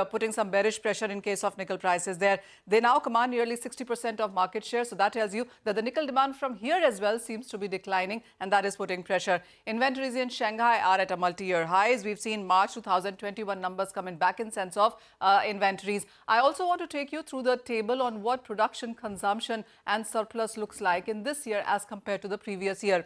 Speaker 1: putting some bearish pressure in case of nickel prices there. They now command nearly 60% of market share, so that tells you that the nickel demand from here as well seems to be declining, and that is putting pressure. Inventories in Shanghai are at a multi-year highs. We've seen March 2021 numbers coming back in sense of inventories. I also want to take you through the table on what production, consumption and surplus looks like in this year as compared to the previous year.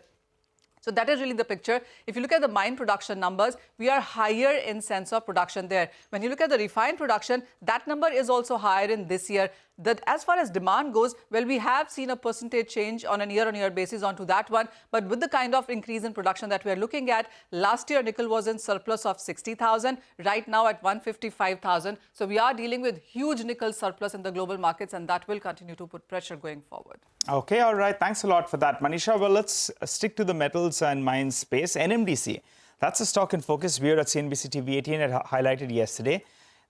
Speaker 1: So that is really the picture. If you look at the mine production numbers, we are higher in sense of production there. When you look at the refined production, that number is also higher in this year. That as far as demand goes, well, we have seen a percentage change on a year-on-year basis onto that one. But with the kind of increase in production that we are looking at, last year nickel was in surplus of 60,000, right now at 155,000. So we are dealing with huge nickel surplus in the global markets, and that will continue to put pressure going forward.
Speaker 4: Okay, all right. Thanks a lot for that, Manisha. Well, let's stick to the metals and mines space. NMDC, that's a stock in focus. We at CNBC-TV18 had highlighted yesterday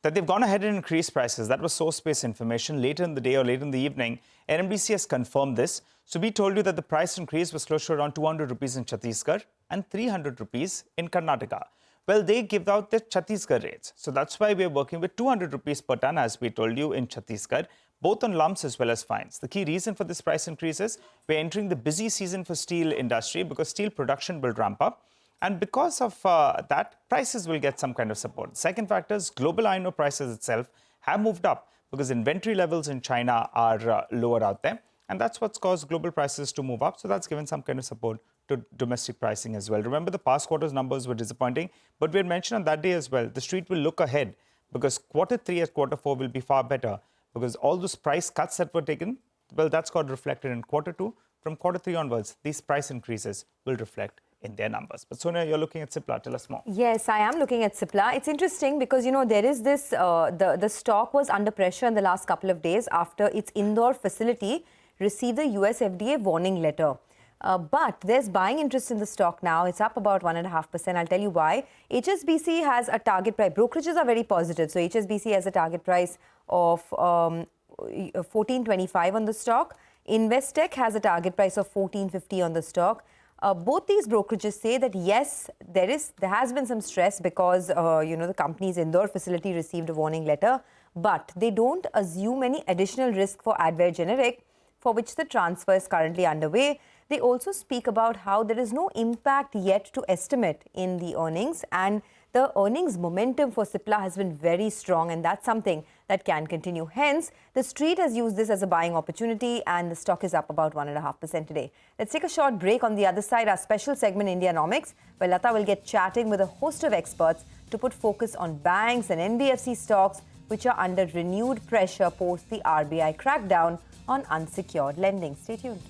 Speaker 4: that they've gone ahead and increased prices. That was source-based information. Later in the day or late in the evening, NMDC has confirmed this. So we told you that the price increase was close to around 200 rupees in Chhattisgarh and 300 rupees in Karnataka. Well, they give out the Chhattisgarh rates. So that's why we're working with 200 rupees per ton, as we told you, in Chhattisgarh, both on lumps as well as fines. The key reason for this price increase is we're entering the busy season for steel industry because steel production will ramp up. And because of that, prices will get some kind of support. Second factor is global iron ore prices itself have moved up because inventory levels in China are lower out there. And that's what's caused global prices to move up. So that's given some kind of support to domestic pricing as well. Remember, the past quarter's numbers were disappointing, but we had mentioned on that day as well, the street will look ahead because Q3 and Q4 will be far better because all those price cuts that were taken, well, that's got reflected in Q2. From Q3 onwards, these price increases will reflect in their numbers. But Sonia, you're looking at Cipla. Tell us more.
Speaker 3: Yes, I am looking at Cipla. It's interesting because, you know, there is this, the stock was under pressure in the last couple of days after its Indore facility received the US FDA warning letter. But there's buying interest in the stock now. It's up about 1.5%. I'll tell you why. HSBC has a target price. Brokerages are very positive. So HSBC has a target price of 14.25 on the stock. Investec has a target price of 14.50 on the stock. Both these brokerages say that yes, there has been some stress because you know, the company's Indore facility received a warning letter, but they don't assume any additional risk for Advair Generic, for which the transfer is currently underway. They also speak about how there is no impact yet to estimate in the earnings, and the earnings momentum for Cipla has been very strong, and that's something that can continue. Hence, the street has used this as a buying opportunity, and the stock is up about 1.5% today. Let's take a short break. On the other side, our special segment, Indianomics, where Lata will get chatting with a host of experts to put focus on banks and NBFC stocks, which are under renewed pressure post the RBI crackdown on unsecured lending. Stay tuned.